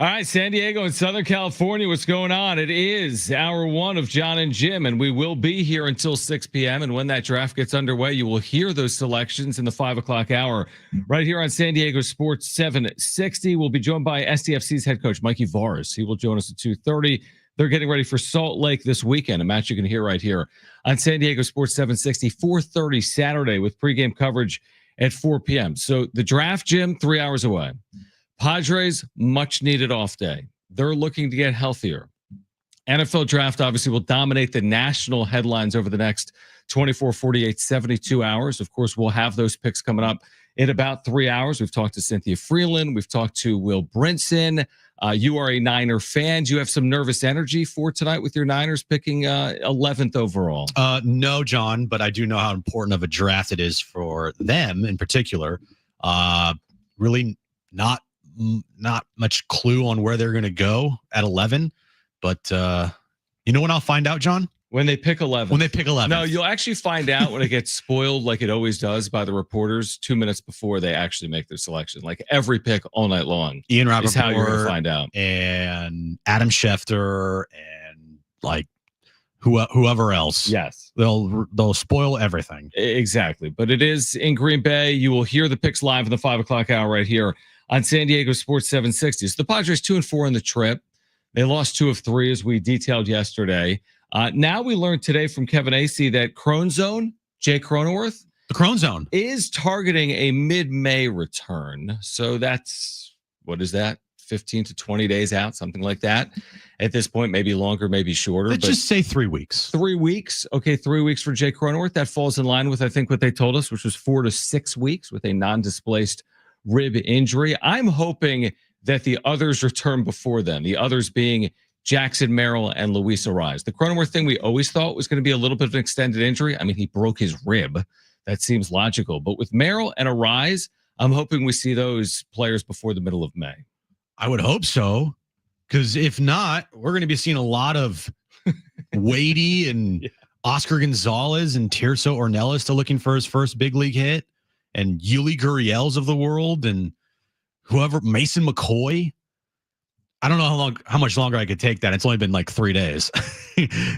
All right, San Diego and Southern California, what's going on? It is hour one of John and Jim, and we will be here until 6 p.m. And when that draft gets underway, you will hear those selections in the 5 o'clock hour right here on San Diego Sports 760. We'll be joined by SDFC's head coach, Mikey Varas. He will join us at 2:30. They're getting ready for Salt Lake this weekend, a match you can hear right here on San Diego Sports 760, 4:30 Saturday with pregame coverage at 4 p.m. So the draft, Jim, 3 hours away. Padres, much needed off day. They're looking to get healthier. NFL draft obviously will dominate the national headlines over the next 24, 48, 72 hours. Of course, we'll have those picks coming up in about 3 hours. We've talked to Cynthia Freeland. We've talked to Will Brinson. You are a Niner fan. Do you have some nervous energy for tonight with your Niners picking 11th overall? No, John, but I do know how important of a draft it is for them in particular. Really not much clue on where they're going to go at 11, but you know when I'll find out, John? When they pick 11. When they pick 11. No, you'll actually find out when it gets spoiled like it always does by the reporters 2 minutes before they actually make their selection. Like every pick all night long. Ian Rappaport is how you're going to find out. And Adam Schefter and like whoever else. Yes. They'll spoil everything. Exactly. But it is in Green Bay. You will hear the picks live in the 5 o'clock hour right here on San Diego Sports 760. So the Padres 2-4 in the trip. They lost 2 of 3 as we detailed yesterday. Now we learned today from Kevin Acee that Jay Cronenworth, the Crone Zone, is targeting a mid-May return. So that's, what is that? 15 to 20 days out, something like that. At this point, maybe longer, maybe shorter. Let's just say 3 weeks. 3 weeks. Okay, 3 weeks for Jay Cronenworth. That falls in line with, I think, what they told us, which was 4 to 6 weeks with a non-displaced rib injury. I'm hoping that the others return before then, the others being Jackson Merrill and Luis Ariz. The Cronenworth thing we always thought was going to be a little bit of an extended injury. I mean, he broke his rib. That seems logical. But with Merrill and Ariz, I'm hoping we see those players before the middle of May. I would hope so, because if not, we're going to be seeing a lot of Wadey and Oscar Gonzalez and Tirso Ornelas still looking for his first big league hit, and Yuli Gurriels of the world, and whoever, Mason McCoy. I don't know how much longer I could take that. It's only been like 3 days.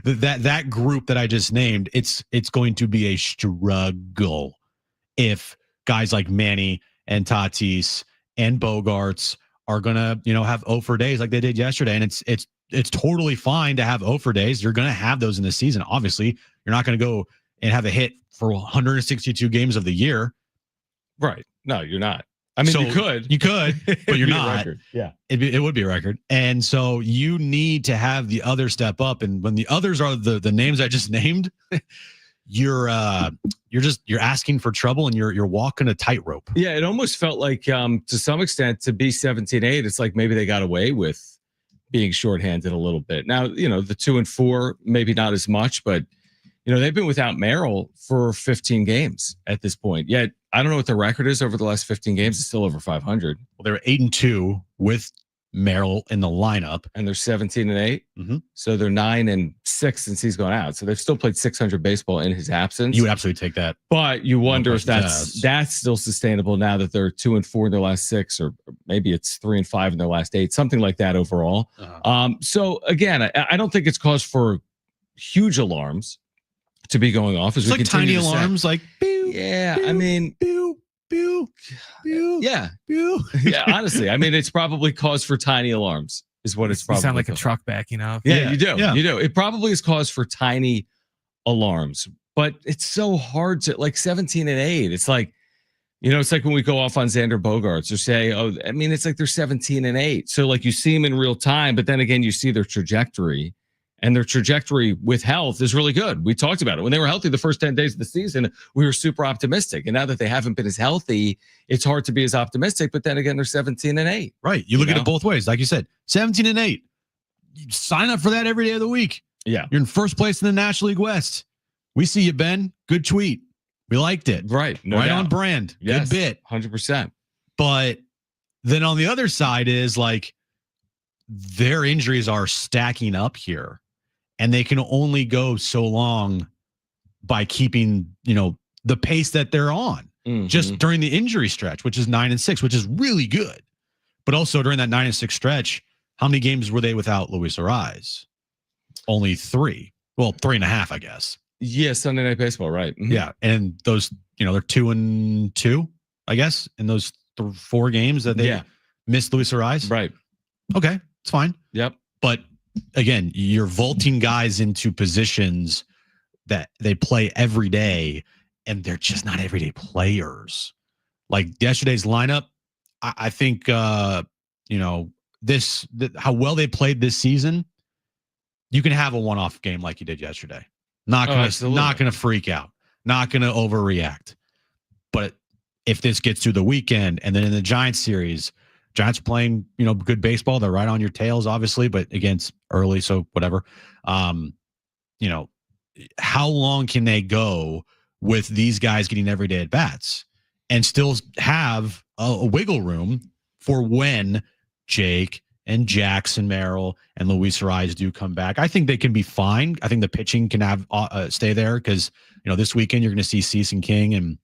that group that I just named, it's going to be a struggle if guys like Manny and Tatis and Bogarts are gonna, have 0 for days like they did yesterday. And it's totally fine to have 0 for days. You're gonna have those in the season. Obviously, you're not gonna go and have a hit for 162 games of the year. Right. No, you're not. I mean, so you could, but you're not. Yeah, it would be a record. And so you need to have the other step up. And when the others are the names I just named, you're asking for trouble, and you're walking a tightrope. Yeah, it almost felt like to some extent to be 17-8, it's like maybe they got away with being shorthanded a little bit. Now, the 2-4, maybe not as much, but they've been without Merrill for 15 games at this point. Yet I don't know what the record is over the last 15 games. It's still over 500. Well, they were 8-2 with Merrill in the lineup, and they're 17-8. Mm-hmm. So they're 9-6 since he's gone out. So they've still played 600 baseball in his absence. You would absolutely take that, but you wonder if that's still sustainable now that they're 2-4 in their last 6, or maybe it's 3-5 in their last 8, something like that overall. So again, I don't think it's cause for huge alarms to be going off as it's we like continue tiny alarms, like pew, yeah, pew, I mean, pew, pew, pew, yeah, pew. Yeah. Honestly, I mean, it's probably cause for tiny alarms, is what it's probably. You sound like a truck backing up. Yeah, you do. Yeah. You do. It probably is cause for tiny alarms, but it's so hard to, like, 17-8. It's like, it's like when we go off on Xander Bogaerts or say, it's like they're 17-8. So like you see them in real time, but then again, you see their trajectory. And their trajectory with health is really good. We talked about it. When they were healthy the first 10 days of the season, we were super optimistic. And now that they haven't been as healthy, it's hard to be as optimistic. But then again, they're 17-8. Right. You look at it both ways. Like you said, 17-8. You sign up for that every day of the week. Yeah. You're in first place in the National League West. We see you, Ben. Good tweet. We liked it. Right. No right doubt. On brand. Yes, good bit. 100%. But then on the other side is like their injuries are stacking up here. And they can only go so long by keeping, the pace that they're on just during the injury stretch, which is 9-6, which is really good. But also during that 9-6 stretch, How many games were they without Luis Ariz? Only 3. Well, 3.5, I guess. Yeah, Sunday Night Baseball, right? Mm-hmm. Yeah, and those, they're 2-2, I guess, in those 4 games that they missed Luis Ariz. Right. Okay, it's fine. Yep. But again, you're vaulting guys into positions that they play every day, and they're just not everyday players. Like yesterday's lineup, I think, how well they played this season, you can have a one-off game like you did yesterday. Not gonna freak out, not gonna overreact. But if this gets through the weekend, and then in the Giants series, Giants are playing, good baseball. They're right on your tails, obviously, but again, it's early, so whatever. How long can they go with these guys getting everyday at bats and still have a wiggle room for when Jake and Jackson, Merrill, and Luis Ariz do come back? I think they can be fine. I think the pitching can have stay there because this weekend you're going to see Cease and King, and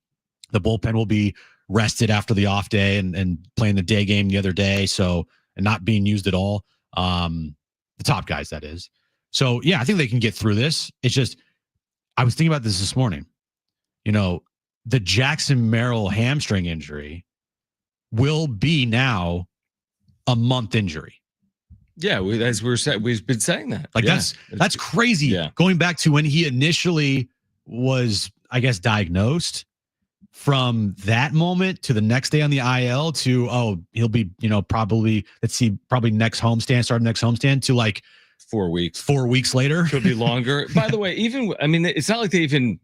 the bullpen will be rested after the off day and playing the day game the other day, and not being used at all. The top guys, that is. So yeah, I think they can get through this. It's just, I was thinking about this morning. The Jackson Merrill hamstring injury will be now a month injury. Yeah, as we were saying, we've been saying that. That's crazy. Yeah. Going back to when he initially was, I guess, diagnosed, from that moment to the next day on the IL to, he'll be, probably next homestand, start next homestand, to like 4 weeks. 4 weeks later. Could be longer. By the way, it's not like they even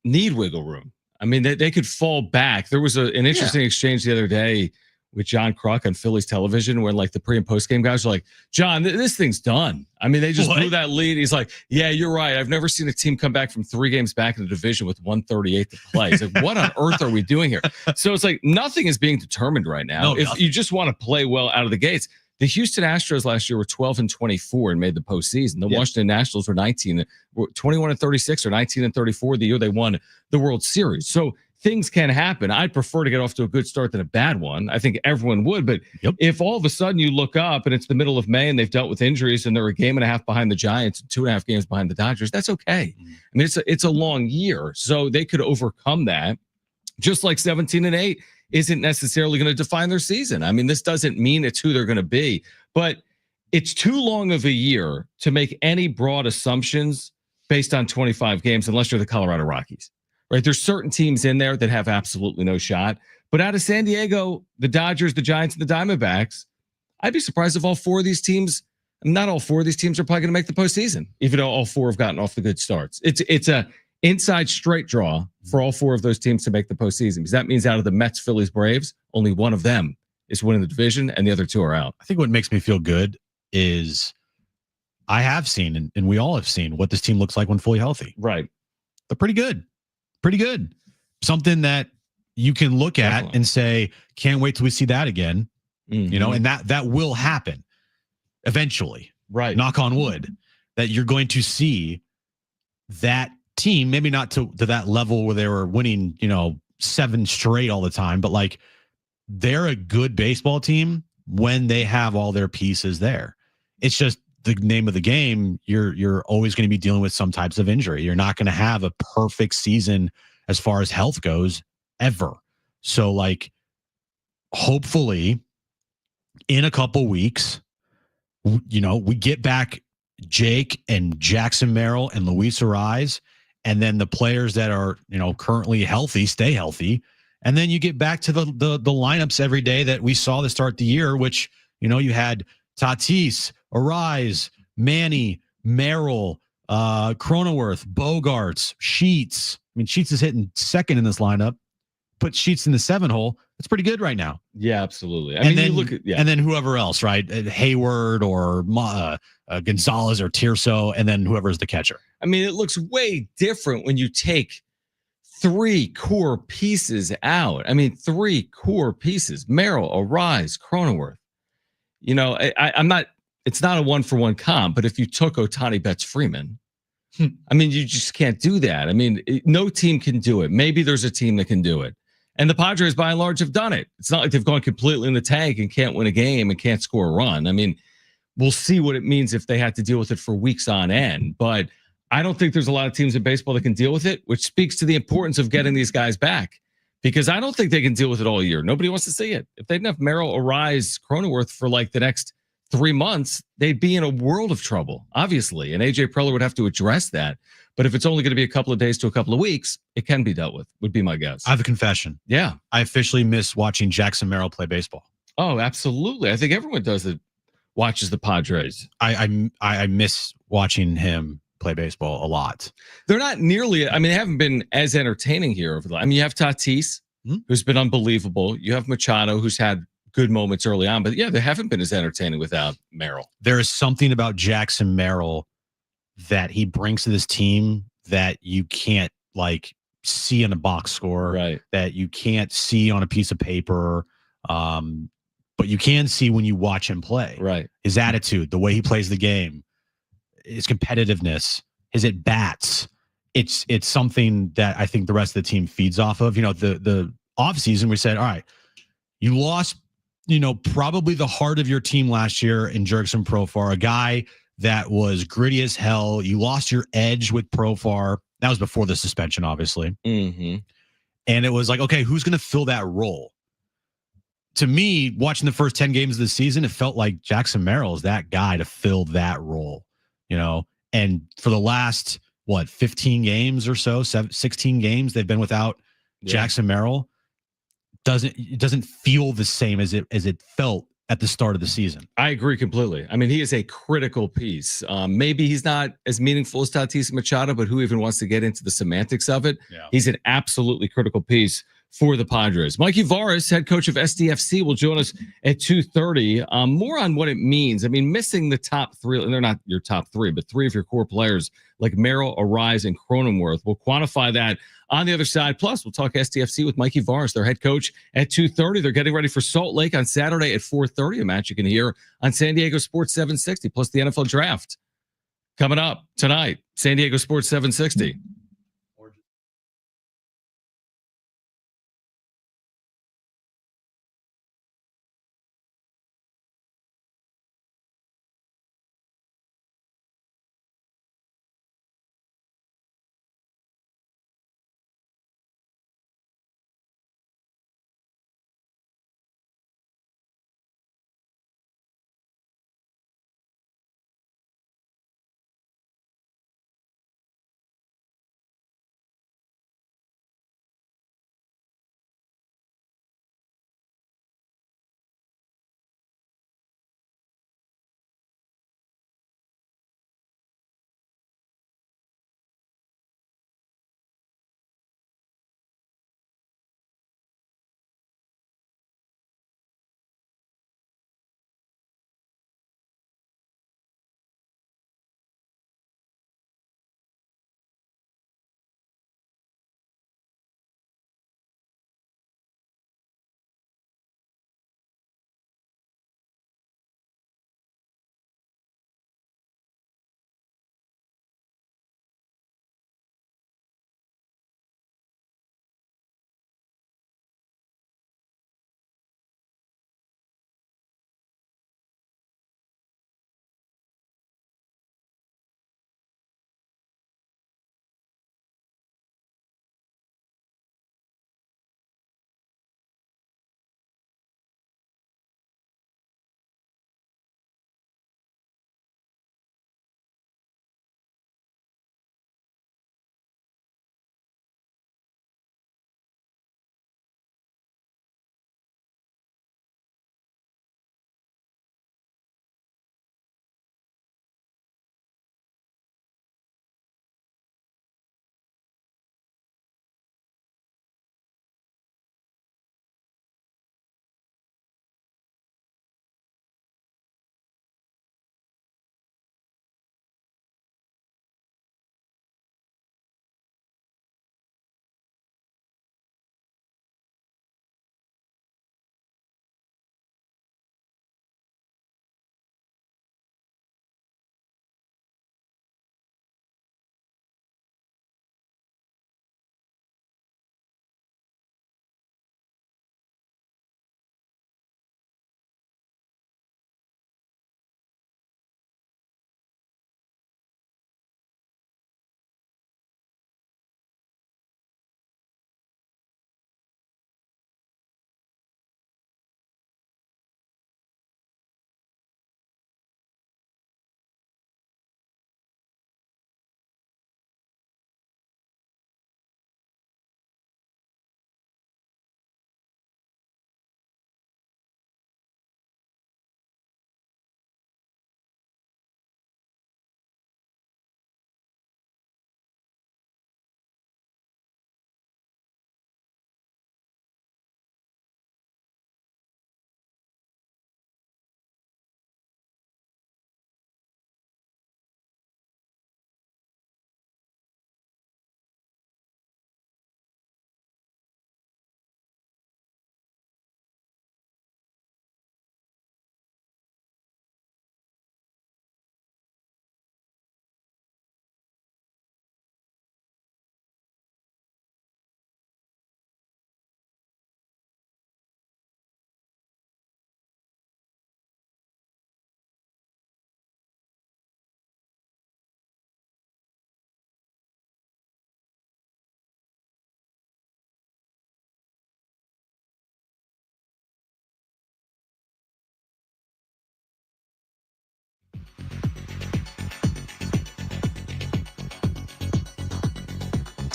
need wiggle room. They could fall back. There was an interesting exchange the other day with John Kruk on Phillies television where like the pre and post game guys were like, John, this thing's done. They just blew that lead. He's like, yeah, you're right. I've never seen a team come back from 3 games back in the division with 138 to play. It's like, what on earth are we doing here? So it's like nothing is being determined right now. If you just want to play well out of the gates. The Houston Astros last year were 12-24 and made the postseason. The Washington Nationals were 21-36 or 19-34 the year they won the World Series. So things can happen. I'd prefer to get off to a good start than a bad one. I think everyone would. But if all of a sudden you look up and it's the middle of May and they've dealt with injuries and they're a game and a half behind the Giants, 2.5 games behind the Dodgers, that's okay. It's a long year, so they could overcome that. Just like 17-8 isn't necessarily going to define their season. This doesn't mean it's who they're going to be, but it's too long of a year to make any broad assumptions based on 25 games, unless you're the Colorado Rockies, right? There's certain teams in there that have absolutely no shot, but out of San Diego, the Dodgers, the Giants, and the Diamondbacks, I'd be surprised if all 4 of these teams, not all 4 of these teams are probably going to make the postseason, even though all 4 have gotten off the good starts. It's a inside straight draw for all 4 of those teams to make the postseason, because that means out of the Mets, Phillies, Braves, only one of them is winning the division and the other 2 are out. I think what makes me feel good is I have seen, and we all have seen, what this team looks like when fully healthy. Right. They're pretty good. Pretty good. Something that you can look at and say, can't wait till we see that again. And that will happen eventually. Right. Knock on wood, that you're going to see that team, maybe not to that level where they were winning, 7 straight all the time, but like they're a good baseball team when they have all their pieces there. It's just the name of the game. You're always going to be dealing with some types of injury. You're not going to have a perfect season as far as health goes ever. So like, hopefully in a couple weeks, we get back Jake and Jackson Merrill and Luis Ariz, and then the players that are, currently healthy, stay healthy. And then you get back to the lineups every day that we saw to start the year, which, you had Tatis, Ariz, Manny, Merrill, Cronenworth, Bogarts, Sheets. Sheets is hitting second in this lineup. Put Sheets in the 7 hole. It's pretty good right now. Yeah, absolutely. And then you look at, and then whoever else, right? Hayward or Gonzalez or Tirso, and then whoever's the catcher. It looks way different when you take 3 core pieces out. 3 core pieces: Merrill, Ariz, Cronenworth. I'm not. It's not a 1-for-1 comp, but if you took Ohtani, Betts, Freeman, you just can't do that. No team can do it. Maybe there's a team that can do it. And the Padres, by and large, have done it. It's not like they've gone completely in the tank and can't win a game and can't score a run. we'll see what it means if they had to deal with it for weeks on end. But I don't think there's a lot of teams in baseball that can deal with it, which speaks to the importance of getting these guys back. Because I don't think they can deal with it all year. Nobody wants to see it. If they didn't have Merrill, Arise, Cronenworth for like the next 3 months, they'd be in a world of trouble, obviously. And AJ Preller would have to address that. But if it's only going to be a couple of days to a couple of weeks, it can be dealt with, would be my guess. I have a confession. Yeah. I officially miss watching Jackson Merrill play baseball. Oh, absolutely. I think everyone does it, watches the Padres. I miss watching him play baseball a lot. They're not nearly, I mean, they haven't been as entertaining here over the, I mean, you have Tatis, who's been unbelievable. You have Machado, who's had good moments early on, but yeah, they haven't been as entertaining without Merrill. There is something about Jackson Merrill that he brings to this team that you can't like see in a box score, right? That you can't see on a piece of paper. But you can see when you watch him play, right? His attitude, the way he plays the game, his competitiveness, his at bats. It's something that I think the rest of the team feeds off of. You know, the offseason, we said, all right, you lost, probably the heart of your team last year in Jurickson Profar, a guy that was gritty as hell. You lost your edge with Profar. That was before the suspension, obviously. Mm-hmm. And it was like, okay, who's going to fill that role? To me, watching the first 10 games of the season, it felt like Jackson Merrill is that guy to fill that role, and for the last, 15 games or so, 16 games, they've been without Jackson Merrill. It doesn't feel the same as it felt at the start of the season. I agree completely. I mean, he is a critical piece. Maybe he's not as meaningful as Tatis and Machado, but who even wants to get into the semantics of it? Yeah. He's an absolutely critical piece for the Padres. Mikey Varas, head coach of SDFC, will join us at 2:30. More on what it means. I mean, missing the top three, and they're not your top three, but three of your core players like Merrill, Arise, and Cronenworth. We'll quantify that on the other side. Plus, we'll talk SDFC with Mikey Varas, their head coach, at 2:30. They're getting ready for Salt Lake on Saturday at 4:30, a match you can hear on San Diego Sports 760, plus the NFL Draft coming up tonight. San Diego Sports 760.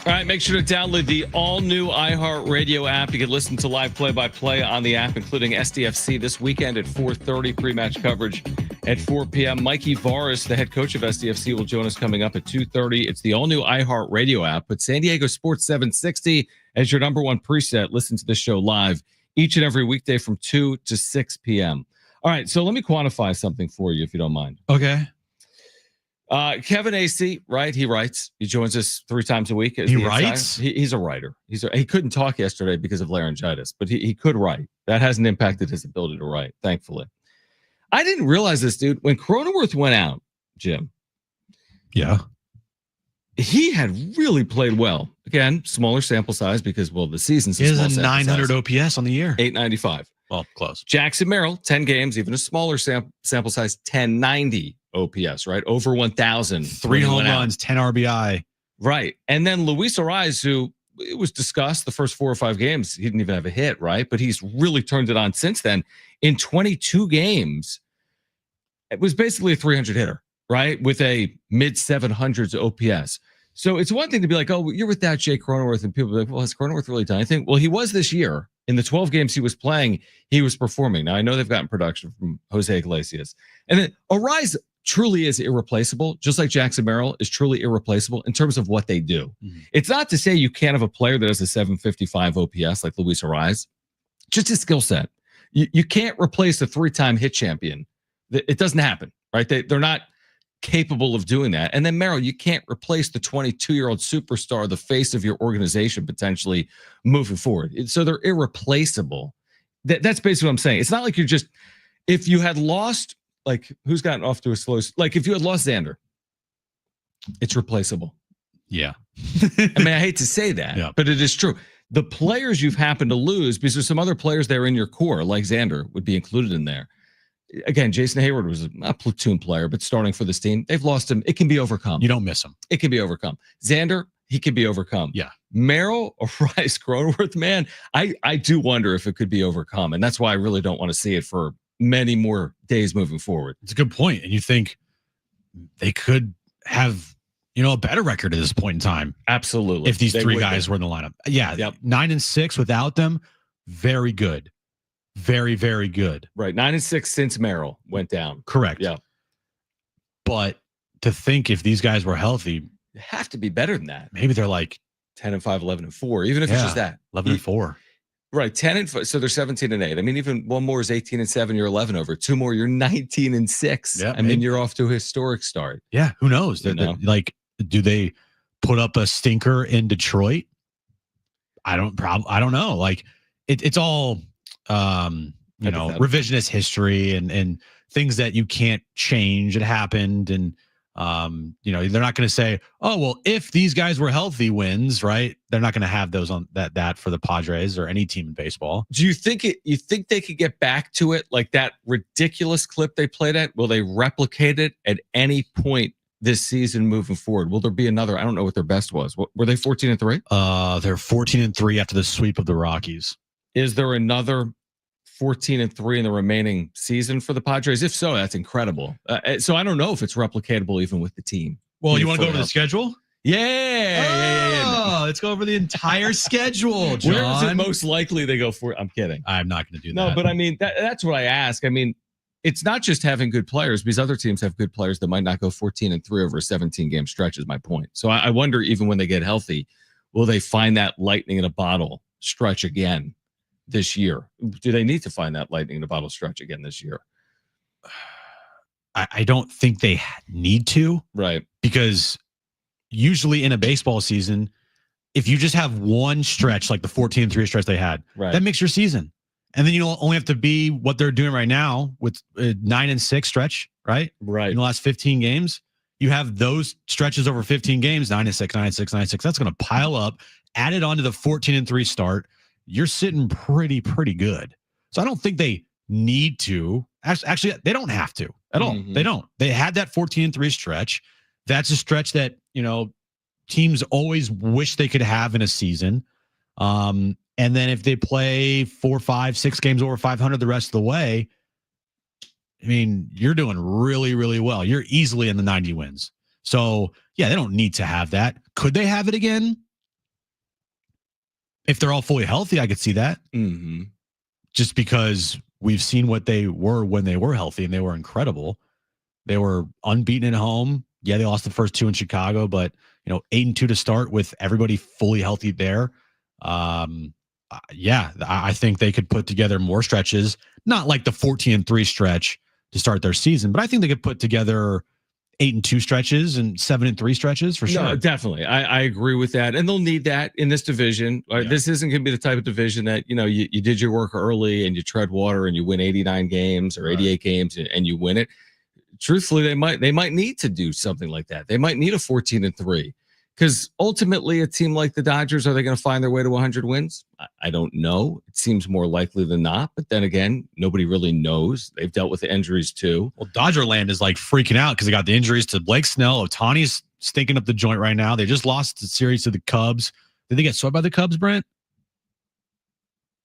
All right, make sure to download the all-new iHeartRadio app. You can listen to live play-by-play on the app, including SDFC this weekend at 4:30, pre-match coverage at 4 p.m. Mikey Varis, the head coach of SDFC, will join us coming up at 2:30. It's the all-new iHeartRadio app. Put San Diego Sports 760 as your number one preset. Listen to this show live each and every weekday from 2 to 6 p.m. All right, so let me quantify something for you, if you don't mind. Okay. Kevin AC, right? He writes. He joins us 3 times a week. He writes? He's a writer. He couldn't talk yesterday because of laryngitis, but he could write. That hasn't impacted his ability to write, thankfully. I didn't realize this, dude. When Cronenworth went out, Jim. Yeah. He had really played well. Again, smaller sample size because, well, the season's a 900 OPS on the year. 895. Well, close. Jackson Merrill, 10 games, even a smaller sample size, 1090 OPS, right? Over 1,000. 3 home runs, 10 RBI. Right. And then Luis Ariz, who it was discussed the first 4 or 5 games, he didn't even have a hit, right? But he's really turned it on since then. In 22 games, it was basically a 300 hitter, right? With a mid-700s OPS. So it's one thing to be like, oh, you're without Jay Cronenworth, and people are like, well, has Cronenworth really done anything? Well, he was this year. In the 12 games he was playing, he was performing. Now, I know they've gotten production from Jose Iglesias. And then Ariz truly is irreplaceable, just like Jackson Merrill is truly irreplaceable in terms of what they do. Mm-hmm. It's not to say you can't have a player that has a 755 OPS like Luis Ariz, just his skill set. You can't replace a 3-time hit champion. It doesn't happen, right? They're not capable of doing that. And then Merrill, you can't replace the 22-year-old superstar, the face of your organization potentially moving forward. So they're irreplaceable. That's basically what I'm saying. It's not like you're just, if you had lost, like who's gotten off to a slow, like if you had lost Xander, it's replaceable. Yeah. I mean, I hate to say that, but it is true. The players you've happened to lose, because there's some other players that are in your core, like Xander would be included in there. Again, Jason Hayward was a platoon player, but starting for this team, they've lost him. It can be overcome. You don't miss him. It can be overcome. Xander, he can be overcome. Yeah. Merrill or Rice, Cronenworth, man, I do wonder if it could be overcome. And that's why I really don't want to see it for many more days moving forward. It's a good point. And you think they could have, a better record at this point in time. Absolutely. If these 3 guys were in the lineup. Yeah. Yep. 9-6 without them. Very good. Very, very good. Right. 9-6 since Merrill went down. Correct. Yeah. But to think if these guys were healthy, they have to be better than that. Maybe they're like 10-5, 11-4, even if it's just that. 11-4. Right. 10-5. So they're 17-8. I mean, even one more is 18-7. You're 11 over. 2 more, you're 19-6. Yeah, I mean, you're off to a historic start. Yeah. Who knows? Like, do they put up a stinker in Detroit? I don't know. Like it's all, revisionist history and things that you can't change. It happened. And, they're not going to say, oh, well, if these guys were healthy wins, right? They're not going to have those on that for the Padres or any team in baseball. Do you think they could get back to it? Like that ridiculous clip they played at? Will they replicate it at any point this season moving forward? Will there be another? I don't know what their best was. Were they 14-3? They're 14-3 after the sweep of the Rockies. Is there another 14-3 in the remaining season for the Padres? If so, that's incredible. So I don't know if it's replicatable even with the team. Well, you want to go over the schedule? Yeah. Let's go over the entire schedule, John. Where is it most likely they go for? I'm kidding. I'm not going to do that. No, but I mean, that's what I ask. I mean, it's not just having good players because other teams have good players that might not go 14-3 over a 17-game stretch is my point. So I wonder, even when they get healthy, will they find that lightning in a bottle stretch again this year? Do they need to find that lightning in a bottle stretch again this year? I don't think they need to. Right. Because usually in a baseball season, if you just have one stretch, like the 14-3 stretch they had, that makes your season. And then you don't only have to be what they're doing right now with a 9-6 stretch, right? Right. In the last 15 games, you have those stretches over 15 games, 9-6, 9-6, 9-6. That's going to pile up. Add it on to the 14-3 start. You're sitting pretty good. So I don't think they need to. Actually, they don't have to at all. They don't. They had that 14-3 stretch. That's a stretch that, teams always wish they could have in a season. And then if they play 4, 5, 6 games over 500 the rest of the way, I mean, you're doing really, really well. You're easily in the 90 wins. So, yeah, they don't need to have that. Could they have it again? If they're all fully healthy, I could see that. Mm-hmm. Just because we've seen what they were when they were healthy, and they were incredible. They were unbeaten at home. Yeah, they lost the first 2 in Chicago, but 8-2 to start with everybody fully healthy there. Yeah, I think they could put together more stretches, not like the 14-3 stretch to start their season, but I think they could put together 8-2 stretches and 7-3 stretches for sure. No, definitely. I agree with that. And they'll need that in this division. Yeah. This isn't going to be the type of division that, you did your work early and you tread water and you win 89 games or 88 games and you win it. Truthfully, they might need to do something like that. They might need a 14-3 because ultimately a team like the Dodgers, are they going to find their way to 100 wins? I don't know. It seems more likely than not. But then again, nobody really knows. They've dealt with the injuries too. Well, Dodgerland is like freaking out because they got the injuries to Blake Snell. Ohtani's stinking up the joint right now. They just lost the series to the Cubs. Did they get swept by the Cubs, Brent?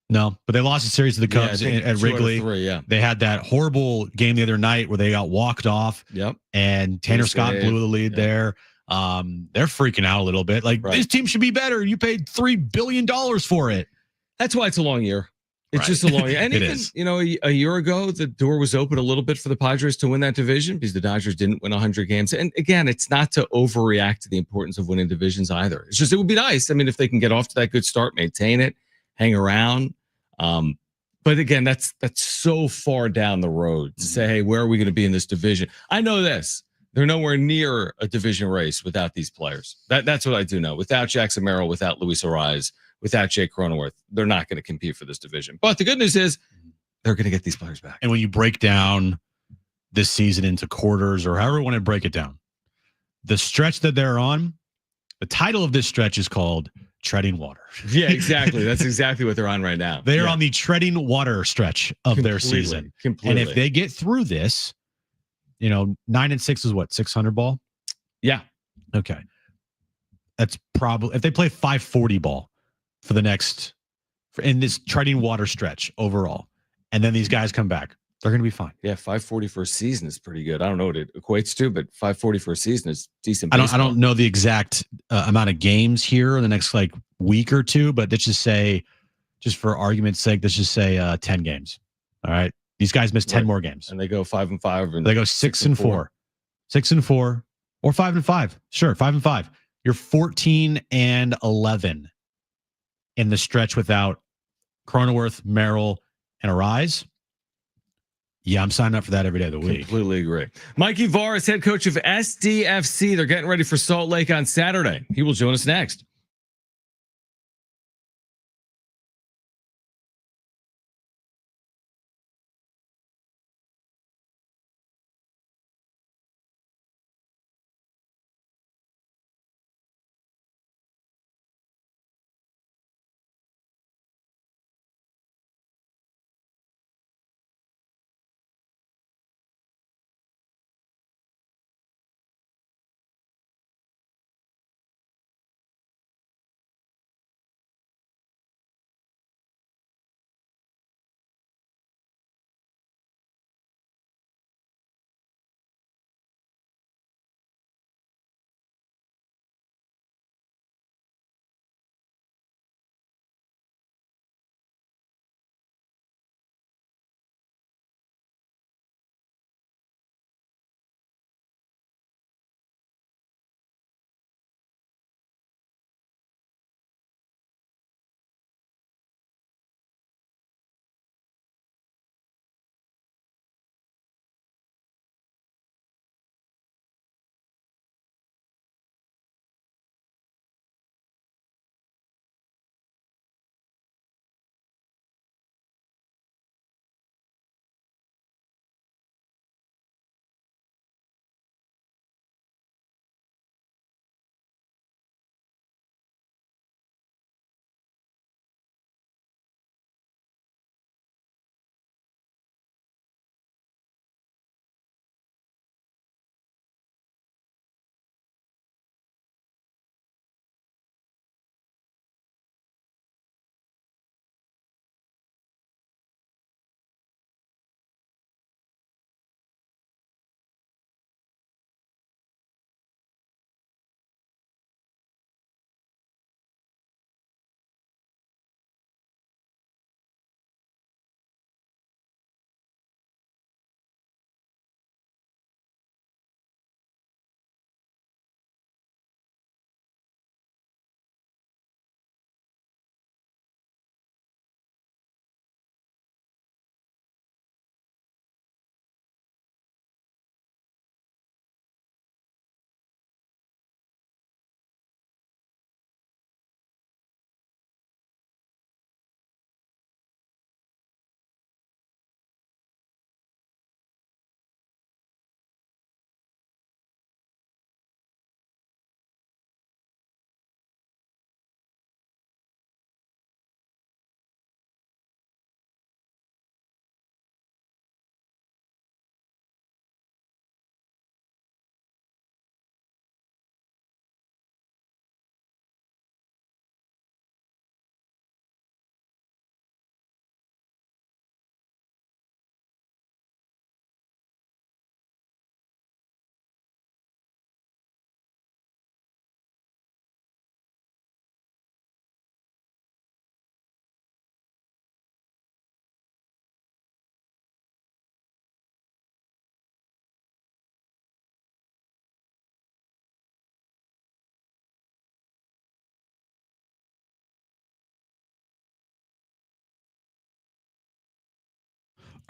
No, but they lost the series to the Cubs at Wrigley. 3, yeah. They had that horrible game the other night where they got walked off. Yep. And Tanner Scott blew the lead there. They're freaking out a little bit. Like, this team should be better. You paid $3 billion for it. That's why it's a long year. It's just a long year. And even, a year ago, the door was open a little bit for the Padres to win that division because the Dodgers didn't win 100 games. And again, it's not to overreact to the importance of winning divisions either. It's just, it would be nice. I mean, if they can get off to that good start, maintain it, hang around. But again, that's so far down the road to say, hey, where are we going to be in this division? I know this. They're nowhere near a division race without these players. That's what I do know. Without Jackson Merrill, without Luis Ariz, without Jake Cronenworth, they're not going to compete for this division. But the good news is they're going to get these players back. And when you break down this season into quarters or however you want to break it down, the stretch that they're on, the title of this stretch is called Treading Water. Yeah, exactly. That's exactly what they're on right now. They're on the treading water stretch of their season. Completely. And if they get through this, 9-6 is what, 600 ball? Yeah. Okay. That's probably, if they play 540 ball for the next, in this treading water stretch overall, and then these guys come back, they're going to be fine. Yeah, 540 for a season is pretty good. I don't know what it equates to, but 540 for a season is decent. I don't know the exact amount of games here in the next week or two, but let's just say, just for argument's sake, let's just say 10 games. All right, these guys miss 10 more games, and they go 5-5, and they go 6-4, 6-4, or 5-5. Sure, 5-5. You're 14-11 in the stretch without Cronenworth, Merrill, and Ariz. Yeah, I'm signing up for that every day of the week. Completely agree. Mikey Varas, head coach of SDFC. They're getting ready for Salt Lake on Saturday. He will join us next.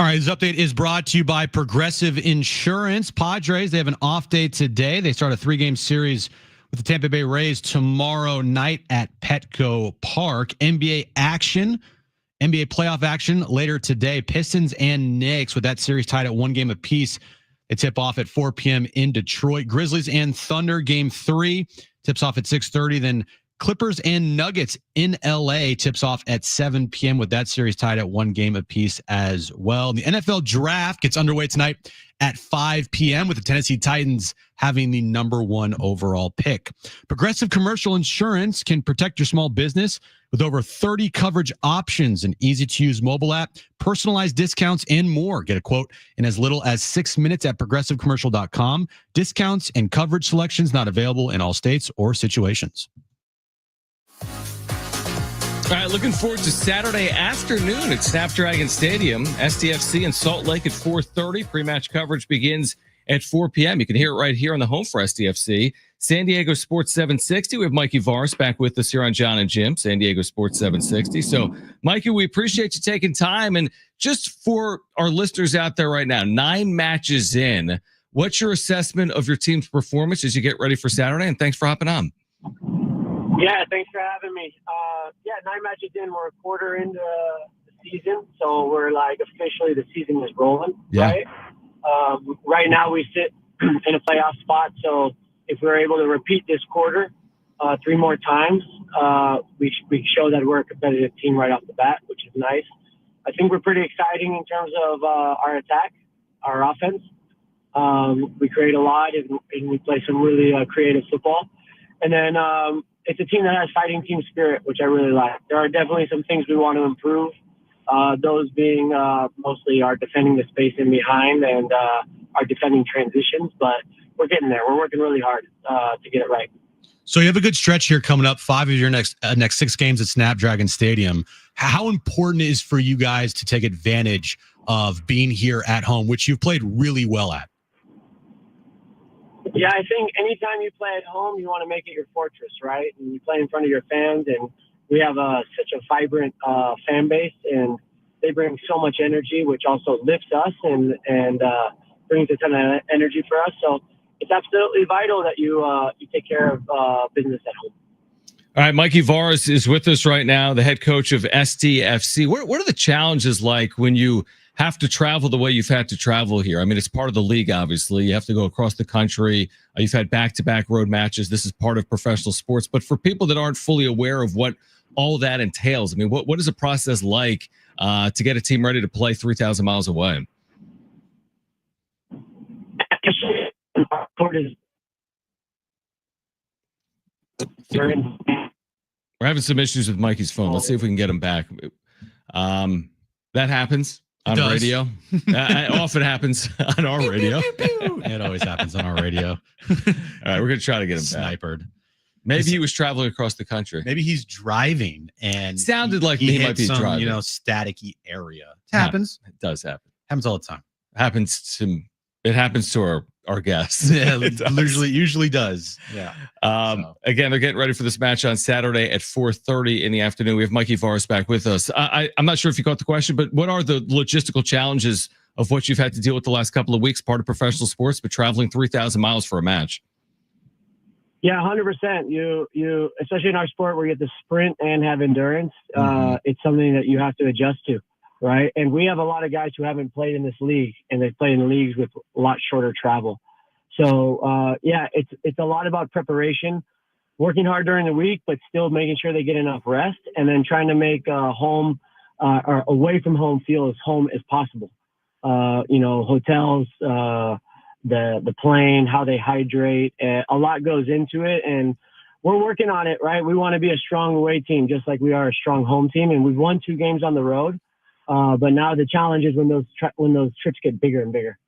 All right, this update is brought to you by Progressive Insurance. Padres, they have an off day today. They start a 3-game series with the Tampa Bay Rays tomorrow night at Petco Park. NBA playoff action later today. Pistons and Knicks with that series tied at 1 game apiece. They tip off at 4 p.m. in Detroit. Grizzlies and Thunder, game 3, tips off at 6:30. Then Clippers and Nuggets in LA tips off at 7 p.m. with that series tied at 1 game apiece as well. The NFL draft gets underway tonight at 5 p.m. with the Tennessee Titans having the number 1 overall pick. Progressive Commercial Insurance can protect your small business with over 30 coverage options, an easy-to-use mobile app, personalized discounts, and more. Get a quote in as little as 6 minutes at progressivecommercial.com. Discounts and coverage selections not available in all states or situations. All right, looking forward to Saturday afternoon at Snapdragon Stadium. SDFC in Salt Lake at 4:30. Pre-match coverage begins at 4 p.m. You can hear it right here on the home for SDFC. San Diego Sports 760. We have Mikey Varis back with us here on John and Jim, San Diego Sports 760. So, Mikey, we appreciate you taking time. And just for our listeners out there right now, 9 matches in, what's your assessment of your team's performance as you get ready for Saturday? And thanks for hopping on. Yeah, thanks for having me. 9 matches in, we're a quarter into the season, so we're like officially the season is rolling, right? Right now we sit in a playoff spot, so if we're able to repeat this quarter 3 more times, we show that we're a competitive team right off the bat, which is nice. I think we're pretty exciting in terms of our attack, our offense. We create a lot, and we play some really creative football. And then it's a team that has fighting team spirit, which I really like. There are definitely some things we want to improve, those being mostly our defending the space in behind and our defending transitions. But we're getting there. We're working really hard to get it right. So you have a good stretch here coming up, 5 of your next 6 games at Snapdragon Stadium. How important is for you guys to take advantage of being here at home, which you've played really well at? Yeah, I think anytime you play at home, you want to make it your fortress, right? And you play in front of your fans, and we have such a vibrant fan base, and they bring so much energy, which also lifts us and brings a ton of energy for us. So it's absolutely vital that you take care of business at home. All right, Mikey Varis is with us right now, the head coach of SDFC. What are the challenges like when you have to travel the way you've had to travel here? I mean, it's part of the league, obviously. You have to go across the country. You've had back-to-back road matches. This is part of professional sports. But for people that aren't fully aware of what all that entails, I mean, what is the process like to get a team ready to play 3,000 miles away? We're having some issues with Mikey's phone. Let's see if we can get him back. That happens on radio. It often happens on our radio. It always happens on our radio. All right, we're going to try to get him snipered. Maybe he was traveling across the country. Maybe he's driving and sounded like he might be some, driving. Staticky area. It happens. It does happen. Happens all the time. It happens to our guests. Yeah, usually does. Yeah. Again, they're getting ready for this match on Saturday at 4:30 in the afternoon. We have Mikey Varis back with us. I'm not sure if you caught the question, but what are the logistical challenges of what you've had to deal with the last couple of weeks, part of professional sports, but traveling 3,000 miles for a match? Yeah, 100%. You, especially in our sport where you get to sprint and have endurance, it's something that you have to adjust to, right? And we have a lot of guys who haven't played in this league, and they play in leagues with a lot shorter travel. So, it's a lot about preparation, working hard during the week, but still making sure they get enough rest, and then trying to make home or away from home feel as home as possible. Hotels, the plane, how they hydrate, a lot goes into it, and we're working on it, right? We want to be a strong away team, just like we are a strong home team, and we've won 2 games on the road. But now the challenge is when those trips get bigger and bigger.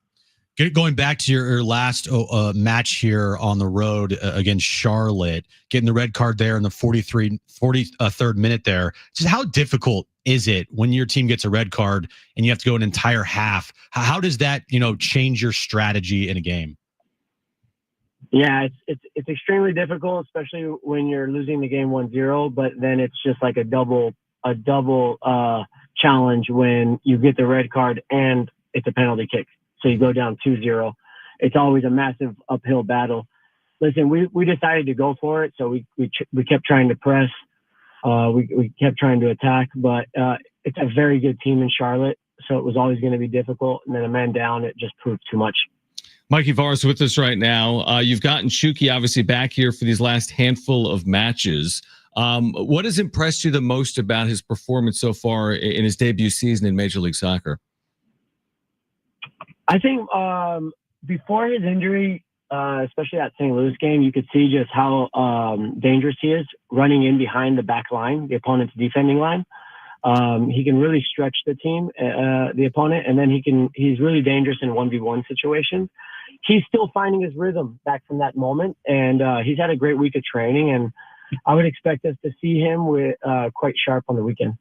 Going back to your last match here on the road against Charlotte, getting the red card there in the 43rd minute there. Just how difficult is it when your team gets a red card and you have to go an entire half? How does that, change your strategy in a game? Yeah, it's extremely difficult, especially when you're losing the game 1-0, but then it's just like a double challenge when you get the red card and it's a penalty kick. So you go down 2-0. It's always a massive uphill battle. Listen, we decided to go for it. So we kept trying to press. We kept trying to attack, but it's a very good team in Charlotte. So it was always going to be difficult. And then a man down, it just proved too much. Mikey Vars with us right now. You've gotten Chucky obviously back here for these last handful of matches. What has impressed you the most about his performance so far in his debut season in Major League Soccer? I think before his injury, especially that St. Louis game, you could see just how dangerous he is running in behind the back line, the opponent's defending line. He can really stretch the team, the opponent, and then he's really dangerous in 1v1 situations. He's still finding his rhythm back from that moment, and he's had a great week of training, and I would expect us to see him with quite sharp on the weekend.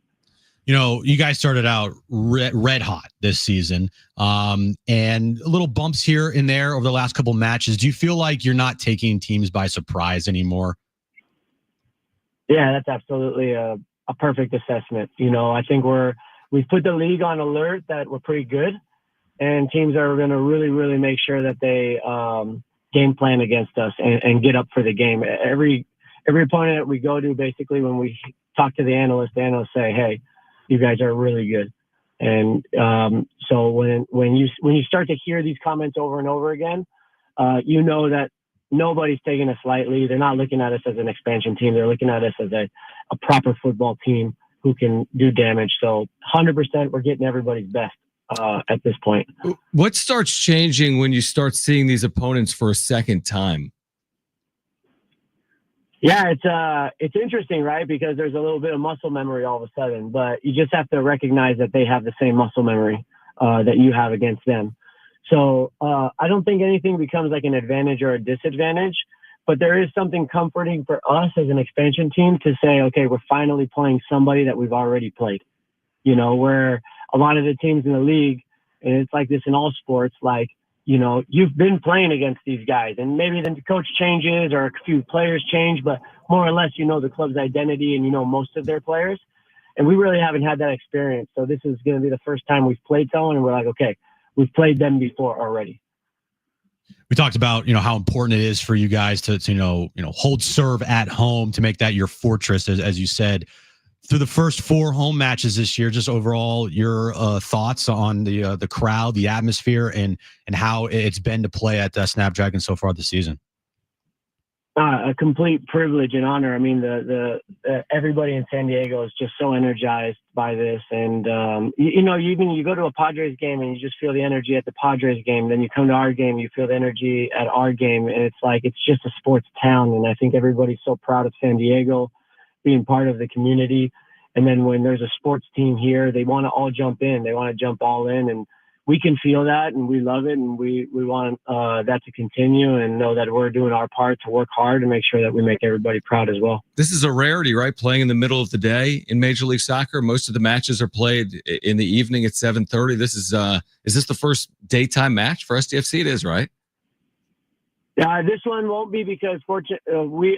You know, you guys started out red hot this season, and little bumps here and there over the last couple matches. Do you feel like you're not taking teams by surprise anymore? Yeah, that's absolutely a perfect assessment. You know, I think we've put the league on alert that we're pretty good, and teams are going to really, really make sure that they game plan against us and get up for the game. Every opponent that we go to, basically, when we talk to the analysts say, "Hey, you guys are really good." And so when you start to hear these comments over and over again, you know that nobody's taking us lightly. They're not looking at us as an expansion team. They're looking at us as a proper football team who can do damage. So 100%, we're getting everybody's best at this point. What starts changing when you start seeing these opponents for a second time? Yeah, it's interesting, right? Because there's a little bit of muscle memory all of a sudden, but you just have to recognize that they have the same muscle memory that you have against them. So I don't think anything becomes like an advantage or a disadvantage, but there is something comforting for us as an expansion team to say, okay, we're finally playing somebody that we've already played. You know, where a lot of the teams in the league, and it's like this in all sports, like, you know, you've been playing against these guys, and maybe the coach changes or a few players change, but more or less, you know, the club's identity and you know most of their players. And we really haven't had that experience. So this is going to be the first time we've played someone and we're like, okay, we've played them before already. We talked about, you know, how important it is for you guys to you know, hold serve at home, to make that your fortress, as you said. Through the first 4 home matches this year, just overall, your thoughts on the crowd, the atmosphere, and how it's been to play at Snapdragon so far this season. A complete privilege and honor. I mean, the everybody in San Diego is just so energized by this, and you know, you go to a Padres game and you just feel the energy at the Padres game. Then you come to our game, you feel the energy at our game, and it's like it's just a sports town. And I think everybody's so proud of San Diego being part of the community. And then when there's a sports team here, they want to all jump in. They want to jump all in, and we can feel that, and we love it, and we want that to continue, and know that we're doing our part to work hard and make sure that we make everybody proud as well. This is a rarity, right? Playing in the middle of the day in Major League Soccer. Most of the matches are played in the evening at 7:30. This is this the first daytime match for SDFC? It is, right? This one won't be because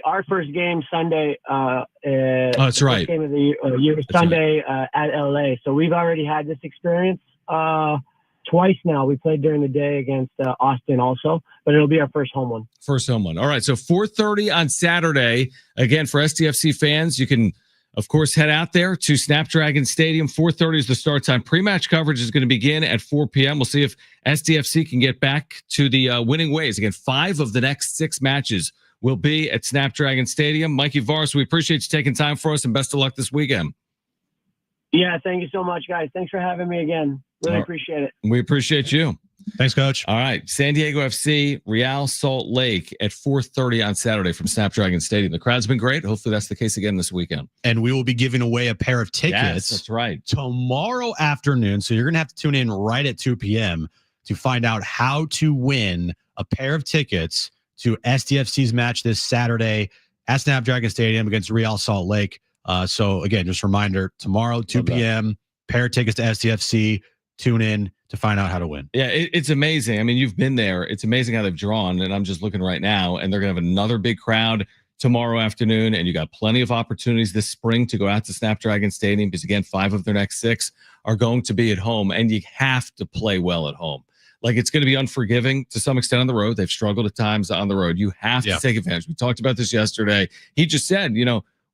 our first game Sunday. That's right. First game of the year Sunday right. At LA. So we've already had this experience twice now. We played during the day against Austin also, but it'll be our first home one. First home one. All right. So 4:30 on Saturday. Again, for SDFC fans, you can, of course, head out there to Snapdragon Stadium. 4:30 is the start time. Pre-match coverage is going to begin at 4 p.m. We'll see if SDFC can get back to the winning ways. Again, 5 of the next 6 matches will be at Snapdragon Stadium. Mikey Vars, we appreciate you taking time for us, and best of luck this weekend. Yeah, thank you so much, guys. Thanks for having me again. Really appreciate it. We appreciate you. Thanks, Coach. All right. San Diego FC, Real Salt Lake at 4:30 on Saturday from Snapdragon Stadium. The crowd's been great. Hopefully that's the case again this weekend. And we will be giving away a pair of tickets. Yes, that's right. Tomorrow afternoon. So you're going to have to tune in right at 2 p.m. to find out how to win a pair of tickets to SDFC's match this Saturday at Snapdragon Stadium against Real Salt Lake. So again, just a reminder, tomorrow, 2 p.m., pair of tickets to SDFC. Tune in to find out how to win. Yeah, it's amazing. I mean, you've been there. It's amazing how they've drawn, and I'm just looking right now, and they're going to have another big crowd tomorrow afternoon, and you got plenty of opportunities this spring to go out to Snapdragon Stadium because, again, 5 of their next 6 are going to be at home, and you have to play well at home. Like, it's going to be unforgiving to some extent on the road. They've struggled at times on the road. You have to take advantage. We talked about this yesterday. He just said,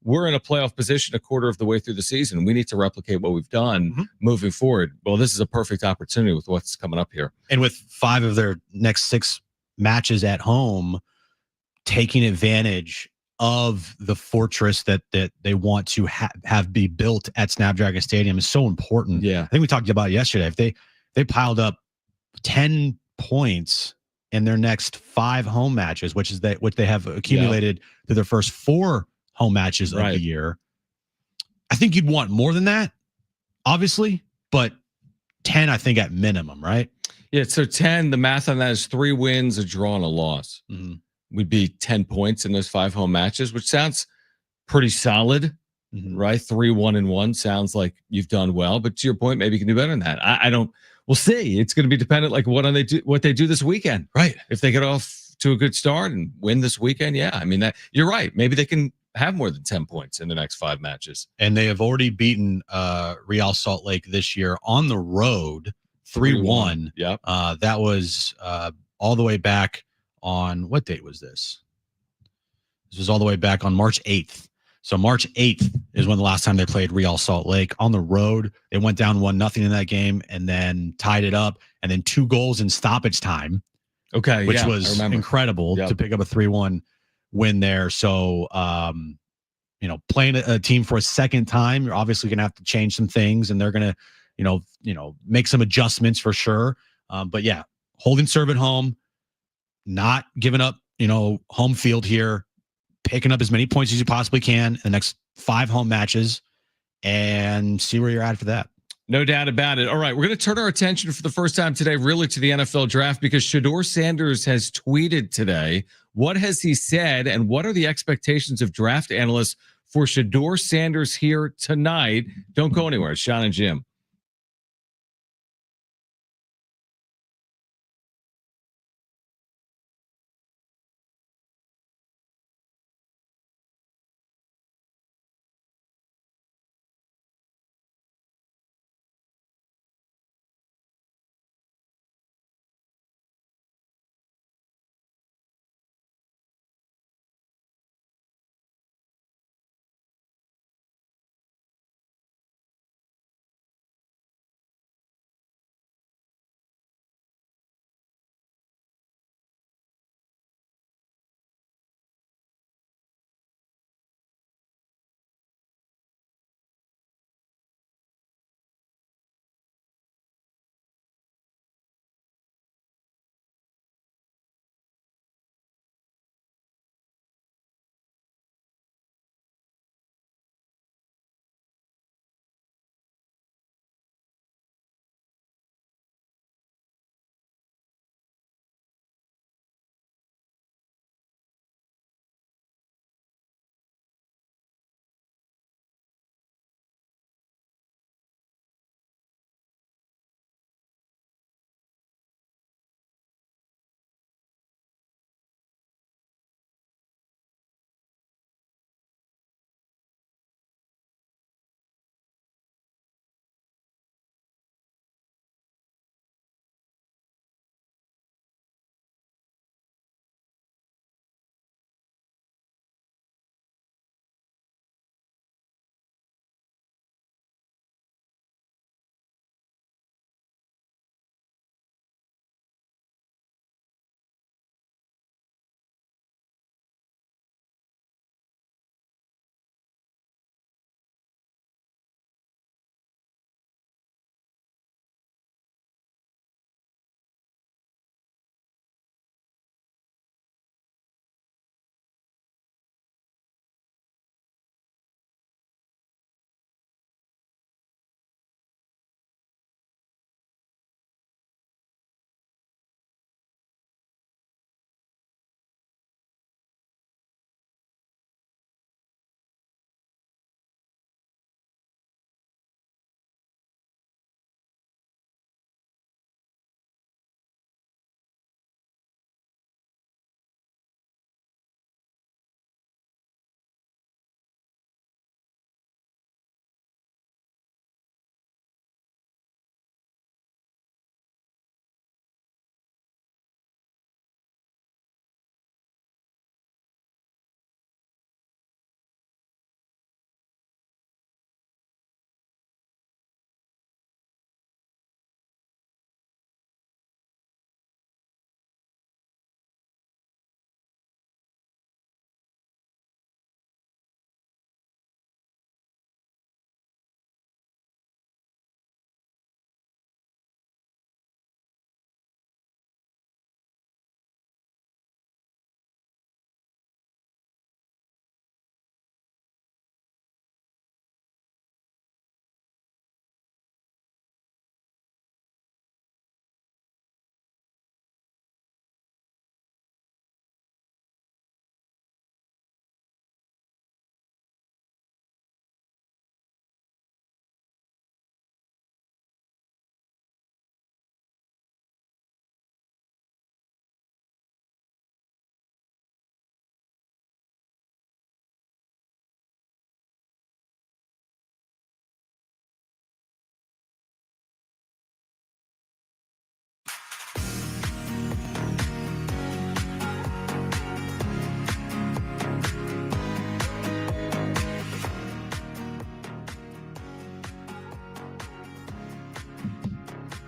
we're in a playoff position a quarter of the way through the season. We need to replicate what we've done moving forward. Well, this is a perfect opportunity with what's coming up here. And with 5 of their next 6 matches at home, taking advantage of the fortress that they want to have be built at Snapdragon Stadium is so important. Yeah. I think we talked about it yesterday. If they piled up 10 points in their next 5 home matches, which they have accumulated through their first 4 home matches of the year, I think you'd want more than that, obviously, but 10, I think, at minimum, right? Yeah, so 10, the math on that is 3 wins, a draw, and a loss. Would be 10 points in those 5 home matches, which sounds pretty solid, right? 3-1-1 sounds like you've done well, but to your point, maybe you can do better than that. I don't. We'll see. It's going to be dependent, like what they do this weekend, right? If they get off to a good start and win this weekend, I mean, that you're right. Maybe they can have more than 10 points in the next 5 matches. And they have already beaten Real Salt Lake this year on the road 3-1. Yep. That was all the way back on, what date was this? This was all the way back on March 8th. So March 8th is when the last time they played Real Salt Lake on the road. They went down 1-0 in that game and then tied it up, and then 2 goals in stoppage time. Okay, which was incredible to pick up a 3-1 win there. So, playing a team for a second time, you're obviously going to have to change some things, and they're going to, make some adjustments for sure. But yeah, holding serve at home, not giving up, home field here, picking up as many points as you possibly can in the next 5 home matches, and see where you're at for that. No doubt about it. All right, we're going to turn our attention for the first time today really to the NFL draft because Shedeur Sanders has tweeted today. What has he said, and what are the expectations of draft analysts for Shedeur Sanders here tonight? Don't go anywhere. It's Sean and Jim.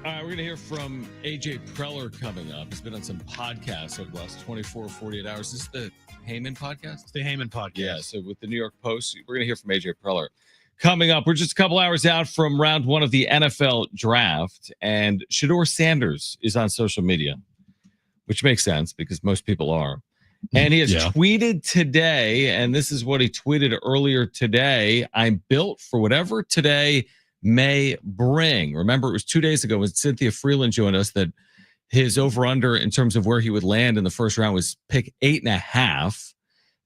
All right, we're going to hear from AJ Preller coming up. He's been on some podcasts over the last 24, 48 hours. This is the Heyman podcast? It's the Heyman podcast. Yeah, so with the New York Post, we're going to hear from AJ Preller coming up. We're just a couple hours out from round one of the NFL draft, and Shedeur Sanders is on social media, which makes sense because most people are. And he has tweeted today, and this is what he tweeted earlier today: I'm built for whatever today may bring. Remember, it was 2 days ago when Cynthia Freeland joined us that his over-under in terms of where he would land in the first round was pick 8.5.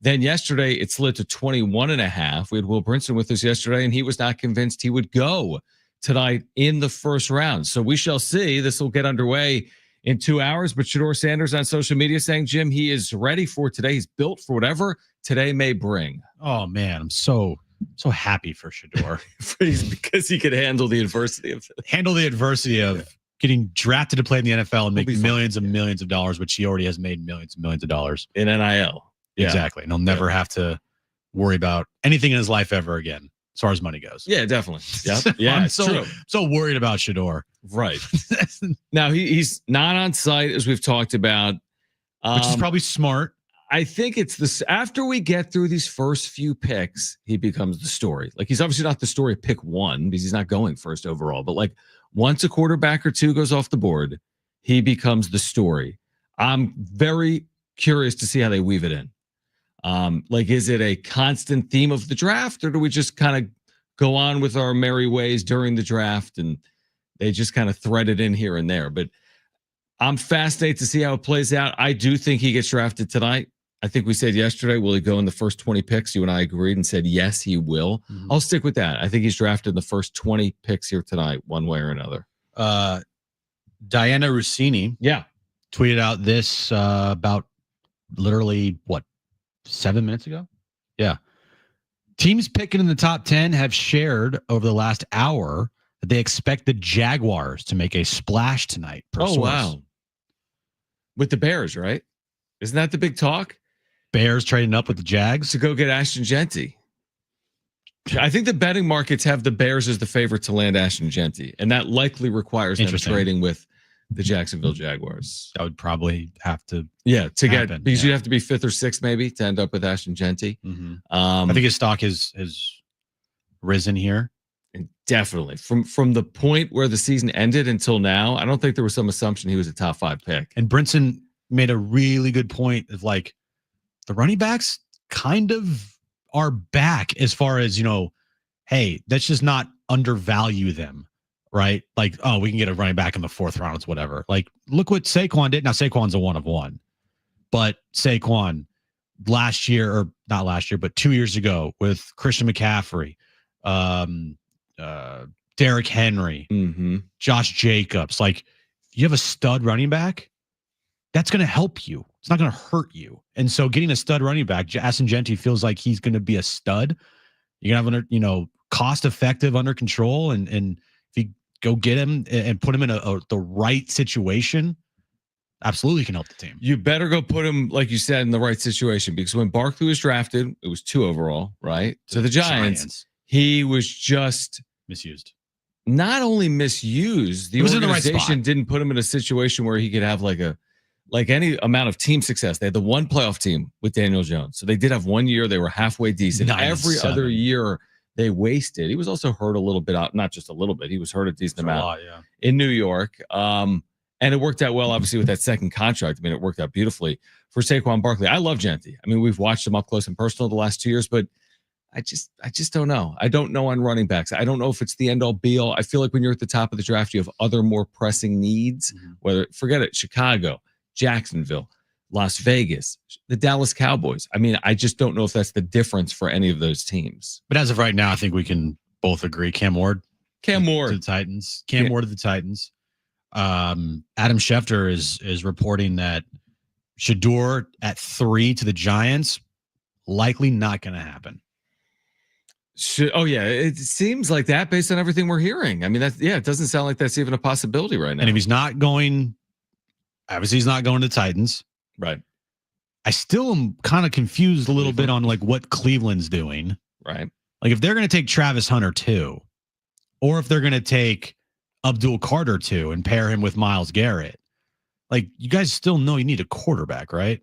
Then yesterday it slid to 21.5. We had Will Brinson with us yesterday, and he was not convinced he would go tonight in the first round. So we shall see. This will get underway in 2 hours. But Shedeur Sanders on social media saying, Jim, he is ready for today. He's built for whatever today may bring. Oh, man, I'm so happy for Shedeur. Because he could handle the adversity of getting drafted to play in the NFL and make millions and millions of dollars, which he already has made millions and millions of dollars in NIL. Yeah. Exactly. And he'll never have to worry about anything in his life ever again, as far as money goes. Yeah, definitely. Yeah. Yeah. I'm so worried about Shedeur. Right. Now he's not on site, as we've talked about. Which is probably smart. I think it's this after we get through these first few picks, he becomes the story. Like, he's obviously not the story at pick 1 because he's not going first overall. But like, once a quarterback or two goes off the board, he becomes the story. I'm very curious to see how they weave it in. Like, is it a constant theme of the draft, or do we just kind of go on with our merry ways during the draft and they just kind of thread it in here and there? But I'm fascinated to see how it plays out. I do think he gets drafted tonight. I think we said yesterday, will he go in the first 20 picks? You and I agreed and said, yes, he will. Mm-hmm. I'll stick with that. I think he's drafted in the first 20 picks here tonight, one way or another. Diana Rossini tweeted out this about literally, 7 minutes ago? Yeah. Teams picking in the top 10 have shared over the last hour that they expect the Jaguars to make a splash tonight. Wow. With the Bears, right? Isn't that the big talk? Bears trading up with the Jags to go get Ashton Genty. I think the betting markets have the Bears as the favorite to land Ashton Genty, and that likely requires them trading with the Jacksonville Jaguars. That would probably have to get because you'd have to be 5th or 6th maybe to end up with Ashton Genty. Mm-hmm. I think his stock has risen here. And definitely from the point where the season ended until now, I don't think there was some assumption he was a top 5 pick. And Brinson made a really good point of like the running backs kind of are back as far as, hey, let's just not undervalue them, right? Like, oh, we can get a running back in the 4th round. It's whatever. Like, look what Saquon did. Now, Saquon's a 1 of 1, but Saquon last year, or not last year, but 2 years ago with Christian McCaffrey, Derrick Henry, Josh Jacobs. Like, you have a stud running back, that's going to help you. It's not going to hurt you. And so getting a stud running back, Ashton Genty feels like he's going to be a stud. You're going to have cost effective, under control. And if you go get him and put him in the right situation, absolutely can help the team. You better go put him, like you said, in the right situation, because when Barkley was drafted, it was 2 overall, right? So the Giants, he was just misused. Not only misused, the organization didn't put him in a situation where he could have like any amount of team success. They had the one playoff team with Daniel Jones. So they did have 1 year. They were halfway decent. Every other year they wasted. He was also hurt a little bit out, not just a little bit. He was hurt a decent amount in New York. And it worked out well, obviously, with that second contract. I mean, it worked out beautifully for Saquon Barkley. I love Genty. I mean, we've watched him up close and personal the last 2 years, but I just don't know. I don't know on running backs. I don't know if it's the end all be all. I feel like when you're at the top of the draft, you have other more pressing needs, forget it, Chicago, Jacksonville, Las Vegas, the Dallas Cowboys. I mean, I just don't know if that's the difference for any of those teams. But as of right now, I think we can both agree. Cam Ward to the Titans. Ward to the Titans. Adam Schefter is reporting that Shedeur at 3 to the Giants, likely not going to happen. It seems like that based on everything we're hearing. I mean, it doesn't sound like that's even a possibility right now. And if he's not going, obviously he's not going to the Titans. Right. I still am kind of confused a little bit on like what Cleveland's doing. Right. Like if they're going to take Travis Hunter too, or if they're going to take Abdul Carter to and pair him with Myles Garrett. Like, you guys still know you need a quarterback, right?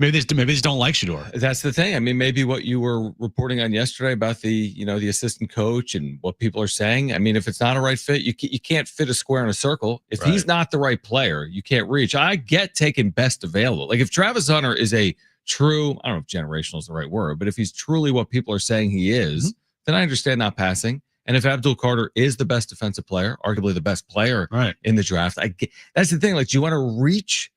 maybe they just don't like Shador. That's the thing. I mean, maybe what you were reporting on yesterday about the assistant coach and what people are saying. I mean, if it's not a right fit, you can't fit a square in a circle. If he's not the right player, you can't reach. I get taking best available. Like, if Travis Hunter is a true, I don't know if generational is the right word, but if he's truly what people are saying he is, then I understand not passing. And if Abdul Carter is the best defensive player, arguably the best player in the draft, that's the thing. Like, do you want to reach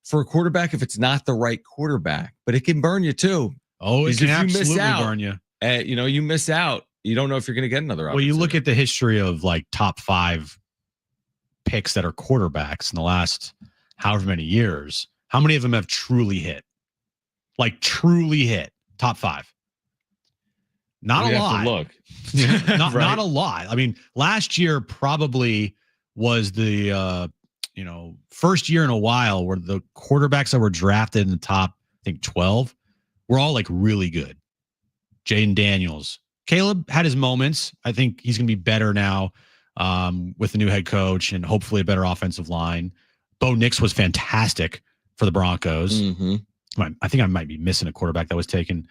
for a quarterback if it's not the right quarterback? But it can burn you too. Oh, it can absolutely burn you. You miss out. You don't know if you're going to get another opportunity. Well, you look at the history of like top 5 picks that are quarterbacks in the last however many years. How many of them have truly hit? Like, truly hit top 5? Not a lot. Look. Not a lot. I mean, last year probably was the first year in a while where the quarterbacks that were drafted in the top, I think 12, were all like really good. Jaden Daniels. Caleb had his moments. I think he's going to be better now with the new head coach and hopefully a better offensive line. Bo Nix was fantastic for the Broncos. I think I might be missing a quarterback that was taken.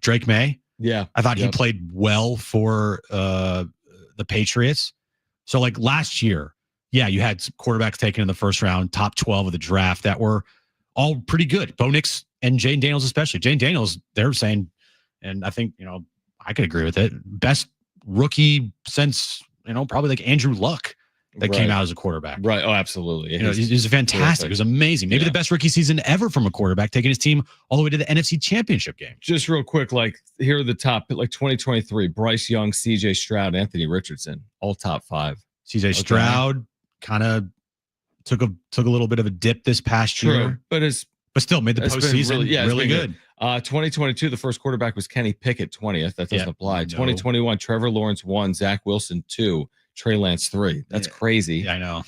Drake May. Yeah. I thought he played well for the Patriots. So, like, last year, you had some quarterbacks taken in the first round, top 12 of the draft that were all pretty good. Bo Nix and Jane Daniels especially. Jane Daniels, they're saying, and I think, I could agree with it, best rookie since, probably like Andrew Luck that came out as a quarterback. Right. Oh, absolutely. He's fantastic. It was amazing. Maybe the best rookie season ever from a quarterback, taking his team all the way to the NFC Championship game. Just real quick, like, here are the top, like 2023, Bryce Young, CJ Stroud, Anthony Richardson, all top 5. CJ Stroud kind of took a little bit of a dip this past year. But still made the postseason really good. 2022, the first quarterback was Kenny Pickett, 20th. That doesn't apply. 2021, Trevor Lawrence 1, Zach Wilson 2, Trey Lance 3. That's crazy. Yeah, I know.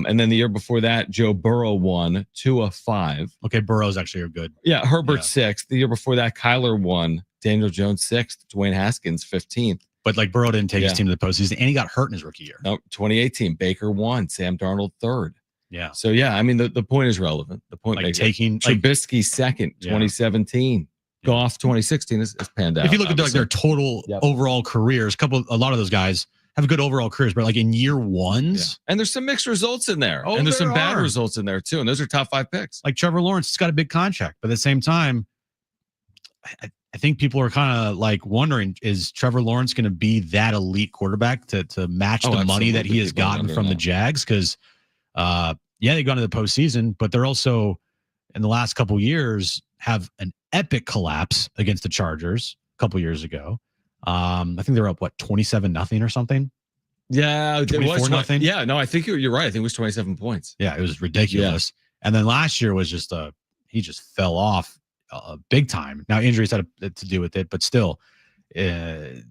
And then the year before that, Joe Burrow 1, Tua 5. Okay, Burrow's actually good. Yeah, Herbert 6th. The year before that, Kyler 1, Daniel Jones 6th, Dwayne Haskins 15th. But like, Burrow didn't take his team to the postseason, and he got hurt in his rookie year. No, 2018, Baker 1, Sam Darnold 3rd. Yeah. So I mean, the point is relevant. The point, like, taking Trubisky 2nd, 2017. Goff 2016 is panned out. If you look at their total overall careers, a lot of those guys have good overall careers, but like in year ones, and there's some mixed results in there, and there's some bad results in there too, and those are top 5 picks. Like Trevor Lawrence has got a big contract, but at the same time, I think people are kind of like wondering, is Trevor Lawrence going to be that elite quarterback to match the money that he has gotten from the Jags? Because they've gone to the postseason, but they're also in the last couple years have an epic collapse against the Chargers a couple years ago. I think they were up 27-0 or something. Yeah, it was 24-0. Yeah, no, I think you're right. I think it was 27 points. Yeah, it was ridiculous. And then last year was just he just fell off big time. Now injuries had to do with it, but still, I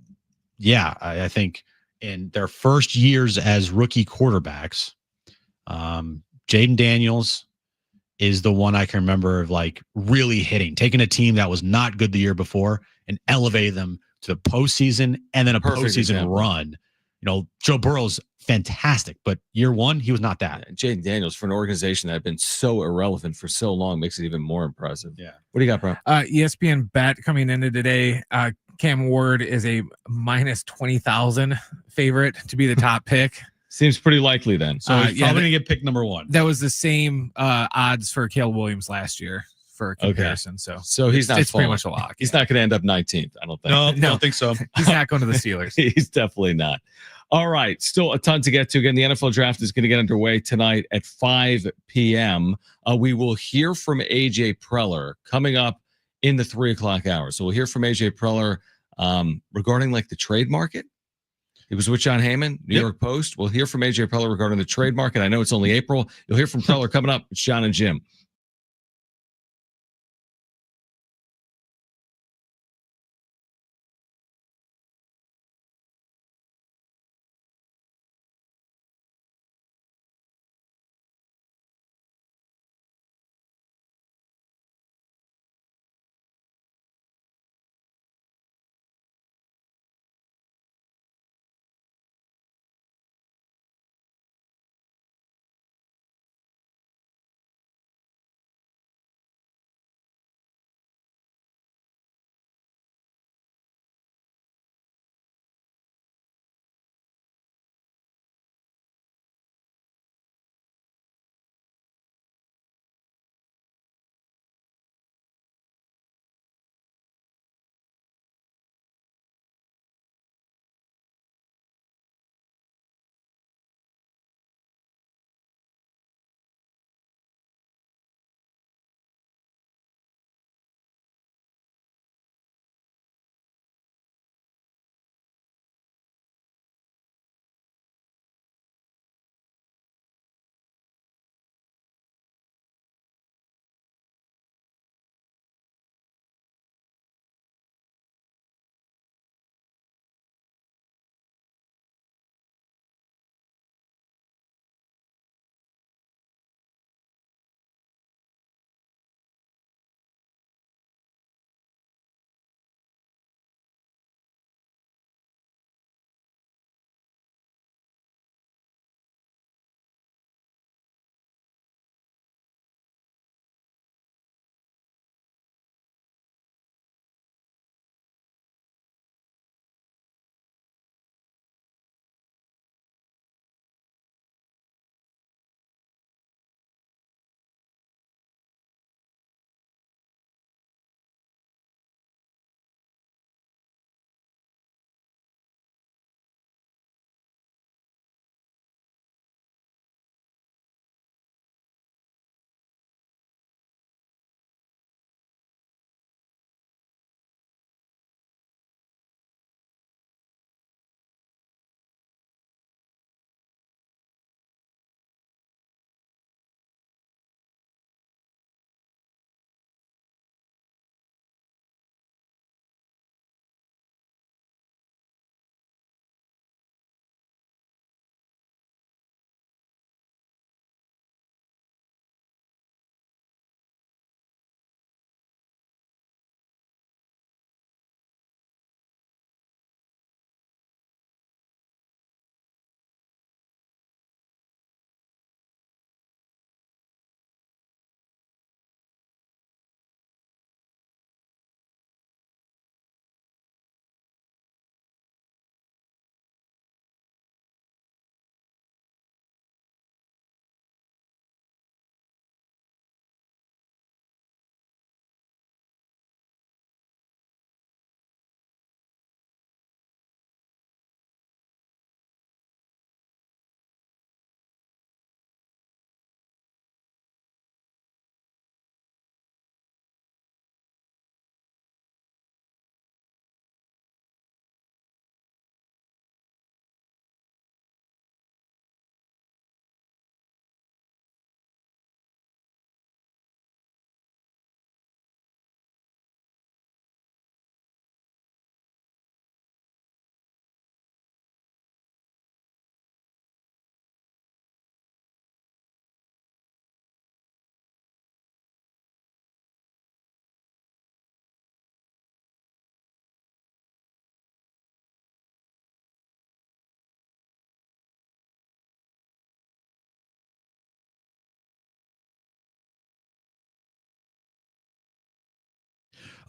think in their first years as rookie quarterbacks, Jaden Daniels is the one I can remember of like really taking a team that was not good the year before and elevated them to the postseason and then a postseason run. Joe Burrow's fantastic, but year one, he was not that. Jaden Daniels, for an organization that had been so irrelevant for so long, makes it even more impressive. Yeah. What do you got, bro? ESPN bet coming into today, Cam Ward is a minus 20,000 favorite to be the top pick. Seems pretty likely then. So he's probably going to get pick number 1. That was the same odds for Caleb Williams last year for comparison. Okay. So he's not. It's pretty much a lock. He's not going to end up 19th. I don't think. No, I don't think so. He's not going to the Steelers. He's definitely not. All right. Still a ton to get to. Again, the NFL draft is going to get underway tonight at 5 p.m. We will hear from AJ Preller coming up in the 3 o'clock hour. So we'll hear from AJ Preller regarding like the trade market. He was with John Heyman, New York Post. We'll hear from AJ Preller regarding the trade market. I know it's only April. You'll hear from Preller coming up. It's John and Jim.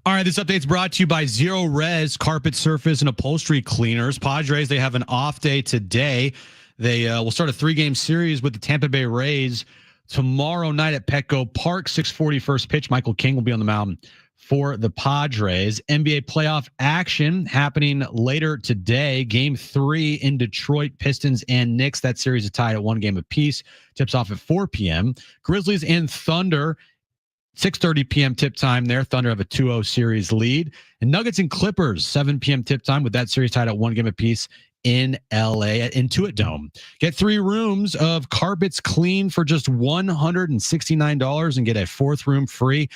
All right, this update's brought to you by Zero Res Carpet Surface and Upholstery Cleaners. Padres, they have an off day today. They will start a 3-game series with the Tampa Bay Rays tomorrow night at Petco Park. 6:40 first pitch. Michael King will be on the mound for the Padres. NBA playoff action happening later today. Game 3 in Detroit, Pistons and Knicks. That series is tied at 1 game apiece. Tips off at 4 p.m. Grizzlies and Thunder. 6:30 p.m. tip time there. Thunder have a 2-0 series lead. And Nuggets and Clippers, 7 p.m. tip time with that series tied at 1 game apiece in LA at Intuit Dome. Get 3 rooms of carpets clean for just $169 and get a 4th room free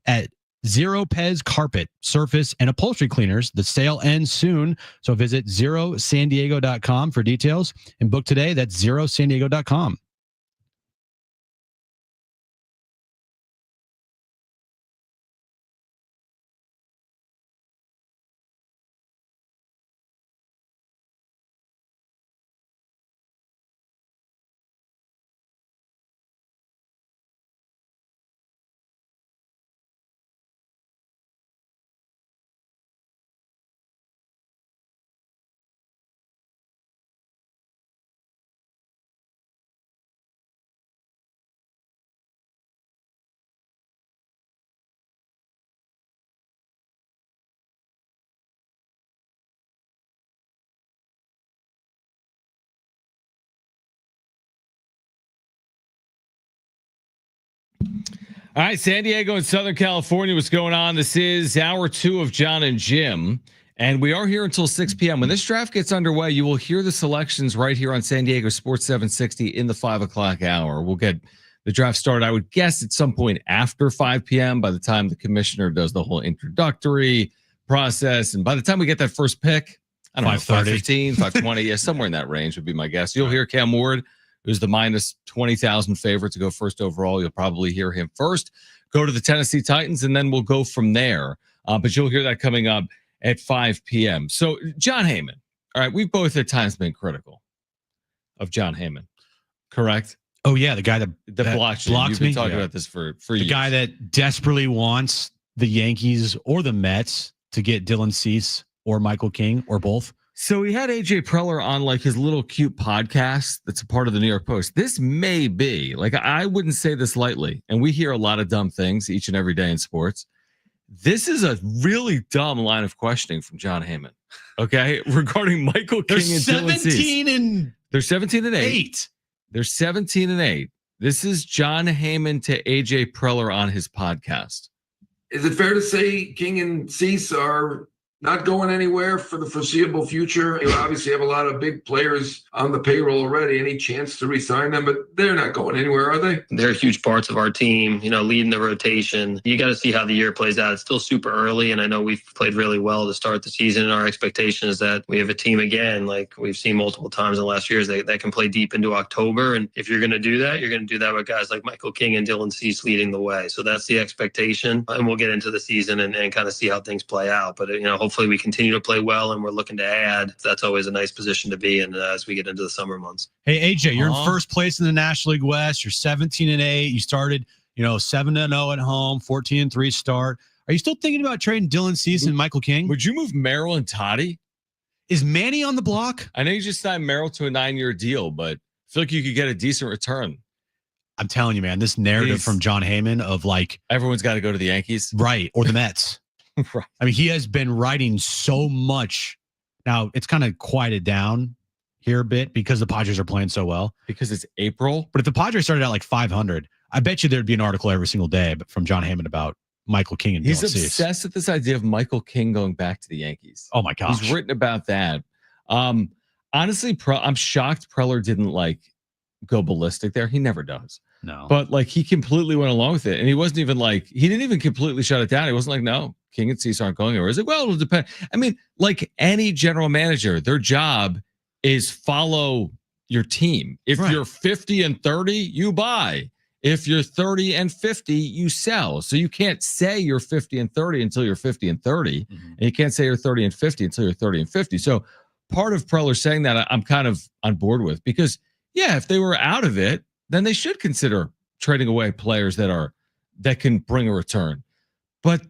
at Zero Pez Carpet, Surface, and Upholstery Cleaners. The sale ends soon, so visit zerosandiego.com for details and book today. That's zerosandiego.com. All right, San Diego and Southern California, what's going on? This is hour 2 of John and Jim, and we are here until 6 p.m. When this draft gets underway, you will hear the selections right here on San Diego Sports 760 in the 5 o'clock hour. We'll get the draft started, I would guess, at some point after 5 p.m. by the time the commissioner does the whole introductory process. And by the time we get that first pick, I don't know, 5:15, 5:20, yeah, somewhere in that range would be my guess. You'll hear Cam Ward, who's the minus 20,000 favorite to go first overall. You'll probably hear him first. Go to the Tennessee Titans, and then we'll go from there. But you'll hear that coming up at 5 p.m. So, John Heyman. All right, we've both at times been critical of John Heyman, correct? Oh, yeah, the guy that blocks you. You've been talking about this for years. The guy that desperately wants the Yankees or the Mets to get Dylan Cease or Michael King or both. So he had AJ Preller on like his little cute podcast that's a part of the New York Post. This may be, like, I wouldn't say this lightly, and we hear a lot of dumb things each and every day in sports. This is a really dumb line of questioning from John Heyman, okay, regarding Michael King and Dylan Cease. They're 17 and 8. They're 17 and 8. This is John Heyman to AJ Preller on his podcast. Is it fair to say King and Cease are not going anywhere for the foreseeable future? You obviously have a lot of big players on the payroll already. Any chance to re-sign them? But they're not going anywhere, are they? They're huge parts of our team, leading the rotation. You got to see how the year plays out. It's still super early, and I know we've played really well to start the season, and our expectation is that we have a team again, like we've seen multiple times in the last years, that can play deep into October. And if you're going to do that, you're going to do that with guys like Michael King and Dylan Cease leading the way. So that's the expectation, and we'll get into the season and kind of see how things play out. But, hopefully we continue to play well, and we're looking to add. That's always a nice position to be in as we get into the summer months. Hey, AJ, you're in first place in the National League West. You're 17 and 8. You started, 7 and 0 at home, 14 and 3 start. Are you still thinking about trading Dylan Cease and Michael King? Would you move Merrill and Toddy? Is Manny on the block? I know you just signed Merrill to a 9-year deal, but I feel like you could get a decent return. I'm telling you, man, this narrative from John Heyman of like everyone's got to go to the Yankees, right, or the Mets. Right. I mean, he has been writing so much. Now it's kind of quieted down here a bit because the Padres are playing so well. Because it's April. But if the Padres started out like 500, I bet you there'd be an article every single day from John Heyman about Michael King and Dylan Cease. He's obsessed with this idea of Michael King going back to the Yankees. Oh my gosh. He's written about that. Honestly, I'm shocked Preller didn't go ballistic there. He never does. No. But he completely went along with it. And he wasn't even he didn't even completely shut it down. He wasn't like, no, King and Cease aren't going anywhere. He's like, well, it'll depend. I mean, like any general manager, their job is follow your team. If you're 50 and 30, you buy. If you're 30 and 50, you sell. So you can't say you're 50 and 30 until you're 50 and 30. Mm-hmm. And you can't say you're 30 and 50 until you're 30 and 50. So part of Preller saying that I'm kind of on board with, because if they were out of it, then they should consider trading away players that can bring a return. But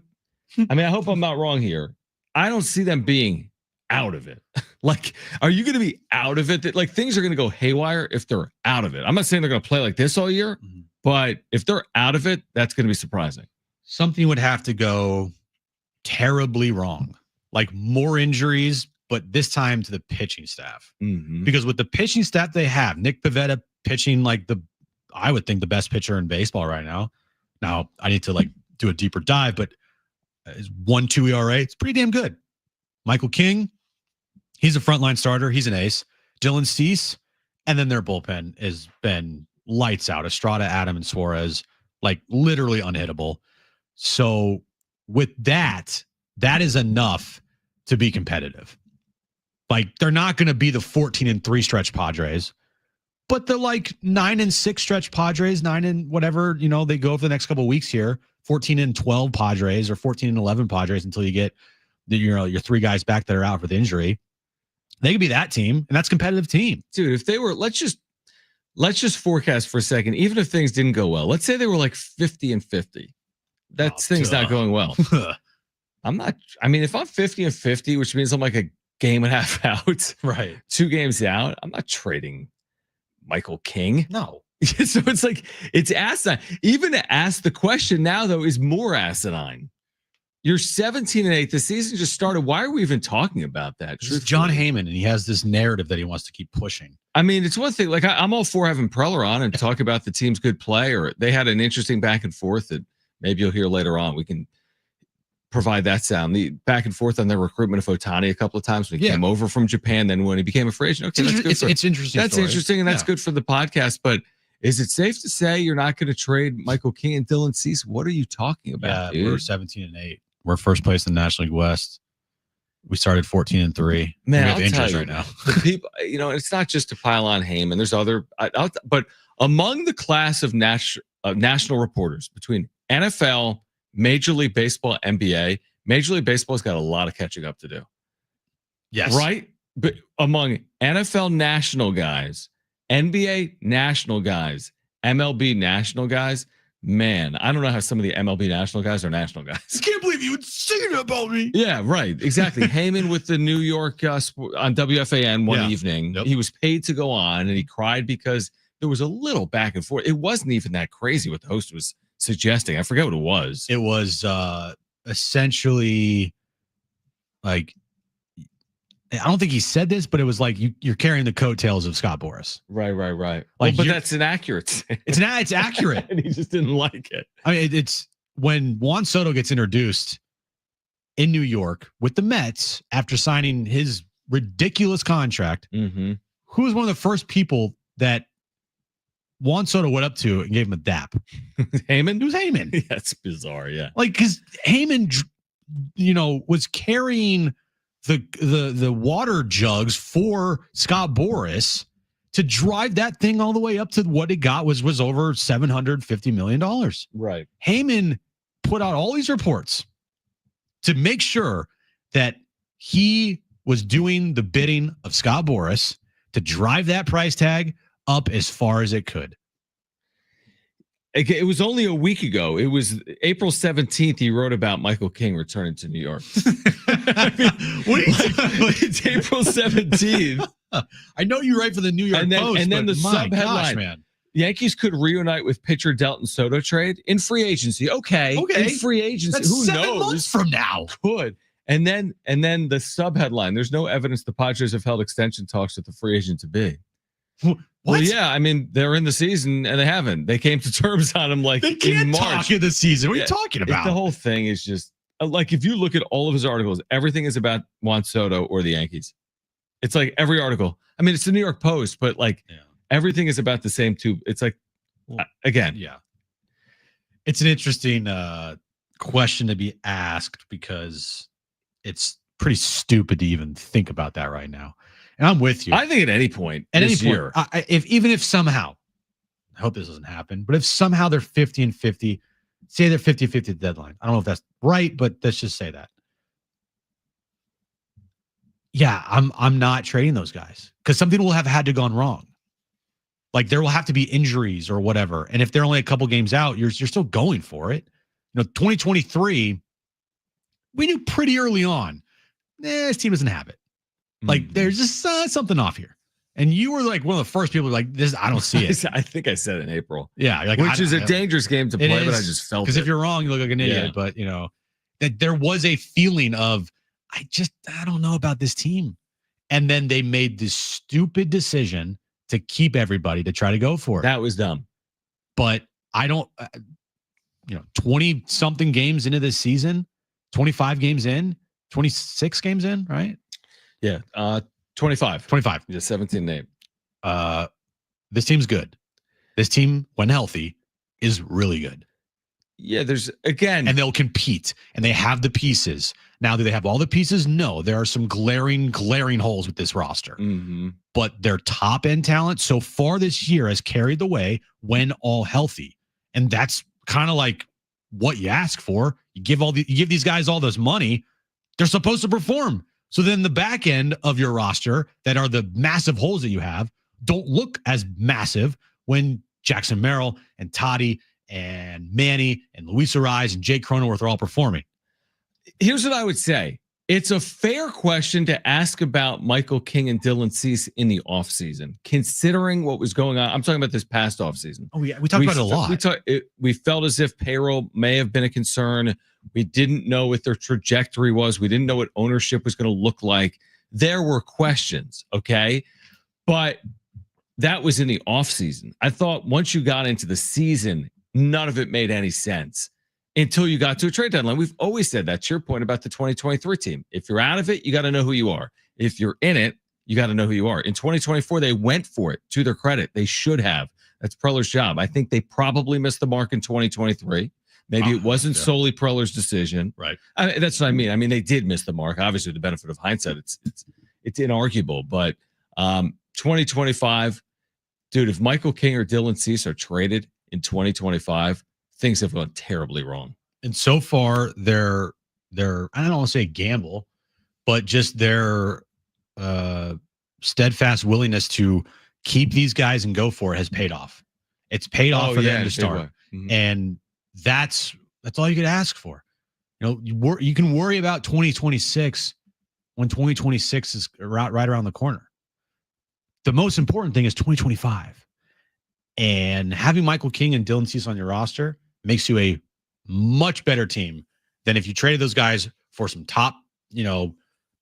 I mean, I hope I'm not wrong here. I don't see them being out of it. Like, are you going to be out of it? That like things are going to go haywire if they're out of it. I'm not saying they're going to play like this all year, but if they're out of it, that's going to be surprising. Something would have to go terribly wrong, like more injuries, but this time to the pitching staff. Because with the pitching staff they have, Nick Pivetta pitching like I would think the best pitcher in baseball right now. Now I need to like do a deeper dive, but is 1.2 ERA. It's pretty damn good. Michael King, he's a frontline starter. He's an ace. Dylan Cease, and then their bullpen has been lights out. Estrada, Adam, and Suarez, like literally unhittable. So with that is enough to be competitive. Like they're not going to be the 14-3 stretch Padres, but the like 9-6 stretch Padres, 9 and whatever, they go for the next couple of weeks here, 14-12 Padres or 14-11 Padres until you get your three guys back that are out with injury. They could be that team, and that's a competitive team. Dude, if they were, let's just forecast for a second, even if things didn't go well. Let's say they were like 50-50. Thing's not going well. If I'm 50-50, which means I'm like a game and a half out, right? 2 games out, I'm not trading Michael King. No. So it's like, it's asinine. Even to ask the question now, though, is more asinine. You're 17-8. The season just started. Why are we even talking about that? It's John Heyman, and he has this narrative that he wants to keep pushing. I mean, it's one thing. Like I'm all for having Preller on and talk about the team's good play, or they had an interesting back and forth that maybe you'll hear later on. We can provide that sound. The back and forth on their recruitment of Ohtani a couple of times when he came over from Japan. Then when he became a free agent, okay, it's interesting. That's interesting, and that's good for the podcast. But is it safe to say you're not going to trade Michael King and Dylan Cease? What are you talking about? Yeah, we're 17-8. We're first place in the National League West. We started 14-3. Man, we have I'll injuries tell you, right now. The people, it's not just to pile on Heyman. There's other, but among the class of national reporters between NFL, Major League Baseball, NBA, Major League Baseball's got a lot of catching up to do. Yes, right. But among NFL national guys, NBA national guys, MLB national guys. Man, I don't know how some of the MLB national guys are national guys. I can't believe you would say that about me. Yeah, right. Exactly. Heyman with the New York on WFAN one evening. Yep. He was paid to go on, and he cried because there was a little back and forth. It wasn't even that crazy what the host was suggesting. I forget what it was. It was essentially like, I don't think he said this, but it was like you're carrying the coattails of Scott Boras. Right. Like, but that's inaccurate. It's accurate. And he just didn't like it. I mean, it's when Juan Soto gets introduced in New York with the Mets after signing his ridiculous contract. Mm-hmm. Who was one of the first people that Juan Soto went up to and gave him a dap? Heyman? It was Heyman. That's bizarre. Yeah. Like, because Heyman, was carrying the water jugs for Scott Boras to drive that thing all the way up to what it got was over $750 million. Right. Heyman put out all these reports to make sure that he was doing the bidding of Scott Boras to drive that price tag up as far as it could. It was only a week ago. It was April 17th. He wrote about Michael King returning to New York. It's April 17th. I know you write for the New York Post. And then the sub-headline, man. Yankees could reunite with pitcher Delton Soto trade in free agency. Okay. In free agency. That's who 7 knows? months from now. Could. And then the sub-headline, there's no evidence the Padres have held extension talks with the free agent to be. What? Well, yeah, I mean, they're in the season and they haven't. They came to terms on him like they can't in March. Talk in the season. What are you talking about? The whole thing is just like, if you look at all of his articles, everything is about Juan Soto or the Yankees. It's like every article. I mean, it's the New York Post, but like everything is about the same two. It's like, again. Yeah. It's an interesting question to be asked because it's pretty stupid to even think about that right now. And I'm with you. I think at any point, year, even if somehow, I hope this doesn't happen, but if somehow they're 50-50, say they're 50-50 deadline. I don't know if that's right, but let's just say that. Yeah, I'm not trading those guys because something will have had to gone wrong. Like there will have to be injuries or whatever. And if they're only a couple games out, you're still going for it. 2023, we knew pretty early on, this team doesn't have it. Like, there's just something off here. And you were like one of the first people like, this, I don't see it. I think I said it in April. Yeah. Like, which is a dangerous game to play, but I just felt it. Because if you're wrong, you look like an idiot. But, that there was a feeling of, I don't know about this team. And then they made this stupid decision to keep everybody to try to go for it. That was dumb. But I don't, 20 something games into this season, 25 games in, 26 games in, right? Yeah. 25. 25. Yeah, 17-8. This team's good. This team, when healthy, is really good. Yeah, and they'll compete, and they have the pieces. Now, do they have all the pieces? No, there are some glaring holes with this roster. Mm-hmm. But their top end talent so far this year has carried the way when all healthy, and that's kind of like what you ask for. You give these guys all this money, they're supposed to perform. So then the back end of your roster that are the massive holes that you have don't look as massive when Jackson Merrill and Toddy and Manny and Luis Ariz and Jake Cronenworth are all performing. Here's what I would say. It's a fair question to ask about Michael King and Dylan Cease in the offseason, considering what was going on. I'm talking about this past offseason. Oh, yeah. We talked about it a lot. We felt as if payroll may have been a concern. We didn't know what their trajectory was. We didn't know what ownership was going to look like. There were questions, okay? But that was in the offseason. I thought once you got into the season, none of it made any sense until you got to a trade deadline. We've always said that's your point about the 2023 team. If you're out of it, you got to know who you are. If you're in it, you got to know who you are. In 2024, they went for it. To their credit, they should have. That's Preller's job. I think they probably missed the mark in 2023. Maybe it wasn't solely Preller's decision. Right. That's what I mean. I mean, they did miss the mark. Obviously, with the benefit of hindsight, it's inarguable. But 2025, dude, if Michael King or Dylan Cease are traded in 2025, things have gone terribly wrong. And so far, their I don't want to say gamble, but just their steadfast willingness to keep these guys and go for it has paid off. It's paid off for them to start. Mm-hmm. And that's all you could ask for. You can worry about 2026 when 2026 is right around the corner. The most important thing is 2025. And having Michael King and Dylan Cease on your roster makes you a much better team than if you traded those guys for some top,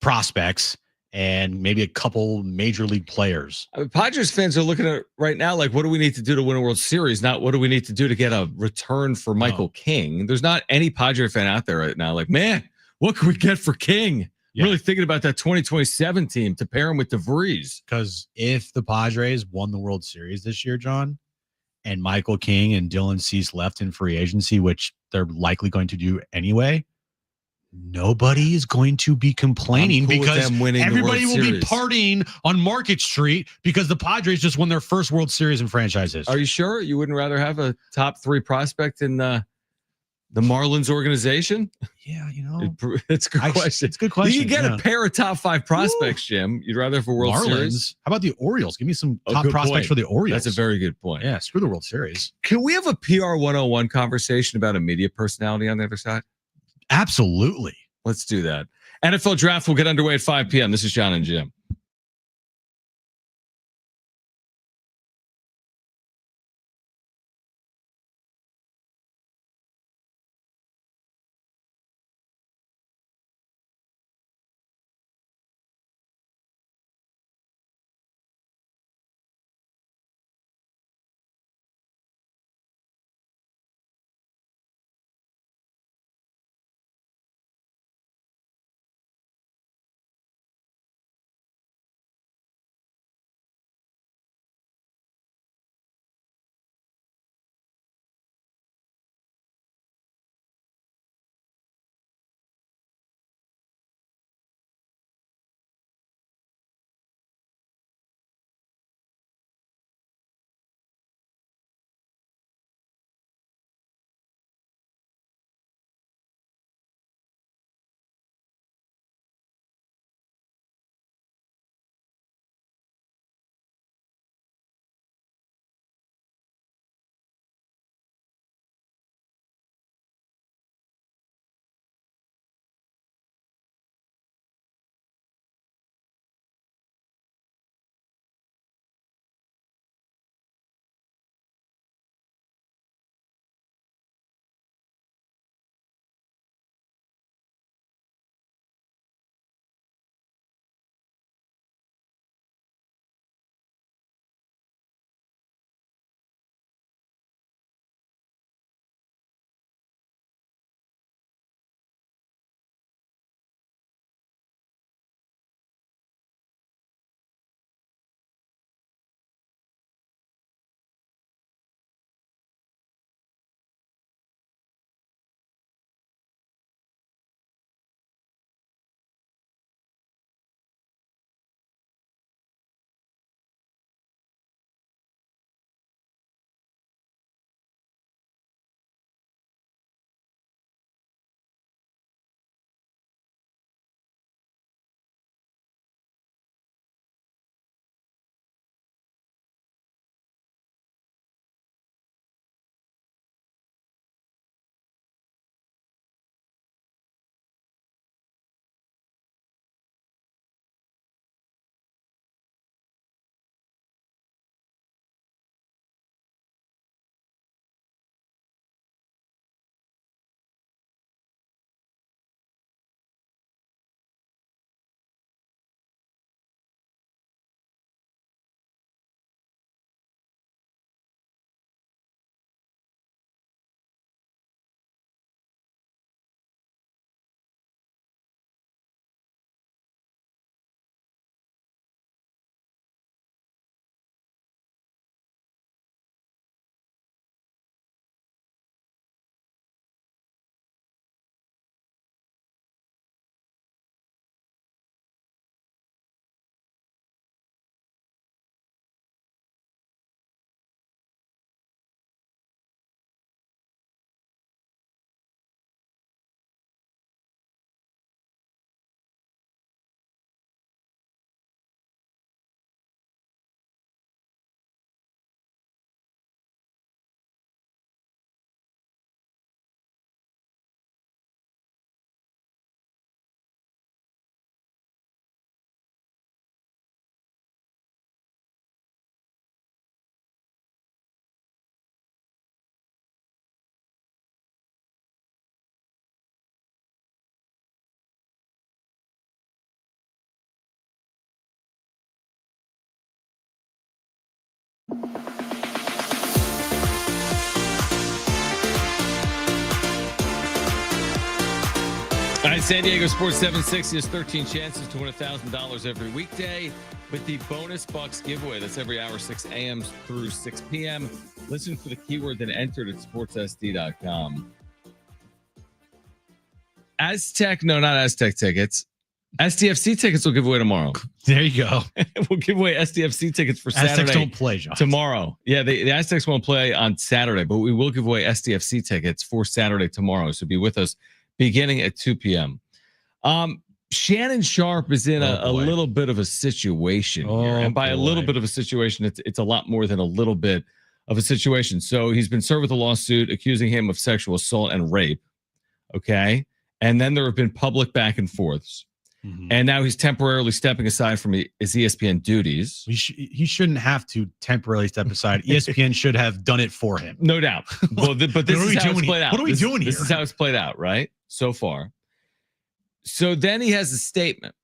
prospects and maybe a couple major league players. Padres fans are looking at it right now like, what do we need to do to win a World Series? Not what do we need to do to get a return for Michael King. There's not any Padre fan out there right now like, man, what can we get for King? Yeah. Really thinking about that 2027 team to pair him with DeVries. Because if the Padres won the World Series this year, John, and Michael King and Dylan Cease left in free agency, which they're likely going to do anyway, nobody is going to be complaining because everybody will be partying on Market Street because the Padres just won their first World Series in franchise history. Are you sure you wouldn't rather have a top 3 prospect in the Marlins organization? Yeah, it's a good question. It's a good question. You get a pair of top 5 prospects, Jim. You'd rather have a World Series? How about the Orioles? Give me some top prospects for the Orioles. That's a very good point. Yeah, screw the World Series. Can we have a PR 101 conversation about a media personality on the other side? Absolutely. Let's do that. NFL Draft will get underway at 5 p.m. This is John and Jim. All right, San Diego Sports 760 has 13 chances to win $1,000 every weekday with the Bonus Bucks giveaway. That's every hour, 6 a.m. through 6 p.m. Listen for the keyword, then enter it at sportsSD.com. Aztec, no, not Aztec tickets. SDFC tickets will give away tomorrow. There you go. We'll give away SDFC tickets for Aztecs Saturday. don't play, John. Tomorrow. Yeah, the Aztecs won't play on Saturday, but we will give away SDFC tickets for Saturday tomorrow. So be with us beginning at 2 p.m. Shannon Sharp is in a little bit of a situation here. And by a little bit of a situation, it's a lot more than a little bit of a situation. So he's been served with a lawsuit accusing him of sexual assault and rape. Okay. And then there have been public back and forths. Mm-hmm. And now he's temporarily stepping aside from his ESPN duties. He shouldn't have to temporarily step aside. ESPN should have done it for him. No doubt. Well, but this is how it's played out. What are we doing here? This is how it's played out, right? So far. So then he has a statement.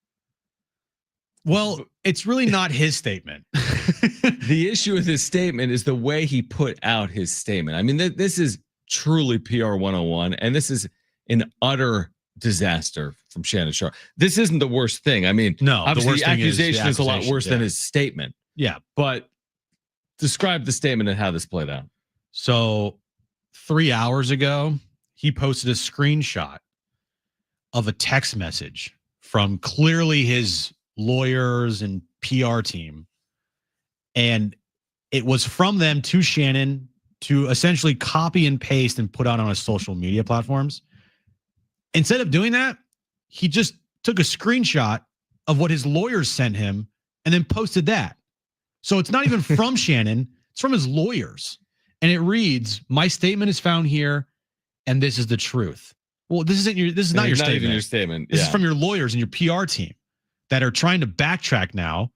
Well, it's really not his statement. The issue with his statement is the way he put out his statement. I mean, this is truly PR 101, and this is an utter disaster from Shannon Sharp. This isn't the worst thing. I mean, no, obviously the accusation is a lot worse than his statement. Yeah. But describe the statement and how this played out. So 3 hours ago, he posted a screenshot of a text message from clearly his lawyers and PR team. And it was from them to Shannon to essentially copy and paste and put out on his social media platforms. Instead of doing that, he just took a screenshot of what his lawyers sent him and then posted that. So it's not even from Shannon, it's from his lawyers. And it reads, "My statement is found here, and this is the truth." Well, this is not your statement. Even your statement. This is from your lawyers and your PR team that are trying to backtrack now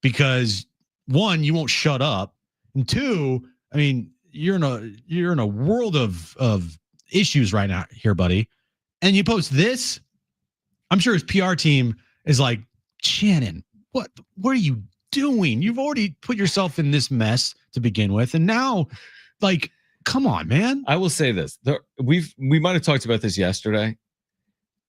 because one, you won't shut up, and two, I mean, you're in a world of issues right now here, buddy. And you post this, I'm sure his PR team is like, Shannon, what are you doing? You've already put yourself in this mess to begin with, and now, like, come on, man. I will say this: we might have talked about this yesterday.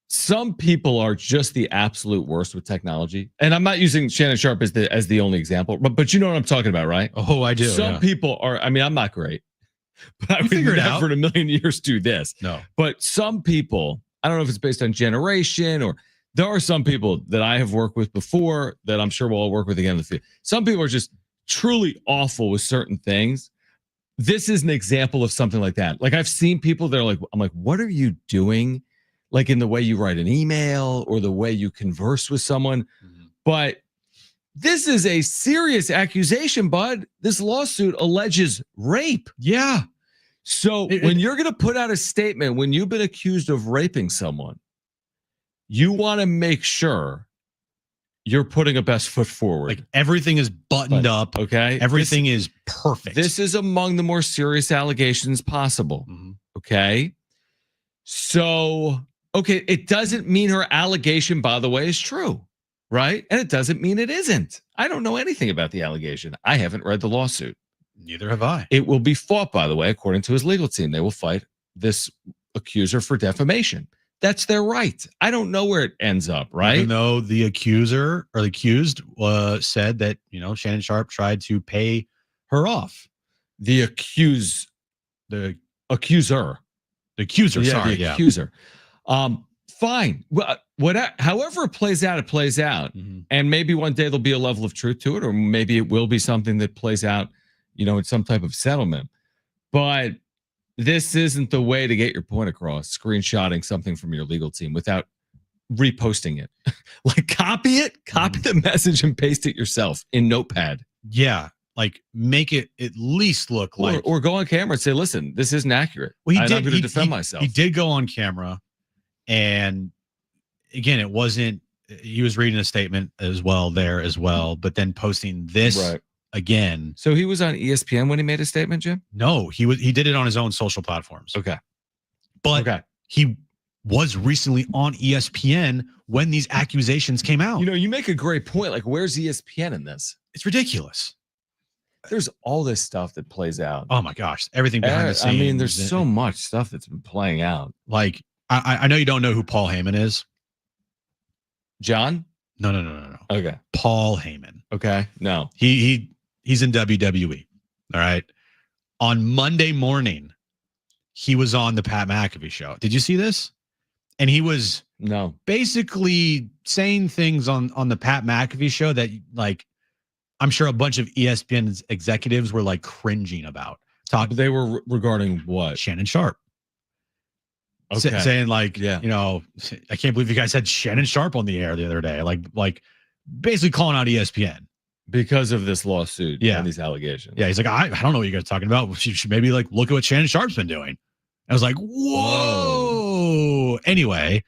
Some people are just the absolute worst with technology, and I'm not using Shannon Sharp as the only example, but you know what I'm talking about, right? Oh, I do. Some people are. I mean, I'm not great, but I would never in a million years do this. No, but some people, I don't know if it's based on generation or there are some people that I have worked with before that I'm sure we'll all work with again in the future. Some people are just truly awful with certain things. This is an example of something like that. Like I've seen people that are like, I'm like, what are you doing? Like in the way you write an email or the way you converse with someone. Mm-hmm. But this is a serious accusation, bud. This lawsuit alleges rape. Yeah. So when you're going to put out a statement, when you've been accused of raping someone, you want to make sure you're putting a best foot forward. Like everything is buttoned up. Okay. Everything is perfect. This is among the more serious allegations possible. Mm-hmm. Okay. So, okay. It doesn't mean her allegation, by the way, is true. Right. And it doesn't mean it isn't. I don't know anything about the allegation. I haven't read the lawsuit. Neither have I. It will be fought, by the way, according to his legal team. They will fight this accuser for defamation. That's their right. I don't know where it ends up, right? Even though the accuser or the accused said that, Shannon Sharp tried to pay her off. The accuser. Yeah, the accuser. Fine. Well, however it plays out, it plays out. Mm-hmm. And maybe one day there'll be a level of truth to it, or maybe it will be something that plays out, in some type of settlement. But this isn't the way to get your point across, screenshotting something from your legal team without reposting it. Like copy the message and paste it yourself in Notepad. Yeah. Like make it at least look like. Or go on camera and say, listen, this isn't accurate. Well, I'm going to defend myself. He did go on camera. And again, it wasn't, he was reading a statement as well, but then posting this again. So he was on ESPN when he made a statement, Jim? No, he did it on his own social platforms. Okay. But he was recently on ESPN when these accusations came out. You make a great point. Like, where's ESPN in this? It's ridiculous. there's all this stuff that plays out. Oh my gosh, everything behind the scenes. I mean, there's so much stuff that's been playing out. Like, I know you don't know who Paul Heyman is. John? No. Okay. Paul Heyman. Okay. No. He's in WWE. All right. On Monday morning, he was on the Pat McAfee show. Did you see this? And he was basically saying things on the Pat McAfee show that, like, I'm sure a bunch of ESPN executives were like cringing about. They were regarding what? Shannon Sharp. Okay. Saying like, you know, I can't believe you guys had Shannon Sharp on the air the other day. Like basically calling out ESPN. Because of this lawsuit and these allegations. Yeah, he's like, I don't know what you guys are talking about. You should maybe like look at what Shannon Sharp's been doing. I was like, whoa. Anyway,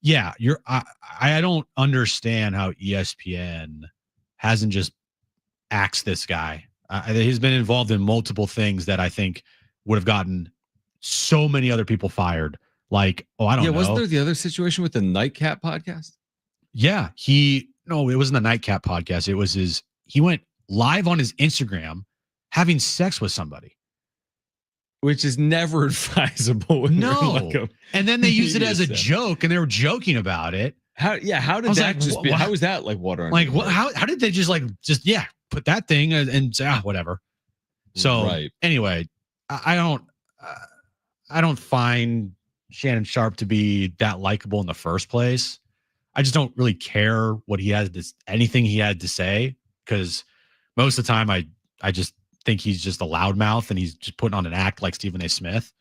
yeah, I don't understand how ESPN hasn't just axed this guy. He's been involved in multiple things that I think would have gotten so many other people fired. Like, I don't know. Wasn't there the other situation with the Nightcap podcast? Yeah, it wasn't the Nightcap podcast. It was he went live on his Instagram having sex with somebody. Which is never advisable. No. And then they used it as a joke and they were joking about it. How did that how was that like water? Like, how did they just put that thing and say, whatever. So anyway, I don't find Shannon Sharp to be that likable in the first place. I just don't really care what anything he had to say, because most of the time I just think he's just a loudmouth and he's just putting on an act like Stephen A. Smith.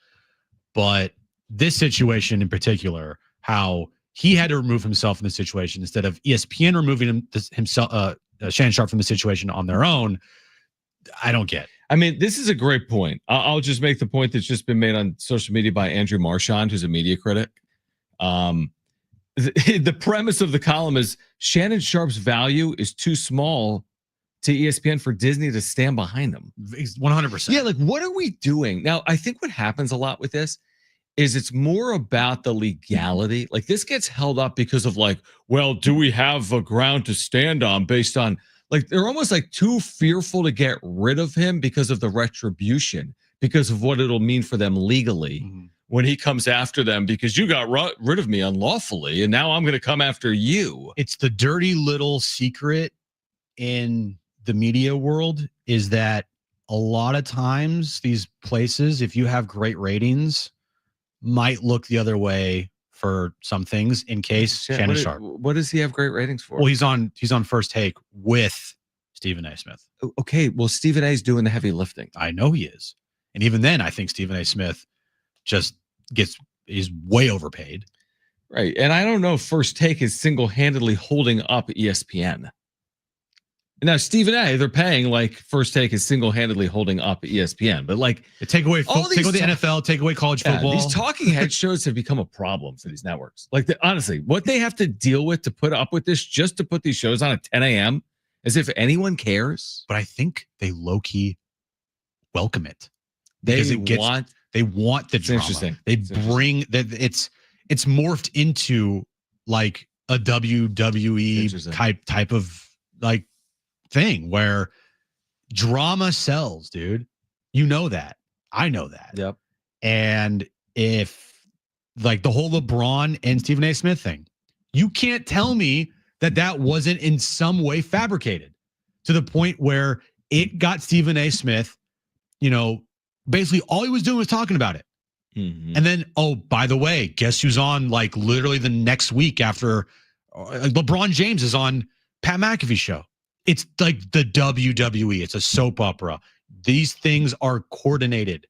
But this situation in particular, how he had to remove himself from the situation instead of ESPN removing himself, Shannon Sharp from the situation on their own, I don't get. I mean, this is a great point. I'll just make the point that's just been made on social media by Andrew Marchand, who's a media critic. The premise of the column is Shannon Sharp's value is too small to ESPN for Disney to stand behind them. 100%. Yeah, like what are we doing? Now, I think what happens a lot with this is it's more about the legality. Like this gets held up because of like, well, do we have a ground to stand on based on like they're almost like too fearful to get rid of him because of the retribution, because of what it'll mean for them legally when he comes after them because you got rid of me unlawfully and now I'm going to come after you. It's the dirty little secret in the media world is that a lot of times these places, if you have great ratings, might look the other way for some things in case Shannon Sharp. What does he have great ratings for? Well, he's on First Take with Stephen A. Smith. Okay, well, Stephen A. is doing the heavy lifting. I know he is. And even then, I think Stephen A. Smith just is way overpaid. Right. And I don't know if First Take is single-handedly holding up ESPN. Now, Stephen A., they're paying like First Take is single-handedly holding up ESPN, but like take away the NFL, take away college football. These talking head shows have become a problem for these networks. Like honestly, what they have to deal with to put up with this, just to put these shows on at 10 a.m., as if anyone cares. But I think they low-key welcome it. They want the drama. Interesting. They bring that it's morphed into like a WWE type of like thing where drama sells, dude. You know that. I know that. Yep. And if like the whole LeBron and Stephen A. Smith thing, you can't tell me that wasn't in some way fabricated to the point where it got Stephen A. Smith, basically all he was doing was talking about it. Mm-hmm. And then, by the way, guess who's on like literally the next week after LeBron James is on Pat McAfee's show. It's like the WWE. It's a soap opera. These things are coordinated.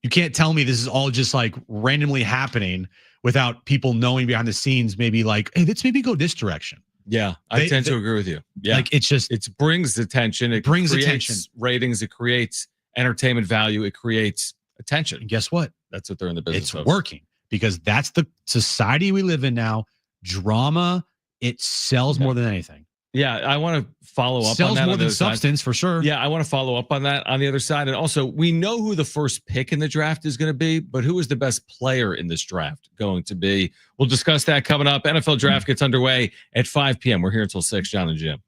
You can't tell me this is all just like randomly happening without people knowing behind the scenes, maybe like, hey, let's maybe go this direction. Yeah, I tend to agree with you. Yeah, like it brings attention. It brings creates attention, ratings. It creates entertainment value. It creates attention. And guess what? That's what they're in the business of. It's working because that's the society we live in now. Drama, it sells more than anything. Yeah, I want to follow up sells on that. More than substance, for sure. Yeah, I want to follow up on that on the other side. And also, we know who the first pick in the draft is going to be, but who is the best player in this draft going to be? We'll discuss that coming up. NFL draft gets underway at 5 p.m. We're here until 6, John and Jim.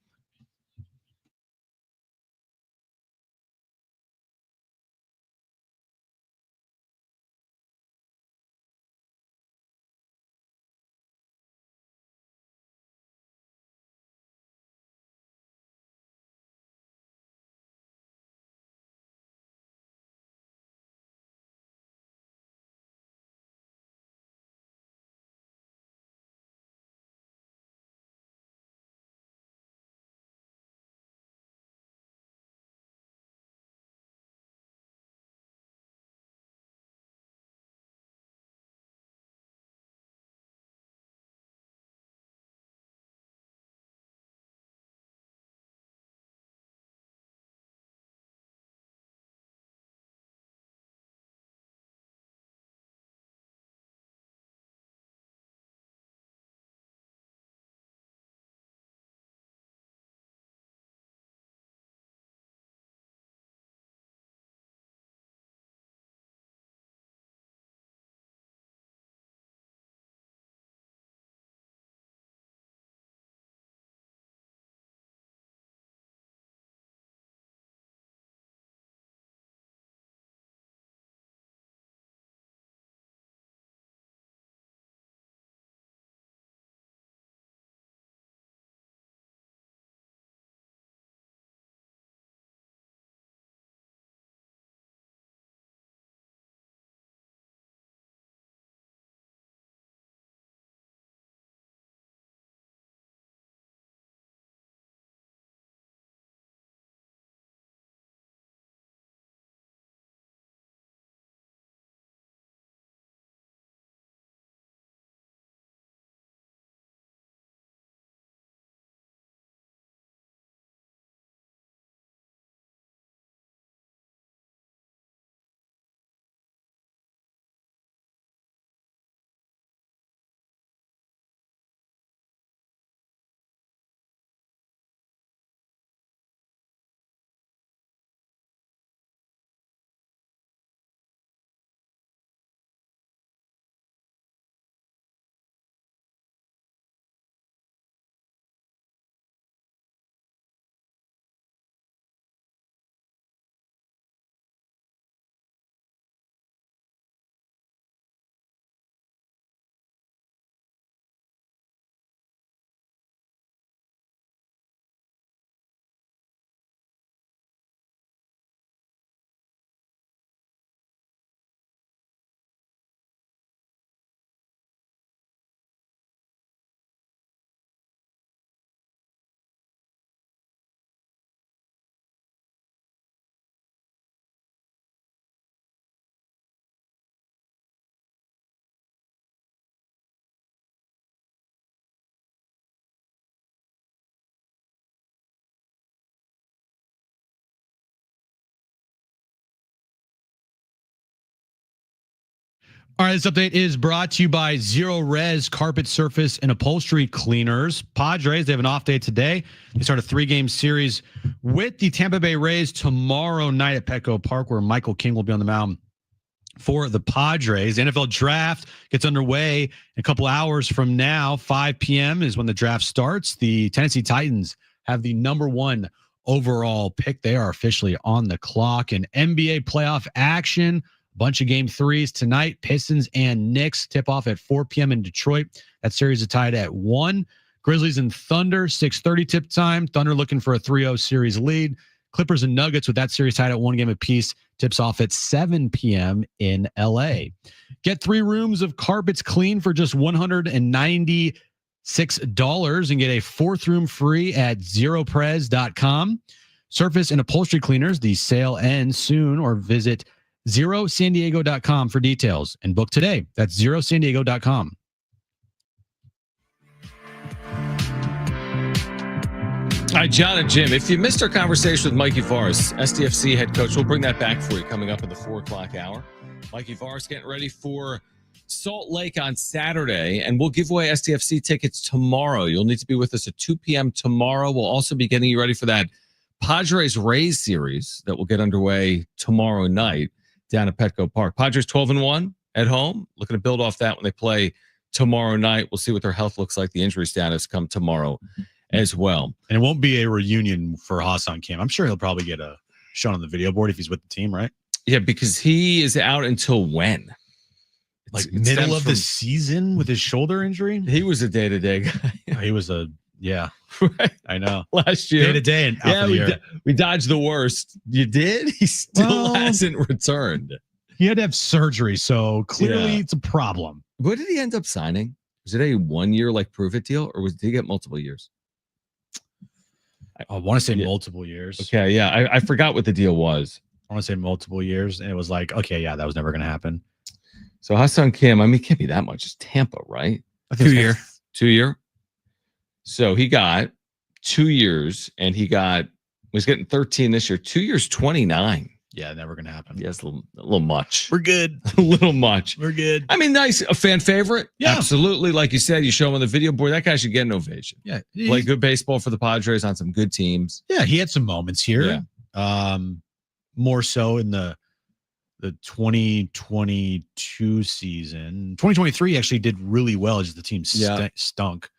All right, this update is brought to you by Zero Res Carpet Surface and Upholstery Cleaners. Padres, they have an off day today. They start a 3-game series with the Tampa Bay Rays tomorrow night at Petco Park, where Michael King will be on the mound for the Padres. The NFL draft gets underway in a couple hours from now. 5 p.m. is when the draft starts. The Tennessee Titans have the number 1 overall pick. They are officially on the clock. And NBA playoff action. Bunch of game 3s tonight. Pistons and Knicks tip off at 4 p.m. in Detroit. That series is tied at 1. Grizzlies and Thunder, 6:30 tip time. Thunder looking for a 3-0 series lead. Clippers and Nuggets with that series tied at 1 game apiece. Tips off at 7 p.m. in LA. Get 3 rooms of carpets clean for just $196 and get a 4th room free at zeroprez.com. Surface and upholstery cleaners. The sale ends soon, or visit zerosandiego.com for details and book today. That's zerosandiego.com. All right, John and Jim, if you missed our conversation with Mikey Forrest, SDFC head coach, we'll bring that back for you coming up in the 4 o'clock hour. Mikey Forrest getting ready for Salt Lake on Saturday, and we'll give away SDFC tickets tomorrow. You'll need to be with us at 2 p.m. tomorrow. We'll also be getting you ready for that Padres Rays series that will get underway tomorrow night down at Petco Park. Padres 12-1 at home. Looking to build off that when they play tomorrow night. We'll see what their health looks like. The injury status come tomorrow as well. And it won't be a reunion for Hassan Kim. I'm sure he'll probably get a shot on the video board if he's with the team, right? Yeah, because he is out until when? Like middle of the season with his shoulder injury? He was a day-to-day guy. He was yeah. Right. I know. Last year. Day-to-day and out for the year. We dodged the worst. You did? He still hasn't returned. He had to have surgery, so clearly it's a problem. What did he end up signing? Was it a 1-year like prove-it deal, or did he get multiple years? I want to say multiple years. Okay, yeah. I forgot what the deal was. I want to say multiple years, and it was like, okay, yeah, that was never going to happen. So Hassan Kim, I mean, it can't be that much. It's Tampa, right? I think 2 year. 2 year. So he got 2 years, and was getting 13 this year. 2 years, 29. Yeah, never going to happen. Yes, a little much. We're good. A little much. We're good. I mean, nice, a fan favorite. Yeah. Absolutely. Like you said, you show him on the video board. That guy should get an ovation. Yeah. Play good baseball for the Padres on some good teams. Yeah, he had some moments here. Yeah. More so in the 2022 season. 2023 actually did really well as the team stunk.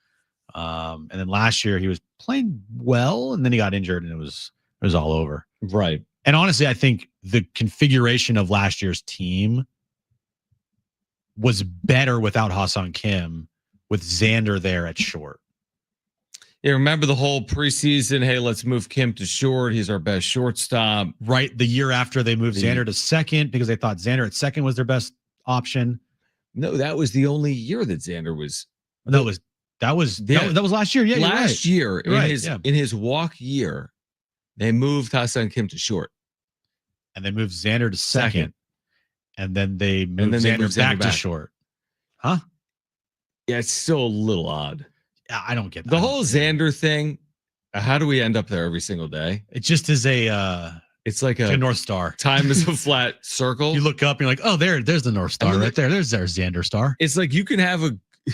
And then last year he was playing well, and then he got injured, and it was all over. Right. And honestly, I think the configuration of last year's team was better without Hassan Kim, with Xander there at short. Yeah, remember the whole preseason, hey, let's move Kim to short. He's our best shortstop. Right. The year after they moved Xander to second because they thought Xander at second was their best option. No, that was the only year that Xander was. That was last year. Yeah, last year in his walk year, they moved Hassan Kim to short. And they moved Xander to second. And then they moved Xander back to short. Huh? Yeah, it's still a little odd. I don't get that. The whole Xander thing, how do we end up there every single day? It just is it's like a North Star. Time is a flat circle. You look up and you're like, oh, there's the North Star right there. There's our Xander star. It's like you can have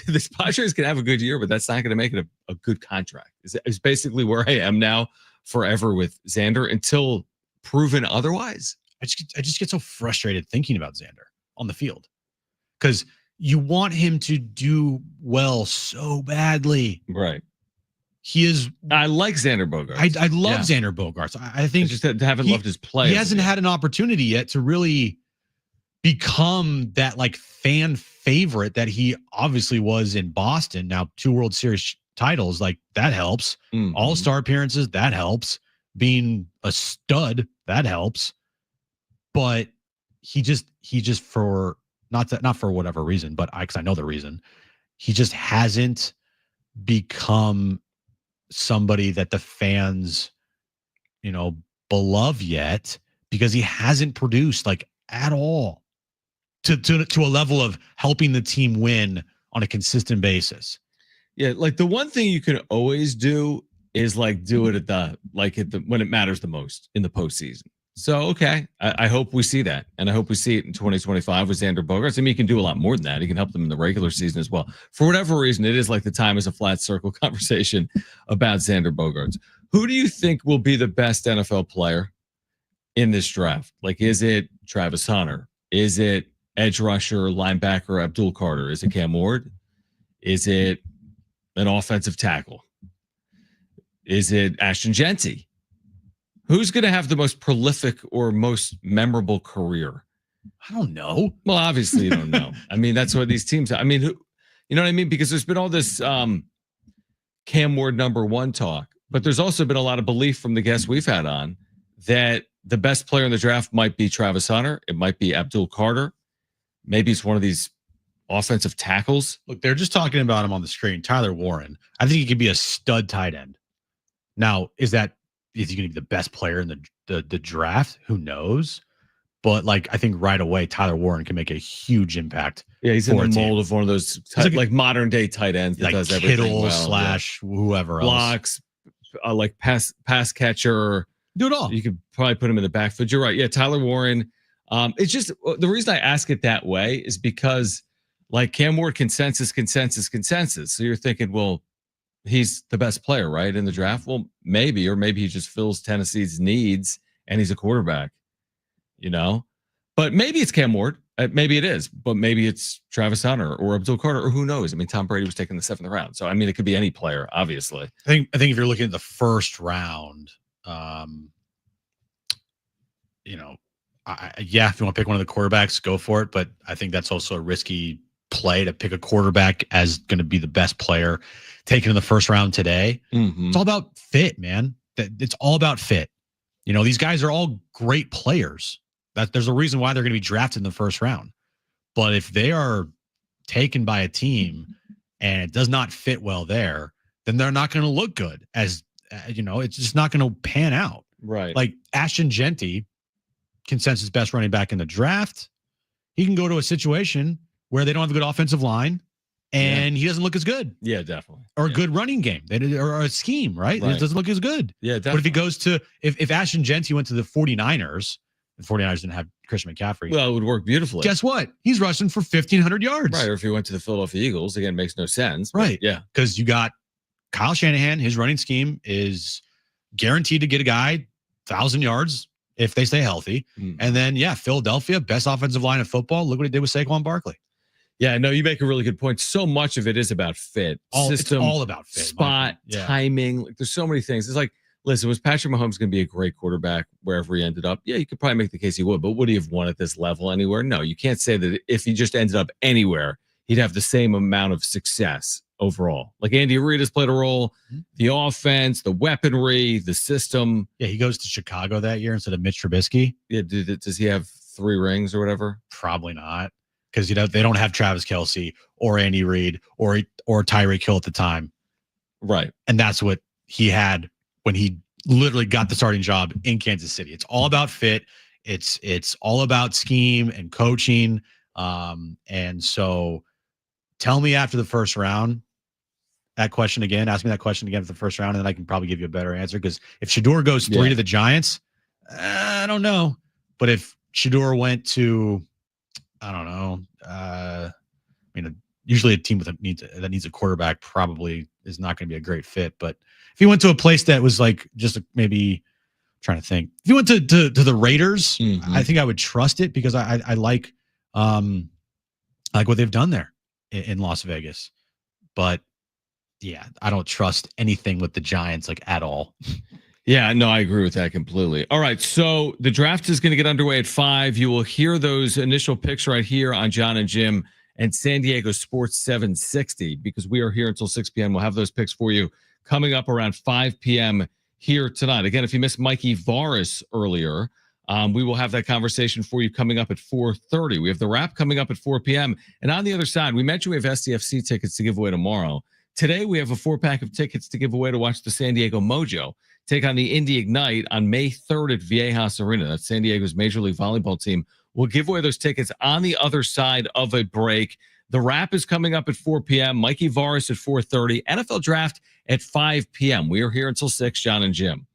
this Padres can have a good year, but that's not going to make it a good contract. It's basically where I am now forever with Xander until proven otherwise. I just get so frustrated thinking about Xander on the field because you want him to do well so badly. Right. He is. I like Xander Bogaerts. I love Xander Bogaerts. I think just haven't loved his play. He hasn't had an opportunity yet to really become that like fan favorite that he obviously was in Boston. Now 2 World Series titles, like that helps. Mm-hmm. All-star appearances, that helps. Being a stud, that helps. But he just for not for whatever reason, but because I know the reason, he just hasn't become somebody that the fans, beloved yet because he hasn't produced like at all to a level of helping the team win on a consistent basis. Yeah, like the one thing you can always do is like do it at when it matters the most in the postseason. So, okay, I hope we see that. And I hope we see it in 2025 with Xander Bogaerts. I mean, he can do a lot more than that. He can help them in the regular season as well. For whatever reason, it is like the time is a flat circle conversation about Xander Bogaerts. Who do you think will be the best NFL player in this draft? Like, is it Travis Hunter? Is it edge rusher, linebacker Abdul Carter? Is it Cam Ward? Is it an offensive tackle? Is it Ashton Genty? Who's going to have the most prolific or most memorable career? I don't know. Well, obviously you don't know. I mean, that's what these teams. I mean, you know what I mean? Because there's been all this Cam Ward #1 talk, but there's also been a lot of belief from the guests we've had on that the best player in the draft might be Travis Hunter. It might be Abdul Carter. Maybe it's one of these offensive tackles. Look, they're just talking about him on the screen. Tyler Warren. I think he could be a stud tight end. Now, is he going to be the best player in the draft? Who knows? But like, I think right away, Tyler Warren can make a huge impact. Yeah, he's in the mold of one of those like modern day tight ends that like does everything Kittle well. / whoever else. Blocks, like pass catcher. Do it all. You could probably put him in the backfield. You're right. Yeah, Tyler Warren. It's just the reason I ask it that way is because like Cam Ward consensus. So you're thinking, well, he's the best player, right, in the draft? Well, maybe, or maybe he just fills Tennessee's needs and he's a quarterback, you know? But maybe it's Cam Ward. Maybe it is, but maybe it's Travis Hunter or Abdul Carter, or who knows? I mean, Tom Brady was taken in the 7th round. So, I mean, it could be any player, obviously. I think if you're looking at the first round, you know, yeah, if you want to pick one of the quarterbacks, go for it. But I think that's also a risky play to pick a quarterback as going to be the best player taken in the first round today. Mm-hmm. It's all about fit, man. It's all about fit. You know, these guys are all great players. There's a reason why they're going to be drafted in the first round. But if they are taken by a team and it does not fit well there, then they're not going to look good as, you know, it's just not going to pan out. Right. Like Ashton Genty, consensus best running back in the draft. He can go to a situation where they don't have a good offensive line and he doesn't look as good. Yeah, definitely. Or a good running game. Or a scheme, right? It doesn't look as good. Yeah, definitely. But if he goes to, if Ashton Genty went to the 49ers, the 49ers didn't have Christian McCaffrey. Well, it would work beautifully. Guess what? He's rushing for 1,500 yards. Right. Or if he went to the Philadelphia Eagles, again, makes no sense. Right. Yeah. Because you got Kyle Shanahan, his running scheme is guaranteed to get a guy 1,000 yards if they stay healthy. And then, yeah, Philadelphia, best offensive line in football. Look what he did with Saquon Barkley. Yeah, no, you make a really good point. So much of it is about fit, system, it's all about fit, spot, timing. Like, there's so many things. It's like, listen, was Patrick Mahomes going to be a great quarterback wherever he ended up? Yeah, you could probably make the case he would, but would he have won at this level anywhere? No, you can't say that if he just ended up anywhere, he'd have the same amount of success overall. Like Andy Reid has played a role, the offense, the weaponry, the system. Yeah, he goes to Chicago that year instead of Mitch Trubisky. Yeah, does he have 3 rings or whatever? Probably not. Because, you know, they don't have Travis Kelce or Andy Reid or Tyreek Hill at the time. Right. And that's what he had when he literally got the starting job in Kansas City. It's all about fit. It's all about scheme and coaching. And so tell me after the first round that question again. Ask me that question again for the first round, and then I can probably give you a better answer. Because if Shador goes 3 to the Giants, I don't know. But if Shador went to, I don't know. I mean, usually a team that needs a quarterback probably is not going to be a great fit. But if he went to a place that was like just maybe trying to think, if you went to the Raiders, I think I would trust it because I like what they've done there in Las Vegas. But yeah, I don't trust anything with the Giants like at all. Yeah, no, I agree with that completely. All right, so the draft is going to get underway at 5. You will hear those initial picks right here on John and Jim and San Diego Sports 760 because we are here until 6 p.m. We'll have those picks for you coming up around 5 p.m. here tonight. Again, if you missed Mikey Varis earlier, we will have that conversation for you coming up at 4:30. We have the wrap coming up at 4 p.m. And on the other side, we mentioned we have SDFC tickets to give away tomorrow. Today, we have a 4-pack of tickets to give away to watch the San Diego Mojo take on the Indy Ignite on May 3rd at Viejas Arena. That's San Diego's Major League Volleyball team. We'll give away those tickets on the other side of a break. The wrap is coming up at 4 p.m. Mikey Varis at 4:30. NFL Draft at 5 p.m. We are here until 6, John and Jim.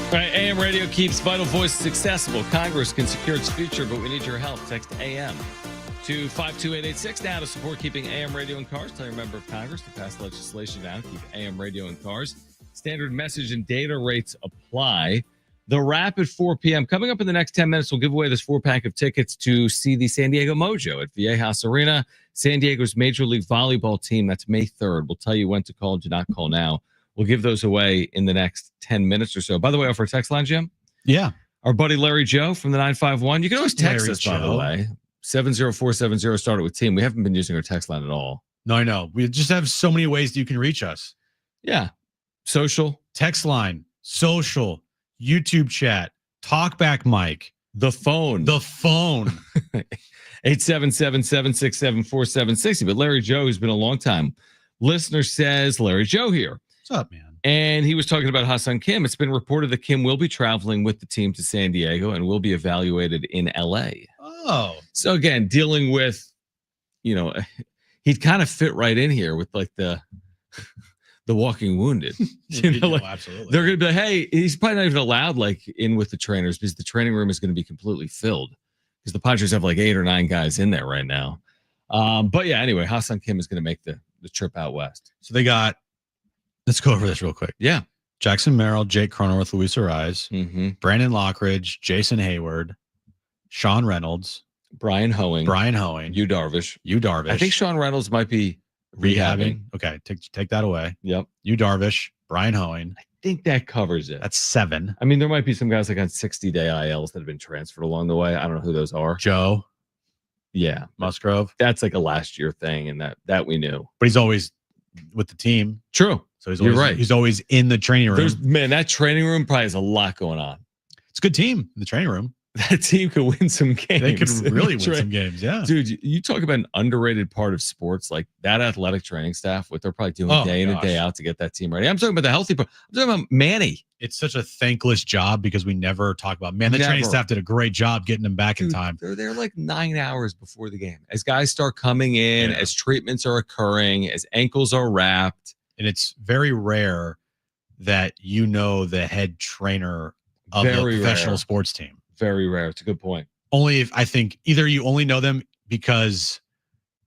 All right, AM radio keeps vital voices accessible. Congress can secure its future, but we need your help. Text AM to 52886 now to support keeping AM radio in cars. Tell your member of Congress to pass legislation now to keep AM radio in cars. Standard message and data rates apply. The Wrap at 4 p.m. Coming up in the next 10 minutes, we'll give away this 4-pack of tickets to see the San Diego Mojo at Viejas Arena. San Diego's Major League Volleyball team. That's May 3rd. We'll tell you when to call and do not call now. We'll give those away in the next 10 minutes or so. By the way, off our text line, Jim? Yeah. Our buddy Larry Joe from the 951. You can always text Larry us, by the Joe. way. 70470 started with team. We haven't been using our text line at all. No, I know. We just have so many ways that you can reach us. Yeah. Social. Text line, social, YouTube chat, talkback mic, The phone. 877-767-4760. But Larry Joe, who's been a long time listener, says, Larry Joe here. What's up, man? And he was talking about Ha-Seong Kim. It's been reported that Kim will be traveling with the team to San Diego and will be evaluated in LA. Oh. So again, dealing with, he'd kind of fit right in here with like the walking wounded. Absolutely. They're going to be like, hey, he's probably not even allowed like in with the trainers because the training room is going to be completely filled because the Padres have like 8 or 9 guys in there right now. But yeah, anyway, Ha-Seong Kim is going to make the trip out west. So they got, let's go over this real quick. Yeah. Jackson Merrill, Jake Cronenworth, Luis Ariz, Brandon Lockridge, Jason Hayward, Sean Reynolds, Brian Hoeing, Yu Darvish. Darvish. I think Sean Reynolds might be rehabbing. Okay, take that away. Yep. Yu Darvish, Brian Hoeing. I think that covers it. That's 7. I mean, there might be some guys like on 60-day ILs that have been transferred along the way. I don't know who those are. Joe. Yeah. Musgrove. That's like a last year thing, and that we knew. But he's always with the team. True. So he's You're always, right. He's always in the training room. That training room probably has a lot going on. It's a good team in the training room. That team could win some games. They could really win some games, yeah. Dude, you talk about an underrated part of sports, like that athletic training staff, what they're probably doing day in and day out to get that team ready. I'm talking about the healthy part. I'm talking about Manny. It's such a thankless job because we never talk about, man, the training staff did a great job getting them back in time. They're there like 9 hours before the game. As guys start coming in, as treatments are occurring, as ankles are wrapped. And it's very rare that the head trainer of the professional sports team. Very rare. It's a good point. Only if I think either you only know them because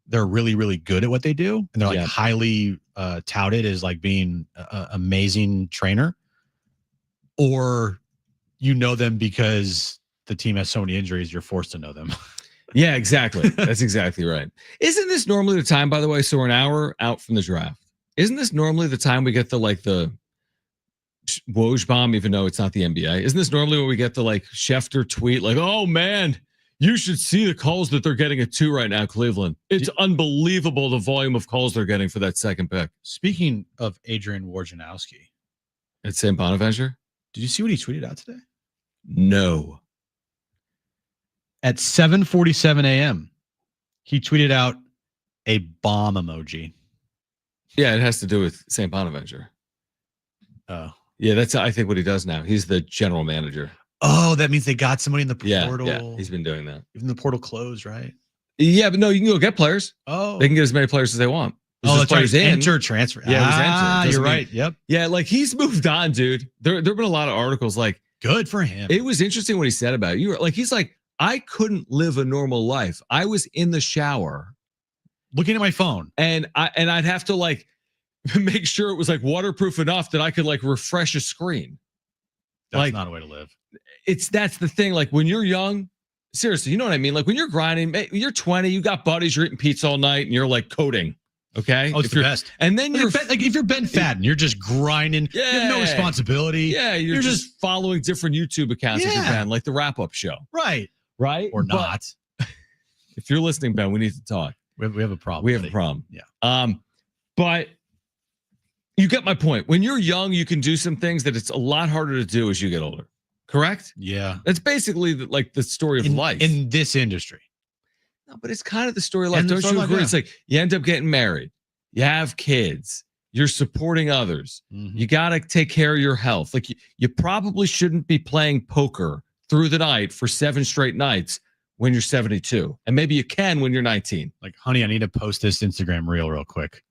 they're really, really good at what they do. And they're like highly touted as like being an amazing trainer. Or you know them because the team has so many injuries, you're forced to know them. Yeah, exactly. That's exactly right. Isn't this normally the time, by the way? So we're an hour out from the draft. Isn't this normally the time we get the Woj bomb, even though it's not the NBA? Isn't this normally when we get the like Schefter tweet, like, oh man, you should see the calls that they're getting at 2 right now, Cleveland. It's unbelievable the volume of calls they're getting for that second pick. Speaking of Adrian Wojnarowski. At St. Bonaventure? Did you see what he tweeted out today? No. At 7:47 a.m., he tweeted out a bomb emoji. Yeah, it has to do with St. Bonaventure. Oh. Yeah, that's I think what he does now. He's the general manager. Oh, that means they got somebody in the portal. Yeah, he's been doing that. Even the portal closed, right? Yeah, but no, you can go get players. Oh. They can get as many players as they want. That's right. Enter, transfer. Yeah, it was enter. You're right. Yep. Yeah, like he's moved on, dude. There have been a lot of articles like, good for him. It was interesting what he said about it. He's like, I couldn't live a normal life. I was in the shower looking at my phone. And I'd have to like make sure it was like waterproof enough that I could like refresh a screen. That's not a way to live. That's the thing. Like when you're young, seriously, you know what I mean? Like when you're grinding, you're 20, you got buddies, you're eating pizza all night and you're like coding. Okay. Oh, it's the best. And then you're like if you're Ben Fadden, you're just grinding. Yeah. You have no responsibility. Yeah. You're just following different YouTube accounts if you're Ben, like the wrap up show. Right. Right. Or not. If you're listening, Ben, we need to talk. We have a problem. We have a problem. Yeah. But you get my point. When you're young, you can do some things that it's a lot harder to do as you get older. Correct? Yeah. That's basically like the story of life. In this industry. No, but it's kind of the story of life. Don't you agree? It's like you end up getting married. You have kids. You're supporting others. Mm-hmm. You got to take care of your health. Like you probably shouldn't be playing poker through the night for 7 straight nights when you're 72. And maybe you can when you're 19. Like, honey, I need to post this Instagram reel real quick.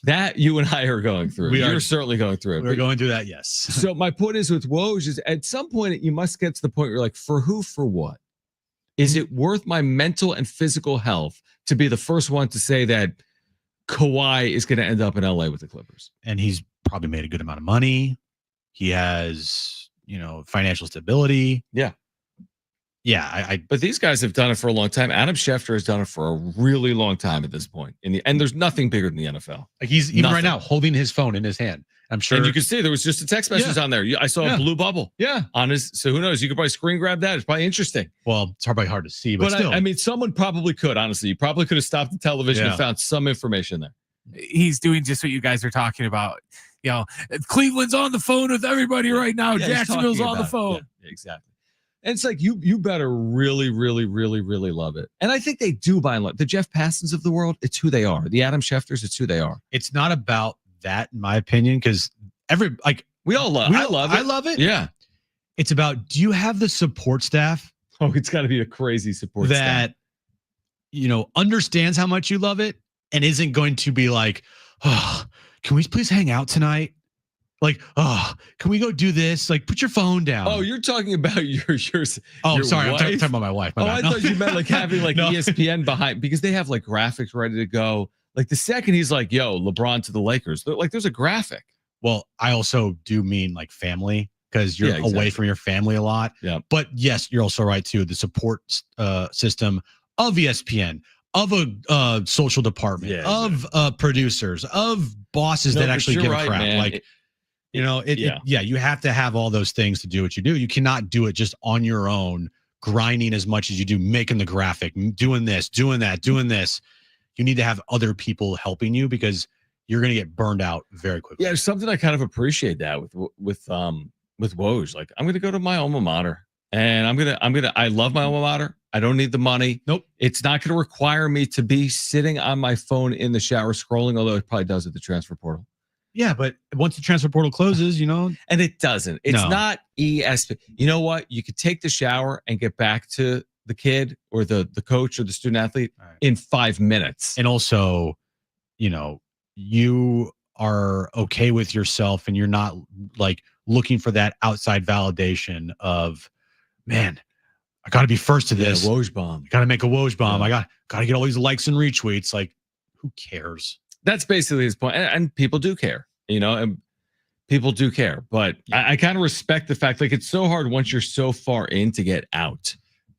That you and I are going through. You're certainly going through it. We're going through that, yes. So my point is with Woj is at some point you must get to the point where you're like, for who, for what? Is it worth my mental and physical health to be the first one to say that Kawhi is going to end up in LA with the Clippers? And he's probably made a good amount of money. He has, financial stability. Yeah. Yeah, but these guys have done it for a long time. Adam Schefter has done it for a really long time at this point. And there's nothing bigger than the NFL. Like he's even right now holding his phone in his hand. I'm sure. And you can see there was just a text message on there. I saw a blue bubble. Yeah. On his. So who knows? You could probably screen grab that. It's probably interesting. Well, it's probably hard to see, but still. I mean, someone probably could, honestly. You probably could have stopped the television and found some information there. He's doing just what you guys are talking about. Cleveland's on the phone with everybody right now. Yeah, Jacksonville's on the phone. Yeah, exactly. And it's like you better really, really, really, really love it. And I think they do by and large. The Jeff Passons of the world, it's who they are. The Adam Schefters, it's who they are. It's not about that, in my opinion, because we all love I love it. I love it. Yeah. It's about, do you have the support staff? Oh, it's got to be a crazy support staff that understands how much you love it and isn't going to be like, oh, can we please hang out tonight? Like, oh, can we go do this? Like, put your phone down. Oh, you're talking about your Oh, your sorry. wife? I'm talking about my wife. I thought you meant like having like ESPN behind, because they have like graphics ready to go. Like the second he's like, yo, LeBron to the Lakers, like there's a graphic. Well, I also do mean like family, because you're away from your family a lot. Yeah. But yes, you're also right too. The support system of ESPN, of a social department, of producers, of bosses that actually give a crap. Man. Like, you have to have all those things to do what you do. You cannot do it just on your own, grinding as much as you do, making the graphic, doing this, doing that, doing this. You need to have other people helping you, because you're going to get burned out very quickly. Yeah, there's something I kind of appreciate that with Woj. Like, I'm going to go to my alma mater, and I love my alma mater. I don't need the money. Nope. It's not going to require me to be sitting on my phone in the shower scrolling, although it probably does at the transfer portal. Yeah, but once the transfer portal closes, and it doesn't. It's not ESPN. You know what? You could take the shower and get back to the kid or the coach or the student athlete in 5 minutes. And also, you are okay with yourself, and you're not like looking for that outside validation of, man, I got to be first to this. Woj bomb. Got to make a Woj bomb. I got to get all these likes and retweets. Like, who cares? That's basically his point. And people do care, and people do care. But I kind of respect the fact, like, it's so hard once you're so far in to get out.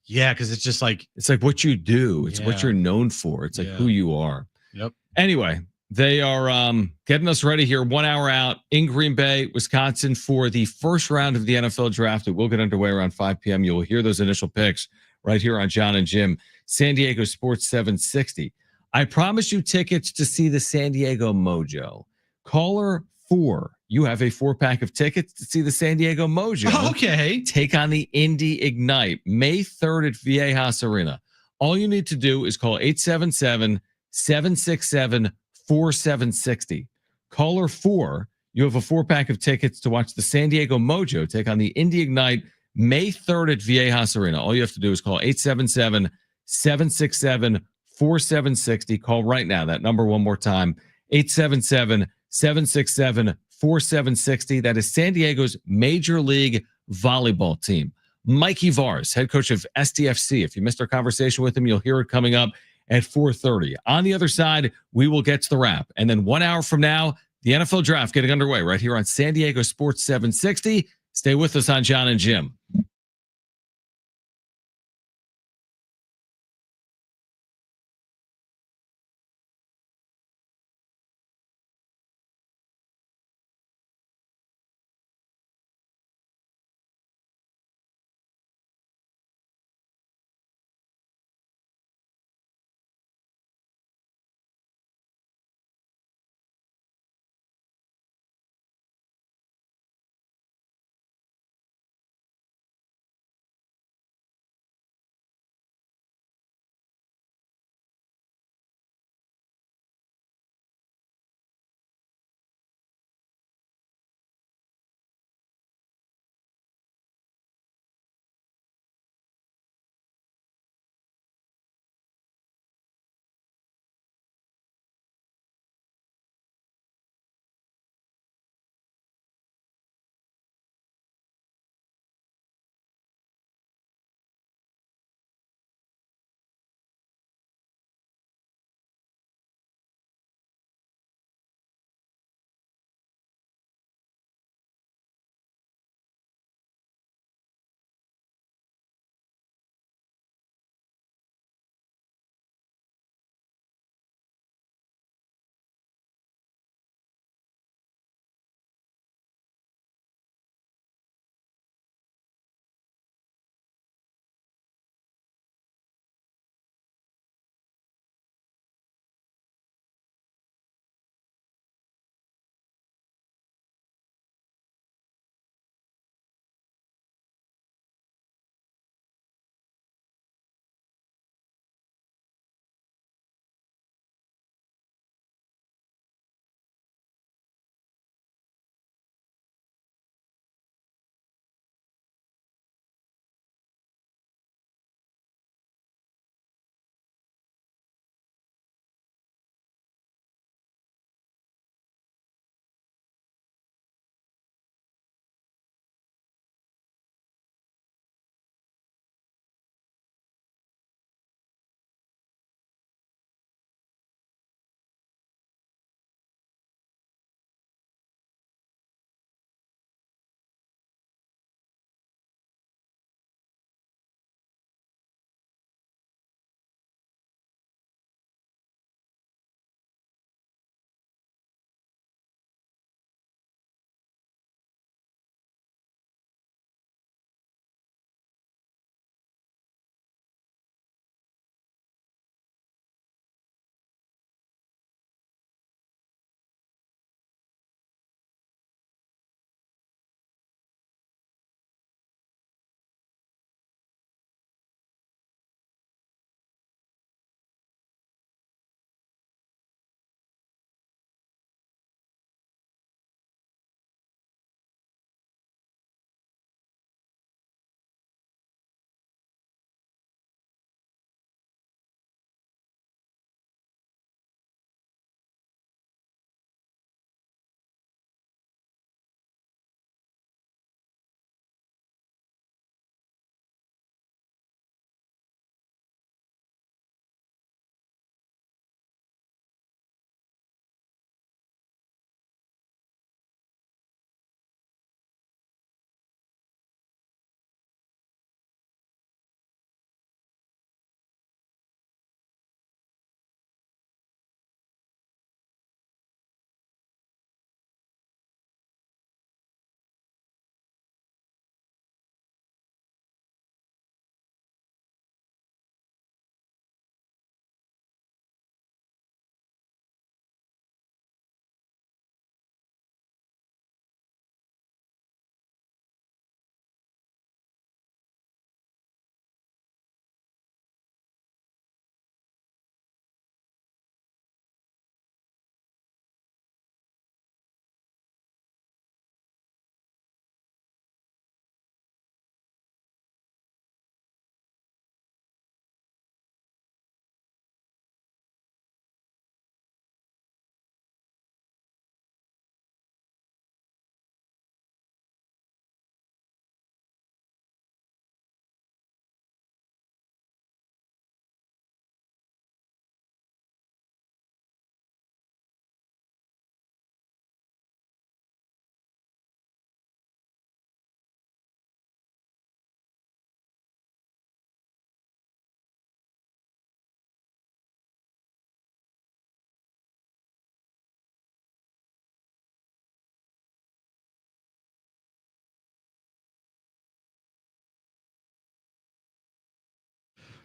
Yeah, because it's just like, it's like what you do. It's what you're known for. It's like who you are. Yep. Anyway, they are getting us ready here 1 hour out in Green Bay, Wisconsin, for the first round of the NFL draft. It will get underway around 5 p.m. You'll hear those initial picks right here on John and Jim, San Diego Sports 760. I promise you tickets to see the San Diego Mojo. Caller 4, you have a 4-pack of tickets to see the San Diego Mojo. Okay. Take on the Indy Ignite May 3rd at Viejas Arena. All you need to do is call 877-767-4760. Caller 4, you have a 4-pack of tickets to watch the San Diego Mojo take on the Indy Ignite May 3rd at Viejas Arena. All you have to do is call 877-767-4760. Call right now. That number one more time, 877-767-4760. That is San Diego's Major League Volleyball team. Mikey Vars, head coach of SDFC. If you missed our conversation with him, you'll hear it coming up at 4:30. On the other side, we will get to the wrap. And then 1 hour from now, the NFL draft getting underway right here on San Diego Sports 760. Stay with us on John and Jim.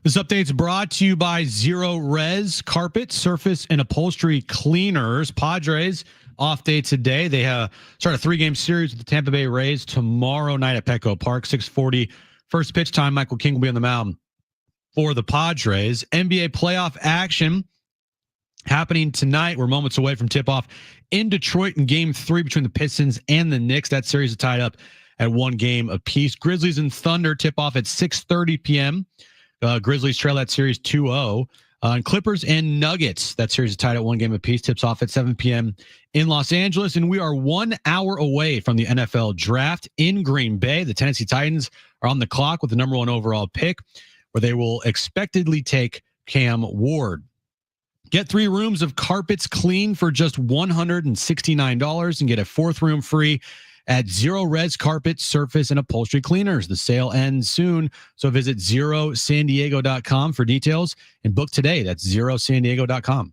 This update's brought to you by Zero Res Carpet, Surface, and Upholstery Cleaners. Padres off day today. They start a 3-game series with the Tampa Bay Rays tomorrow night at Petco Park, 6:40. First pitch time, Michael King will be on the mound for the Padres. NBA playoff action happening tonight. We're moments away from tip-off in Detroit in Game 3 between the Pistons and the Knicks. That series is tied up at 1 game apiece. Grizzlies and Thunder tip-off at 6:30 p.m. Grizzlies trail that series 2-0. And Clippers and Nuggets, that series is tied at 1 game apiece, tips off at 7 p.m. in Los Angeles. And we are 1 hour away from the NFL draft in Green Bay. The Tennessee Titans are on the clock with the number 1 overall pick, where they will expectedly take Cam Ward. Get 3 rooms of carpets clean for just $169 and get a 4th room free at Zero Res Carpet, Surface, and Upholstery Cleaners. The sale ends soon, so visit ZeroSanDiego.com for details and book today. That's ZeroSanDiego.com.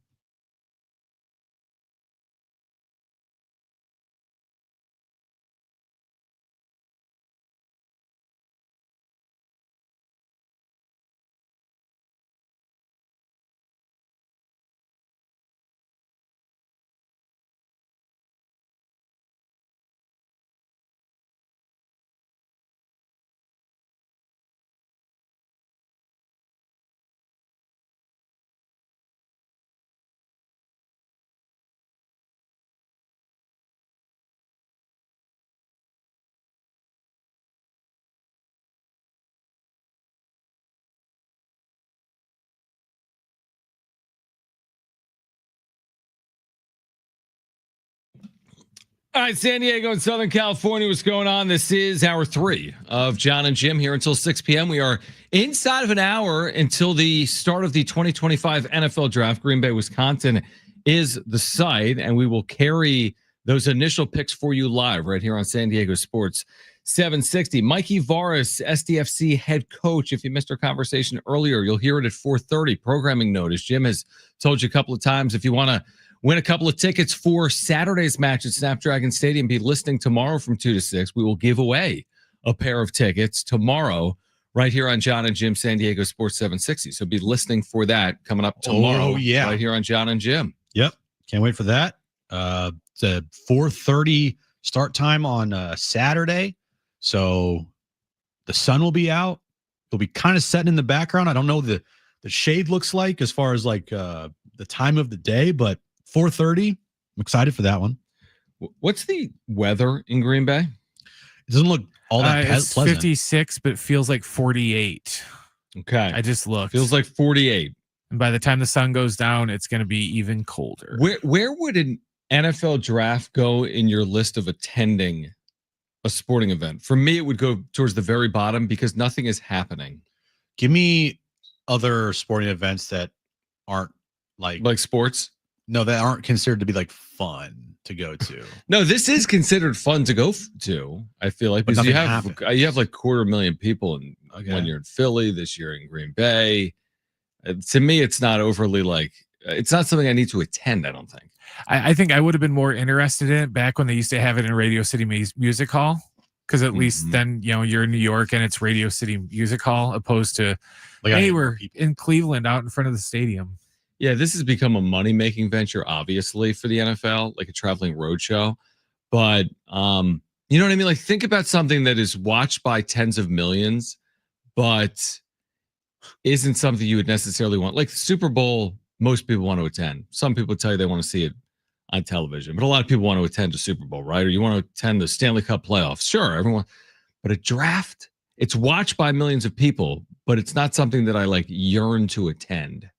All right, San Diego and Southern California, what's going on? This is hour 3 of John and Jim here until 6 p.m. We are inside of an hour until the start of the 2025 NFL Draft. Green Bay, Wisconsin is the site, and we will carry those initial picks for you live right here on San Diego Sports 760. Mikey Varas, SDFC head coach. If you missed our conversation earlier, you'll hear it at 4:30. Programming notice. Jim has told you a couple of times, if you want to win a couple of tickets for Saturday's match at Snapdragon Stadium, be listening tomorrow from 2 to 6. We will give away a pair of tickets tomorrow right here on John and Jim San Diego Sports 760. So be listening for that coming up tomorrow. Oh, yeah. Right here on John and Jim. Yep. Can't wait for that. It's a 4:30 start time on Saturday. So the sun will be out. It'll be kind of setting in the background. I don't know the shade looks like as far as like the time of the day, but 4:30. I'm excited for that one. What's the weather in Green Bay? It doesn't look all that it's pleasant. 56, but it feels like 48. Okay. I just looked. Feels like 48. And by the time the sun goes down, it's going to be even colder. Where would an NFL draft go in your list of attending a sporting event? For me, it would go towards the very bottom because nothing is happening. Give me other sporting events that aren't like sports. No, that aren't considered to be like fun to go to. No, this is considered fun to go to. I feel like because you have like 250,000 people when you're in Philly, this year in Green Bay. To me, it's not overly it's not something I need to attend. I don't think. I think I would have been more interested in it back when they used to have it in Radio City Music Hall, because at least then you're in New York and it's Radio City Music Hall, opposed to hey, we're in Cleveland out in front of the stadium. Yeah, this has become a money-making venture, obviously, for the NFL, like a traveling roadshow. But you know what I mean? Like, think about something that is watched by tens of millions, but isn't something you would necessarily want. Like the Super Bowl, most people want to attend. Some people tell you they want to see it on television, but a lot of people want to attend a Super Bowl, right? Or you want to attend the Stanley Cup playoffs. Sure, everyone. But a draft, it's watched by millions of people, but it's not something that I yearn to attend.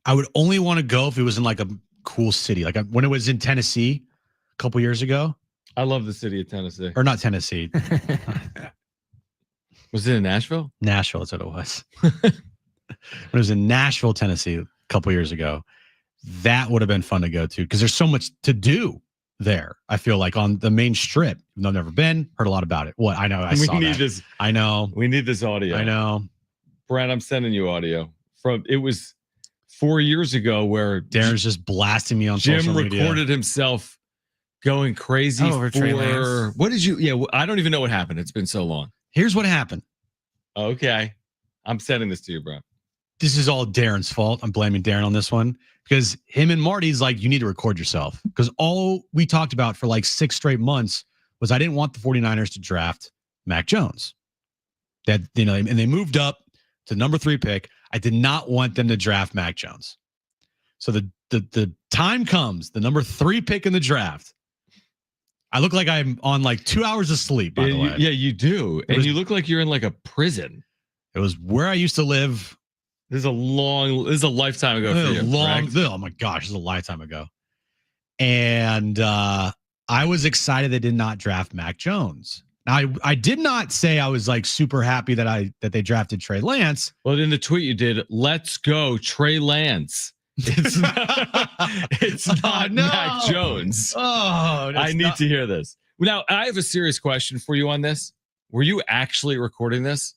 I would only want to go if it was in like a cool city. Like when it was in Tennessee a couple years ago. I love the city of Tennessee. Or not Tennessee. Was it in Nashville? Nashville, that's what it was. When it was in Nashville, Tennessee a couple years ago, that would have been fun to go to because there's so much to do there. I feel like on the main strip. I've never been, heard a lot about it. What I know, I saw that. This. I know. We need this audio. I know. Brad, I'm sending you audio from. It was 4 years ago where Darren's just blasting me on social media. Jim recorded himself going crazy over Trey Lance. What did you? Yeah, I don't even know what happened. It's been so long. Here's what happened. Okay. I'm sending this to you, bro. This is all Darren's fault. I'm blaming Darren on this one because him and Marty's like, you need to record yourself. Because all we talked about for like 6 straight months was I didn't want the 49ers to draft Mac Jones. That, you know, and they moved up to number 3 pick. I did not want them to draft Mac Jones. So the time comes, the number 3 pick in the draft. I look like I'm on like 2 hours of sleep, by the way. Yeah, you do. And you look like you're in like a prison. It was where I used to live. This is a lifetime ago for you. Oh my gosh, this is a lifetime ago. And I was excited they did not draft Mac Jones. Now, I did not say I was like super happy that they drafted Trey Lance. Well, in the tweet you did, let's go Trey Lance. It's not Mac Jones. Oh, I need to hear this. Now, I have a serious question for you on this. Were you actually recording this?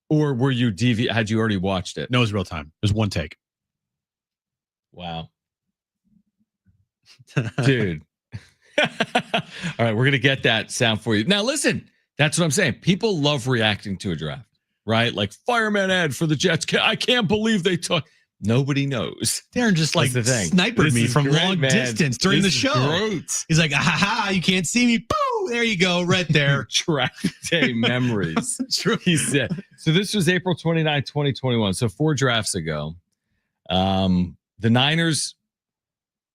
Or were you had you already watched it? No, it was real time. It was one take. Wow. Dude. All right, we're going to get that sound for you. Now, listen, that's what I'm saying. People love reacting to a draft, right? Like Fireman Ed for the Jets. I can't believe they took. Nobody knows. Darren just like sniped me from long distance during the show. Great. He's like, ha, you can't see me. Boo! There you go, right there. Draft day memories. True. He said. So this was April 29, 2021. So 4 drafts ago. The Niners,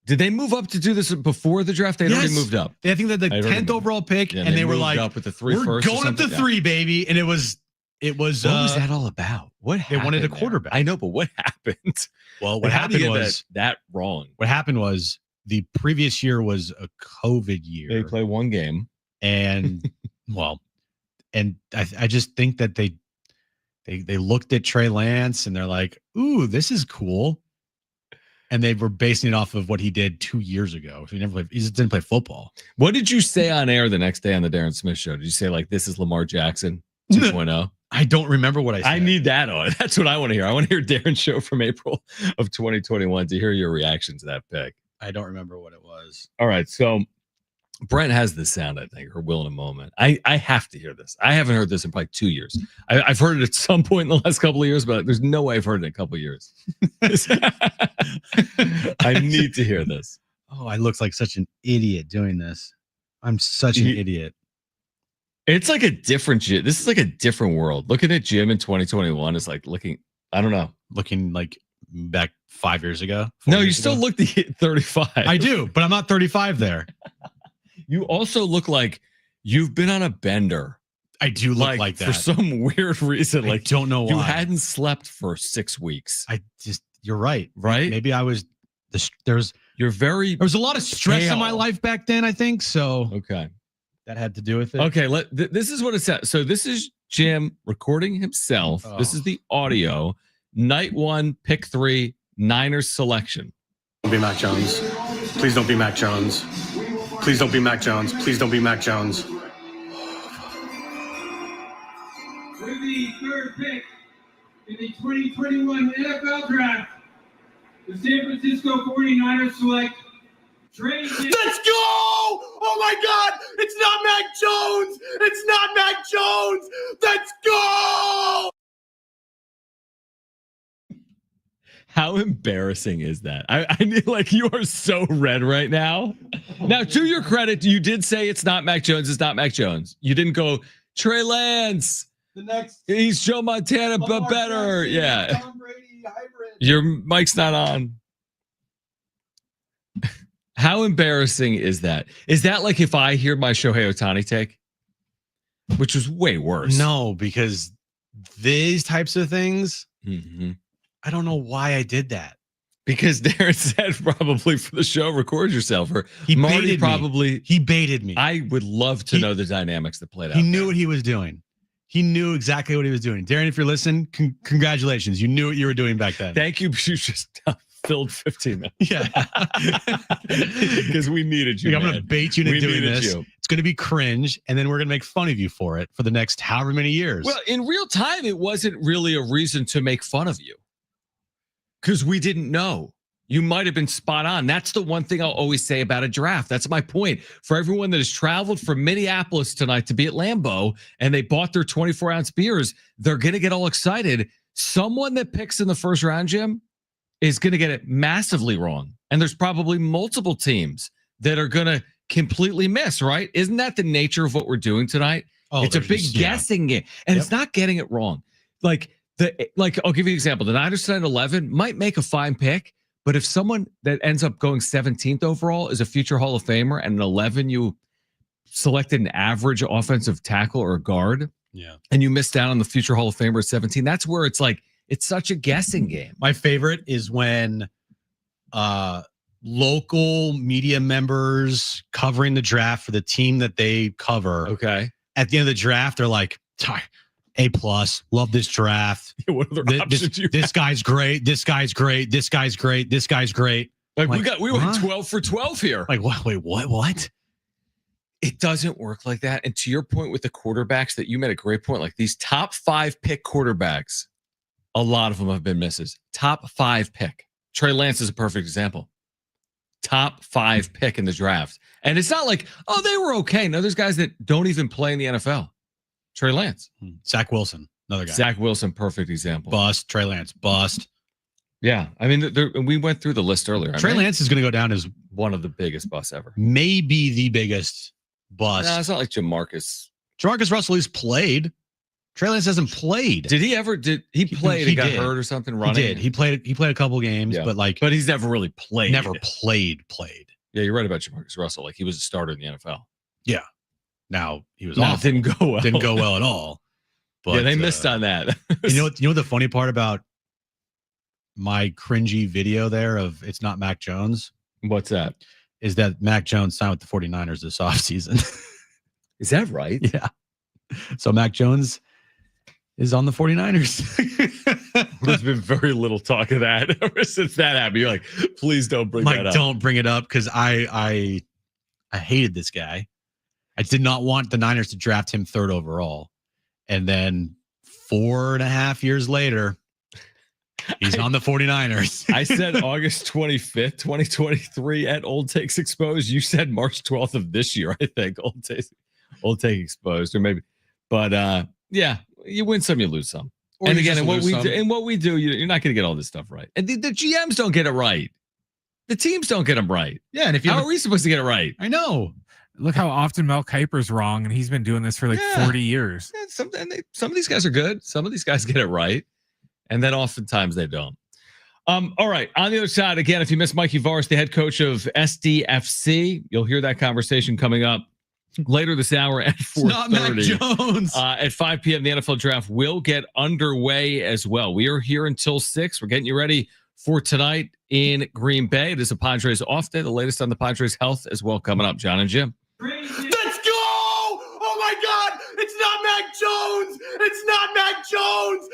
did they move up to do this before the draft? They'd already moved up. I think they had the 10th overall pick, and they were like, up with the 3 we're first going up to 3, baby. And it was. What was that all about? What happened? They wanted a quarterback. I know, but what happened? Well, what happened was that wrong. What happened was the previous year was a COVID year. They play one game, and I just think that they looked at Trey Lance and they're like, "Ooh, this is cool," and they were basing it off of what he did 2 years ago. So he just didn't play football. What did you say on air the next day on the Darren Smith show? Did you say like, "This is Lamar Jackson 2.0"? I don't remember what I said. I need that on. That's what I want to hear. I want to hear Darren's show from April of 2021 to hear your reaction to that pick. I don't remember what it was. All right. So Brent has this sound, I think, or will in a moment. I have to hear this. I haven't heard this in probably 2 years. I've heard it at some point in the last couple of years, but there's no way I've heard it in a couple of years. I need to hear this. Oh, I look like such an idiot doing this. I'm such an idiot. It's like a different Jim. This is like a different world. Looking at Jim in 2021 is like looking, I don't know. Looking like back 5 years ago. No, you still look the 35. I do, but I'm not 35 there. You also look like you've been on a bender. I do look like that. For some weird reason. Like, don't know why. You hadn't slept for 6 weeks. You're right. Right? Maybe I was, there was a lot of stress in my life back then, I think. So. Okay. That had to do with it. Okay, this is what it says. So this is Jim recording himself. Oh. This is the audio. Night 1, pick 3, Niners selection. Don't be Mac Jones. Please don't be Mac Jones. Please don't be Mac Jones. Please don't be Mac Jones. With the 3rd pick in the 2021 NFL Draft, the San Francisco 49ers select Trey Lance. Let's go! Oh my God! It's not Mac Jones! It's not Mac Jones! Let's go! How embarrassing is that? I mean, like, you are so red right now. Now, to your credit, you did say it's not Mac Jones. It's not Mac Jones. You didn't go Trey Lance. The next, he's Joe Montana, but better. Yeah. Tom Brady hybrid. Your mic's not on. How embarrassing is that? Is that like if I hear my Shohei Ohtani take, which was way worse? No, because these types of things, I don't know why I did that. Because Darren said probably for the show, record yourself. Or he Marty probably he baited me. I would love to know the dynamics that played out. He knew what he was doing. He knew exactly what he was doing. Darren, if you're listening, congratulations. You knew what you were doing back then. Thank you. You just filled 15 minutes. Yeah. Because we needed you. I'm going to bait you into doing this. You. It's going to be cringe, and then we're going to make fun of you for it for the next however many years. Well, in real time, it wasn't really a reason to make fun of you. Because we didn't know. You might have been spot on. That's the one thing I'll always say about a draft. That's my point. For everyone that has traveled from Minneapolis tonight to be at Lambeau and they bought their 24-ounce beers, they're going to get all excited. Someone that picks in the first round, Jim, is going to get it massively wrong. And there's probably multiple teams that are going to completely miss, right? Isn't that the nature of what we're doing tonight? Oh, it's a big guessing game. And it's not getting it wrong. Like I'll give you an example. The Niners tonight 11 might make a fine pick, but if someone that ends up going 17th overall is a future Hall of Famer and an 11 you selected an average offensive tackle or a guard, and you missed out on the future Hall of Famer at 17, that's where it's like, it's such a guessing game. My favorite is when local media members covering the draft for the team that they cover. Okay. At the end of the draft, they're like, A+, love this draft. What other options this guy's great. This guy's great. This guy's great. This guy's great. Like we went 12 for 12 here. Like, what? Wait, what? It doesn't work like that. And to your point with the quarterbacks that you made a great point, like these top 5 pick quarterbacks, a lot of them have been misses. Top 5 pick. Trey Lance is a perfect example. Top 5 pick in the draft. And it's not like, oh, they were okay. No, there's guys that don't even play in the NFL. Trey Lance. Zach Wilson, another guy. Zach Wilson, perfect example. Bust. Trey Lance, bust. Yeah. I mean, we went through the list earlier. Trey Lance is going to go down as one of the biggest busts ever. Maybe the biggest bust. No, it's not like Jamarcus. Jamarcus Russell has played. Trey Lance hasn't played. Did he ever? Did he played and got hurt or something? Running. He did. He played a couple games, but he's never really played. Never played. Yeah, you're right about Jamarcus Russell. Like he was a starter in the NFL. Yeah. Now he was awful. Didn't go well. Didn't go well at all. But, yeah, they missed on that. you know the funny part about my cringy video there of it's not Mac Jones? What's that? Is that Mac Jones signed with the 49ers this offseason. Is that right? Yeah. So Mac Jones is on the 49ers. There's been very little talk of that ever since that happened. You're like, please don't bring that up. Don't bring it up because I hated this guy. I did not want the Niners to draft him 3rd overall. And then 4.5 years later, he's on the 49ers. I said August 25th, 2023 at Old Takes Exposed. You said March 12th of this year, I think. Old Take Exposed, or maybe. But yeah, you win some, you lose some. Or and again, in what we do, you're not going to get all this stuff right. And the GMs don't get it right. The teams don't get them right. Yeah, and how are we supposed to get it right? I know. Look how often Mel Kiper's wrong, and he's been doing this for like 40 years. Yeah, some of these guys are good. Some of these guys get it right, and then oftentimes they don't. All right. On the other side, again, if you missed Mikey Varis, the head coach of SDFC, you'll hear that conversation coming up later this hour at 4:30. Not Mac Jones. At 5 p.m., the NFL draft will get underway as well. We are here until 6. We're getting you ready for tonight in Green Bay. It is a Padres off day. The latest on the Padres' health as well coming up. John and Jim. Let's go! Oh my God! It's not Mac Jones! It's not Mac Jones!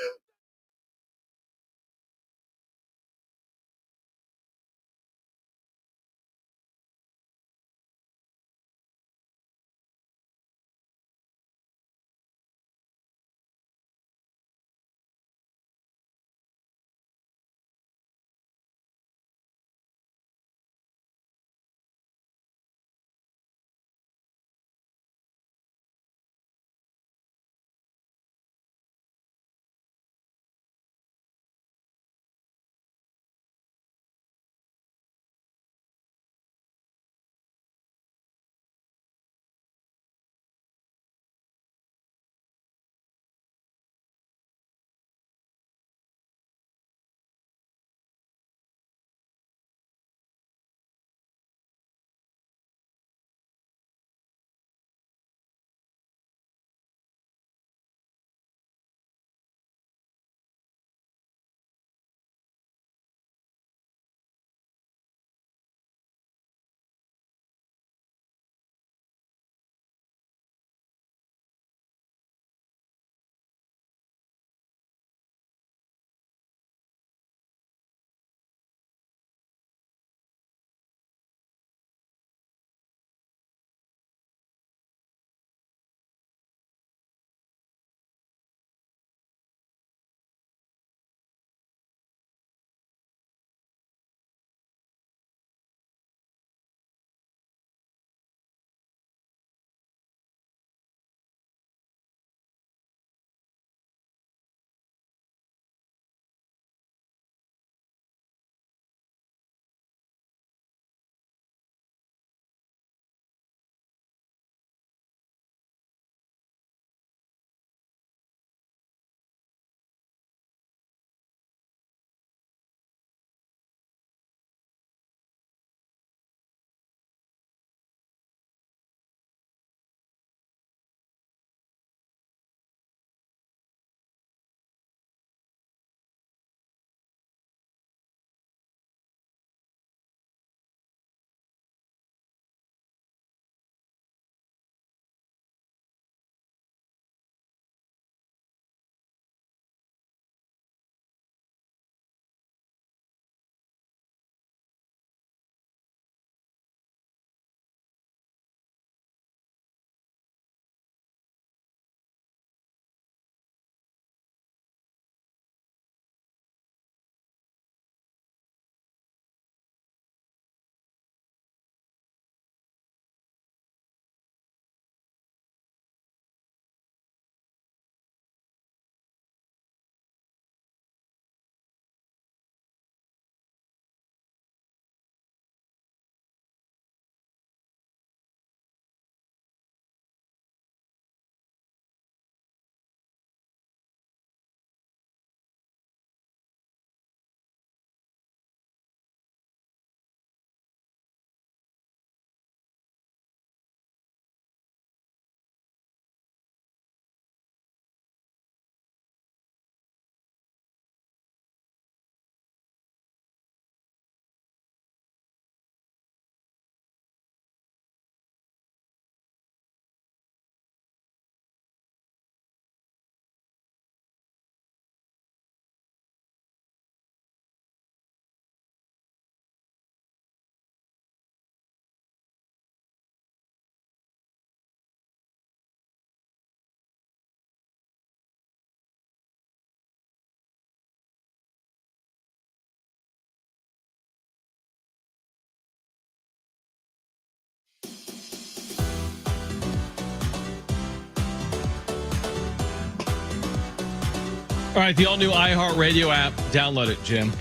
All right, the all-new iHeartRadio app. Download it, Jim.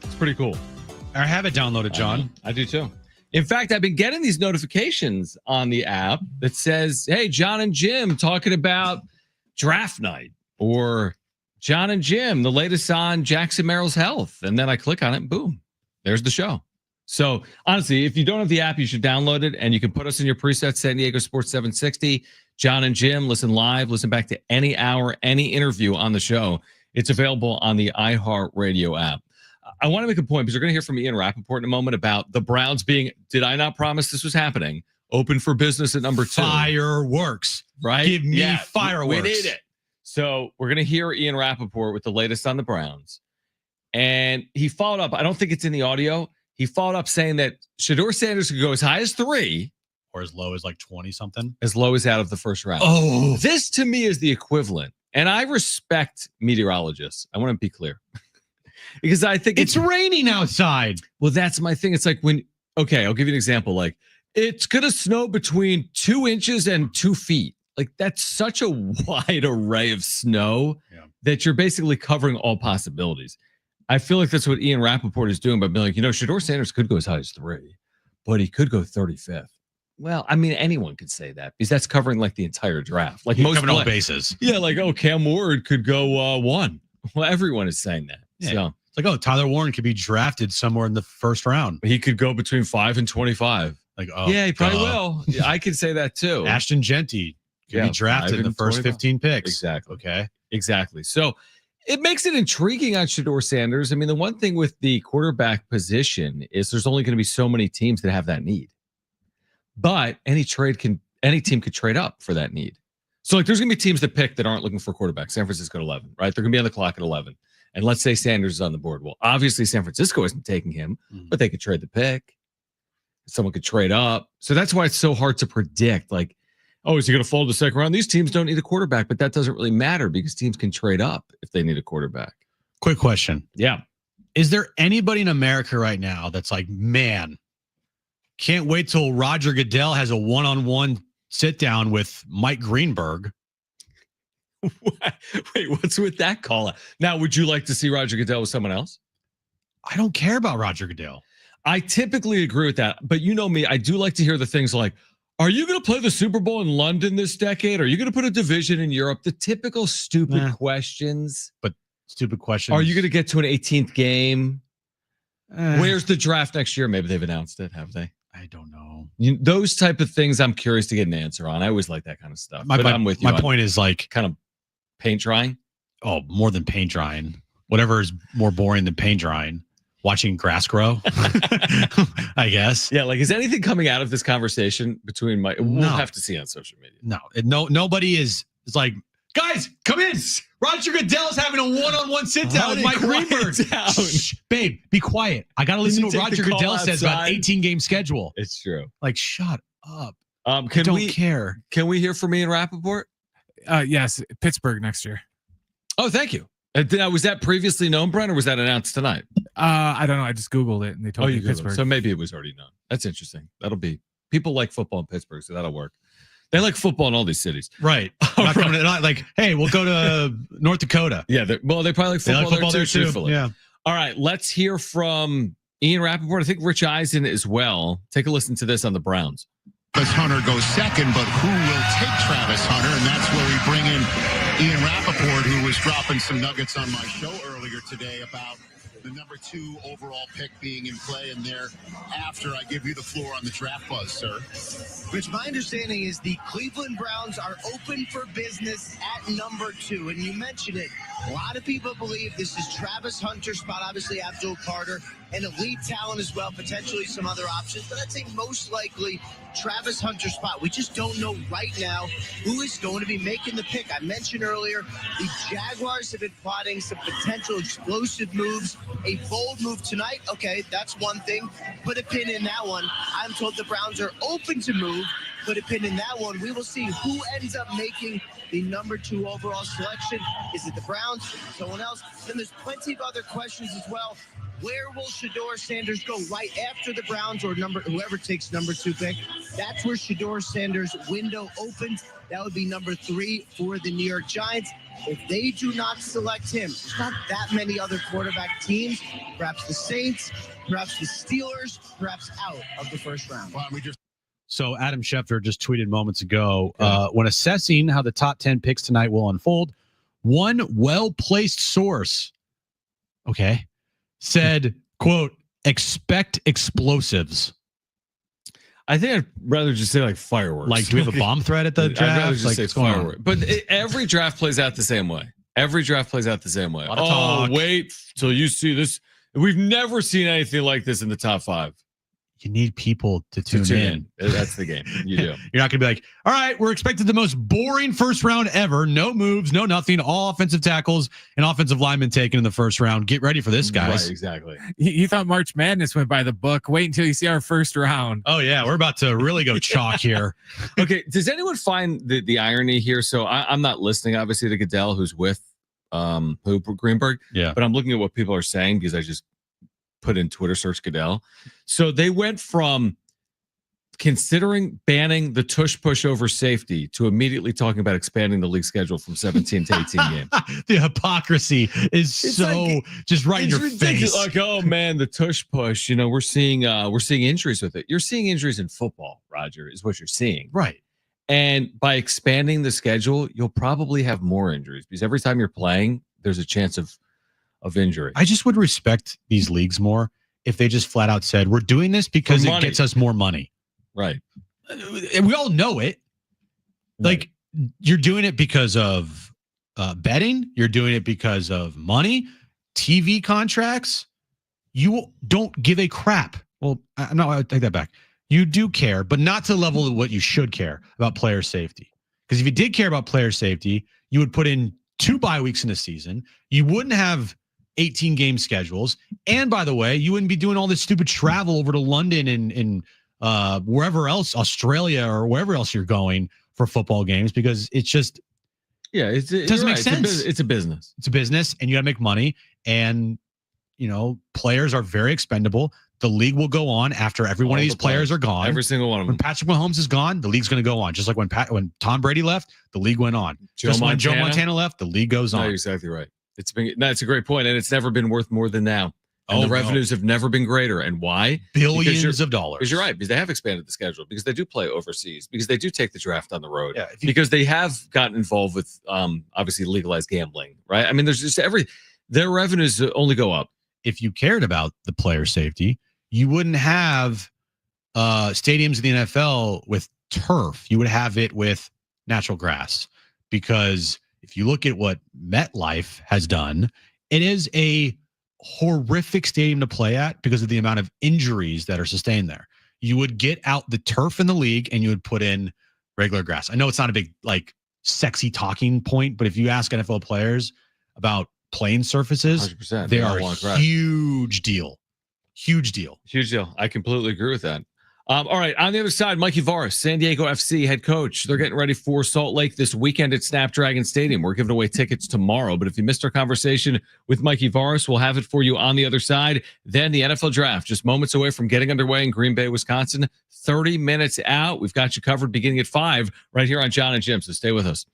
It's pretty cool. I have it downloaded, John. I do too. In fact, I've been getting these notifications on the app that says, hey, John and Jim talking about draft night, or John and Jim, the latest on Jackson Merrill's health. And then I click on it and boom, there's the show. So honestly, if you don't have the app, you should download it, and you can put us in your presets, San Diego Sports 760. John and Jim, listen live, listen back to any hour, any interview on the show. It's available on the iHeartRadio app. I want to make a point because we're going to hear from Ian Rappaport in a moment about the Browns being, did I not promise this was happening? Open for business at number 2. Fireworks. Right? Give me fireworks. We need it. So we're going to hear Ian Rappaport with the latest on the Browns. And he followed up. I don't think it's in the audio. He followed up saying that Shedeur Sanders could go as high as 3. Or as low as like 20 something. As low as out of the first round. Oh. This to me is the equivalent. And I respect meteorologists. I want to be clear. Because I think it's raining outside. Well, that's my thing. It's like when, okay, I'll give you an example. Like, it's going to snow between 2 inches and 2 feet. Like, that's such a wide array of snow that you're basically covering all possibilities. I feel like that's what Ian Rappaport is doing by being like, Shedeur Sanders could go as high as 3, but he could go 35th. Well, I mean, anyone could say that because that's covering like the entire draft. Like most covering all bases. Yeah, like, Cam Ward could go 1. Well, everyone is saying that. Yeah. So it's like, Tyler Warren could be drafted somewhere in the first round. He could go between 5 and 25. Like, yeah, he probably will. Yeah, I could say that too. Ashton Genty could be drafted in the first 15 picks. Exactly. Okay. Exactly. So it makes it intriguing on Shedeur Sanders. I mean, the one thing with the quarterback position is there's only going to be so many teams that have that need. But any team could trade up for that need. So like there's going to be teams that pick that aren't looking for quarterbacks. San Francisco at 11, right? They're going to be on the clock at 11. And let's say Sanders is on the board. Well, obviously San Francisco isn't taking him, but they could trade the pick. Someone could trade up. So that's why it's so hard to predict. Like, is he going to fall to the second round? These teams don't need a quarterback, but that doesn't really matter because teams can trade up if they need a quarterback. Quick question. Yeah. Is there anybody in America right now that's like, man, can't wait till Roger Goodell has a one-on-one sit down with Mike Greenberg? Wait, what's with that call? Now, would you like to see Roger Goodell with someone else? I don't care about Roger Goodell. I typically agree with that. But you know me, I do like to hear the things like, are you going to play the Super Bowl in London this decade? Are you going to put a division in Europe? The typical stupid questions. But stupid questions. Are you going to get to an 18th game? Where's the draft next year? Maybe they've announced it, have they? I don't know. Those type of things I'm curious to get an answer on. I always like that kind of stuff. I'm with you. My point is like kind of paint drying. Oh, more than paint drying. Whatever is more boring than paint drying. Watching grass grow, I guess. Yeah, like is anything coming out of this conversation between Mike? We'll have to see on social media. No, nobody is like, guys, come in. Roger Goodell is having a one-on-one sit-down with Mike Greenberg. Shh, babe, be quiet. I got to listen to what Roger Goodell says about an 18-game schedule. It's true. Like, shut up. Don't care. Can we hear from Ian Rappaport? Yes, Pittsburgh next year. Oh, thank you. Was that previously known, Brent, or was that announced tonight? I don't know. I just Googled it and they told me Pittsburgh. So maybe it was already known. That's interesting. That'll be people like football in Pittsburgh, so that'll work. They like football in all these cities. Right. Not like, hey, we'll go to North Dakota. Yeah. They probably like football, there too. Yeah. All right. Let's hear from Ian Rappaport. I think Rich Eisen as well. Take a listen to this on the Browns. Travis Hunter goes second, but who will take Travis Hunter? And that's where we bring in Ian Rappaport, who was dropping some nuggets on my show earlier today about the number 2 overall pick being in play. And thereafter, I give you the floor on the draft buzz, sir. Rich, my understanding is the Cleveland Browns are open for business at number 2. And you mentioned it. A lot of people believe this is Travis Hunter's spot, obviously Abdul Carter, and elite talent as well, potentially some other options. But I'd say most likely Travis Hunter's spot. We just don't know right now who is going to be making the pick. I mentioned earlier, the Jaguars have been plotting some potential explosive moves. A bold move tonight, okay, that's one thing. Put a pin in that one. I'm told the Browns are open to move. Put a pin in that one. We will see who ends up making the number 2 overall selection. Is it the Browns? Someone else? Then there's plenty of other questions as well. Where will Shedeur Sanders go right after the Browns or whoever takes number 2 pick? That's where Shedeur Sanders' window opens. That would be number 3 for the New York Giants. If they do not select him, there's not that many other quarterback teams, perhaps the Saints, perhaps the Steelers, perhaps out of the first round. So Adam Schefter just tweeted moments ago, when assessing how the top 10 picks tonight will unfold, one well-placed source, said, quote, expect explosives. I think I'd rather just say like fireworks. Like, do we have a bomb threat at the draft? I'd rather just like, say fireworks. But every draft plays out the same way. Every draft plays out the same way. Talk. Wait till you see this. We've never seen anything like this in the top 5. You need people to tune in. That's the game. You do. You're not going to be like, all right, we're expecting the most boring first round ever. No moves, no nothing. All offensive tackles and offensive linemen taken in the first round. Get ready for this, guys. Right, exactly. You thought March Madness went by the book. Wait until you see our first round. Oh, yeah. We're about to really go chalk here. Okay. Does anyone find the irony here? So I'm not listening, obviously, to Goodell, who's with Greenberg. Yeah. But I'm looking at what people are saying because I just put in Twitter search Goodell. So they went from considering banning the tush push over safety to immediately talking about expanding the league schedule from 17 to 18 games. The hypocrisy is It's so like, just right in your ridiculous. face. Like, oh man, the tush push. You know, we're seeing injuries with it. You're seeing injuries in football, Roger, is what you're seeing. Right. And by expanding the schedule, you'll probably have more injuries because every time you're playing, there's a chance of injury. I just would respect these leagues more if they just flat out said, we're doing this because it gets us more money. Right. And we all know it. Like, you're doing it because of betting. You're doing it because of money, TV contracts. You don't give a crap. Well, I take that back. You do care, but not to the level of what you should care about player safety. Because if you did care about player safety, you would put in 2 bye weeks in a season. You wouldn't have 18 game schedules. And by the way, you wouldn't be doing all this stupid travel over to London and wherever else, Australia or wherever else you're going for football games, because it's just, it doesn't make sense. It's a business. It's a business and you got to make money. And, you know, players are very expendable. The league will go on after every one of these players are gone. Every single one of them. When Patrick Mahomes is gone, the league's going to go on. Just like when Tom Brady left, the league went on. When Joe Montana left, the league goes on. No, you're exactly right. That's a great point, and it's never been worth more than now. And the revenues have never been greater. And why? Billions of dollars. Because you're right. Because they have expanded the schedule. Because they do play overseas. Because they do take the draft on the road. Yeah, because they have gotten involved with obviously legalized gambling. Right. I mean, there's just their revenues only go up. If you cared about the player safety, you wouldn't have stadiums in the NFL with turf. You would have it with natural grass. Because if you look at what MetLife has done, it is a horrific stadium to play at because of the amount of injuries that are sustained there. You would get out the turf in the league and you would put in regular grass. I know it's not a big, like, sexy talking point, but if you ask NFL players about playing surfaces, 100%, they are a huge deal. Huge deal. Huge deal. I completely agree with that. All right. On the other side, Mikey Varas, San Diego FC head coach. They're getting ready for Salt Lake this weekend at Snapdragon Stadium. We're giving away tickets tomorrow. But if you missed our conversation with Mikey Varas, we'll have it for you on the other side. Then the NFL draft, just moments away from getting underway in Green Bay, Wisconsin. 30 minutes out. We've got you covered beginning at 5 right here on John and Jim. So stay with us.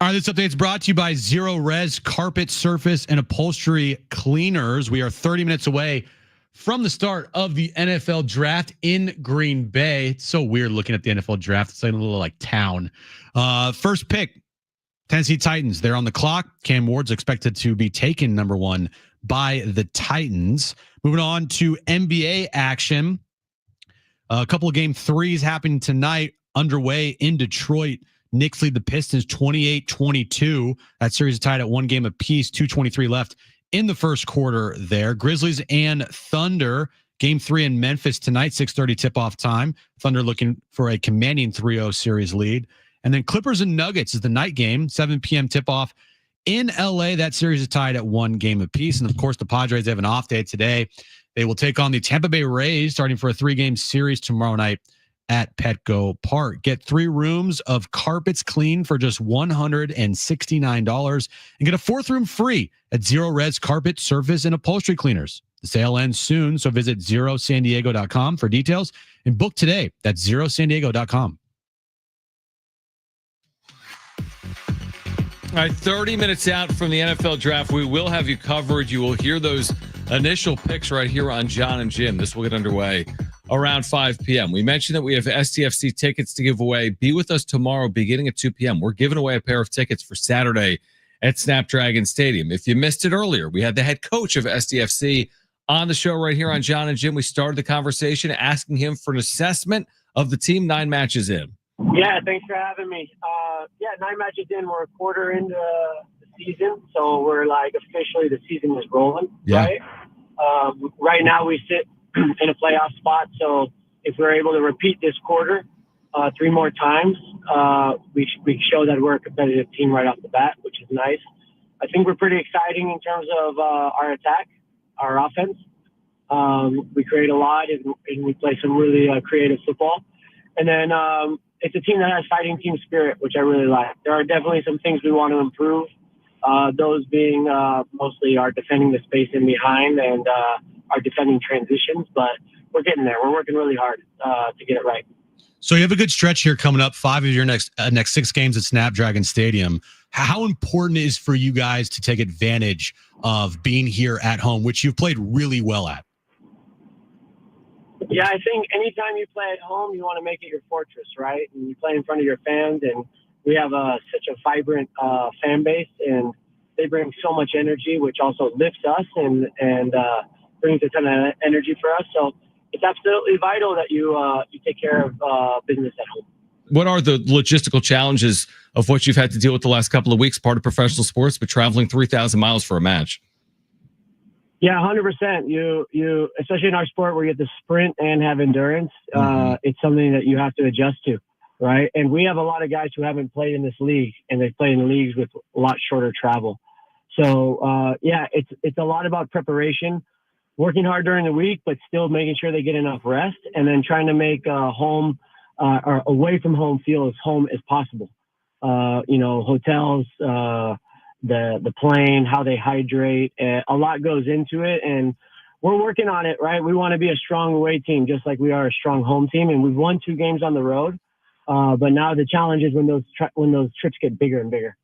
All right, this update is brought to you by Zero Res Carpet, Surface, and Upholstery Cleaners. We are 30 minutes away from the start of the NFL draft in Green Bay. It's so weird looking at the NFL draft. It's like a little like town. First pick, Tennessee Titans. They're on the clock. Cam Ward's expected to be taken number 1 by the Titans. Moving on to NBA action. A couple of game 3s happening tonight underway in Detroit. Knicks lead the Pistons 28-22. That series is tied at 1 game apiece, 2:23 left in the first quarter there. Grizzlies and Thunder, game 3 in Memphis tonight, 6:30 tip-off time. Thunder looking for a commanding 3-0 series lead. And then Clippers and Nuggets is the night game, 7 p.m. tip-off in LA. That series is tied at 1 game apiece. And of course, the Padres have an off day today. They will take on the Tampa Bay Rays, starting for a 3-game series tomorrow night at Petco Park. Get 3 rooms of carpets clean for just $169 and get a 4th room free at Zero Res Carpet, Surface, and Upholstery Cleaners. The sale ends soon, so visit zerosandiego.com for details and book today. That's zerosandiego.com. All right, 30 minutes out from the NFL draft. We will have you covered. You will hear those initial picks right here on John and Jim. This will get underway around 5 p.m. We mentioned that we have STFC tickets to give away. Be with us tomorrow beginning at 2 p.m. We're giving away a pair of tickets for Saturday at Snapdragon Stadium. If you missed it earlier, we had the head coach of STFC on the show right here on John and Jim. We started the conversation asking him for an assessment of the team 9 matches in. Yeah, thanks for having me. 9 matches in. We're a quarter into the season, so we're like officially the season is rolling, right? Right now we sit in a playoff spot, so if we're able to repeat this quarter 3 more times, we show that we're a competitive team right off the bat, which is nice. I think we're pretty exciting in terms of our attack, our offense. We create a lot, and we play some really creative football. And then it's a team that has fighting team spirit, which I really like. There are definitely some things we want to improve, those being mostly our defending the space in behind and our defending transitions, but we're getting there. We're working really hard to get it right. So you have a good stretch here coming up, 5 of your next 6 games at Snapdragon Stadium. How important is for you guys to take advantage of being here at home, which you've played really well at? Yeah, I think anytime you play at home, you want to make it your fortress, right? And you play in front of your fans, and we have such a vibrant fan base, and they bring so much energy, which also lifts us and brings a ton of energy for us. So it's absolutely vital that you take care of business at home. What are the logistical challenges of what you've had to deal with the last couple of weeks, part of professional sports, but traveling 3,000 miles for a match? Yeah, 100%. You, especially in our sport where you have to sprint and have endurance, it's something that you have to adjust to, right? And we have a lot of guys who haven't played in this league, and they've played in leagues with a lot shorter travel. So, it's a lot about preparation, working hard during the week, but still making sure they get enough rest, and then trying to make home or away from home feel as home as possible. Hotels, the plane, how they hydrate, a lot goes into it, and we're working on it, right? We want to be a strong away team, just like we are a strong home team, and we've won 2 games on the road. But now the challenge is when those trips get bigger and bigger.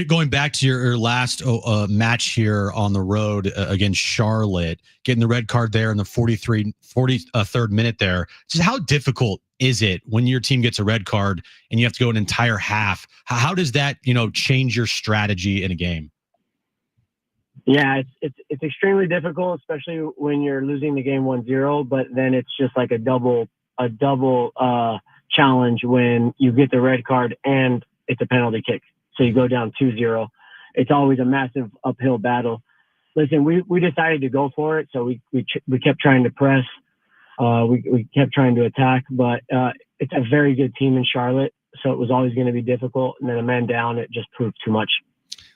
Going back to your last match here on the road against Charlotte, getting the red card there in the 43rd minute there. Just how difficult is it when your team gets a red card and you have to go an entire half? How does that, change your strategy in a game? Yeah, it's extremely difficult, especially when you're losing the game 1-0, but then it's just like a double challenge when you get the red card and it's a penalty kick. So you go down 2-0. It's always a massive uphill battle. Listen, we decided to go for it, so we kept trying to press. We kept trying to attack, but it's a very good team in Charlotte, so it was always going to be difficult. And then a man down, it just proved too much.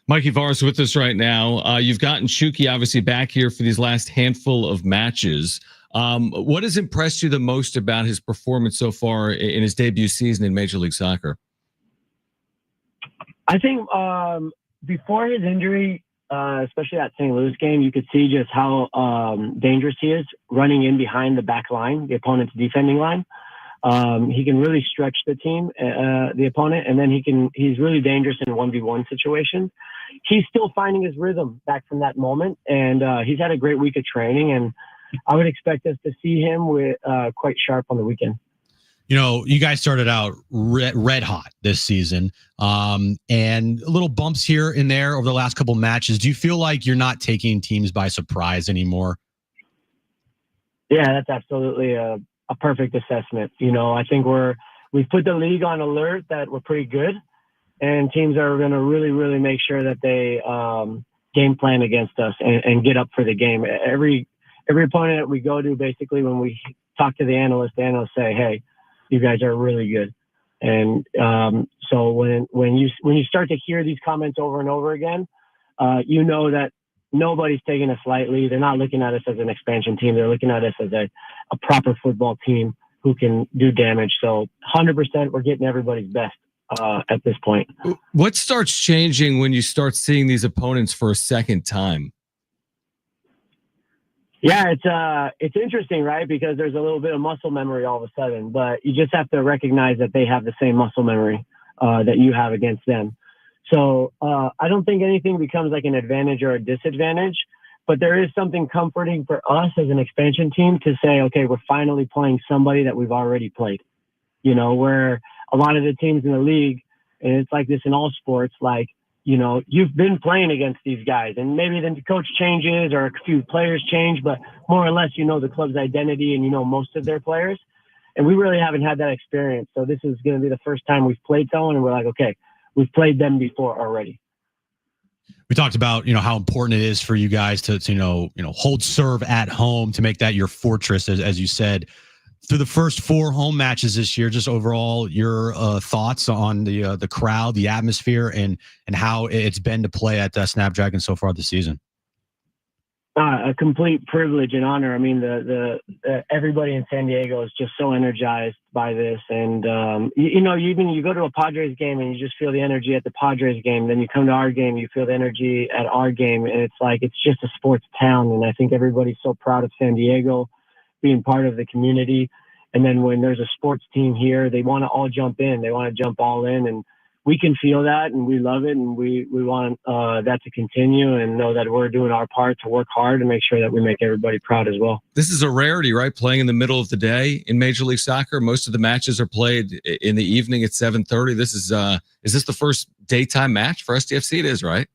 Mikey Var's with us right now. You've gotten Chucky obviously back here for these last handful of matches. What has impressed you the most about his performance so far in his debut season in Major League Soccer? I think before his injury, especially that St. Louis game, you could see just how dangerous he is running in behind the back line, the opponent's defending line. He can really stretch the team, the opponent, and then he's really dangerous in 1v1 situations. He's still finding his rhythm back from that moment, and he's had a great week of training, and I would expect us to see him with quite sharp on the weekend. You know, you guys started out red hot this season, and little bumps here and there over the last couple matches. Do you feel like you're not taking teams by surprise anymore? Yeah, that's absolutely a perfect assessment. You know, I think we've put the league on alert that we're pretty good, and teams are going to really, really make sure that they game plan against us and get up for the game. Every opponent that we go to, basically, when we talk to the analysts say, "Hey, you guys are really good." And so when you start to hear these comments over and over again, you know that nobody's taking us lightly. They're not looking at us as an expansion team. They're looking at us as a proper football team who can do damage. So 100%, we're getting everybody's best at this point. What starts changing when you start seeing these opponents for a second time? Yeah, it's interesting, right? Because there's a little bit of muscle memory all of a sudden, but you just have to recognize that they have the same muscle memory that you have against them. So I don't think anything becomes like an advantage or a disadvantage, but there is something comforting for us as an expansion team to say, okay, we're finally playing somebody that we've already played. You know, where a lot of the teams in the league, and it's like this in all sports, like, you know, you've been playing against these guys, and maybe then the coach changes or a few players change, but more or less, you know, the club's identity and you know most of their players. And we really haven't had that experience. So this is going to be the first time we've played someone and we're like, okay, we've played them before already. We talked about, you know, how important it is for you guys to you know, hold serve at home, to make that your fortress, as you said. Through the first 4 home matches this year, just overall, your thoughts on the crowd, the atmosphere, and how it's been to play at Snapdragon so far this season. A complete privilege and honor. I mean, the everybody in San Diego is just so energized by this, and you know, you go to a Padres game and you just feel the energy at the Padres game. Then you come to our game, you feel the energy at our game, and it's like it's just a sports town. And I think everybody's so proud of San Diego being part of the community. And then when there's a sports team here, they want to all jump in. They want to jump all in, and we can feel that, and we love it, and we want that to continue, and know that we're doing our part to work hard and make sure that we make everybody proud as well. This is a rarity, right? Playing in the middle of the day in Major League Soccer. Most of the matches are played in the evening at 7:30. This is this the first daytime match for SDFC? It is, right?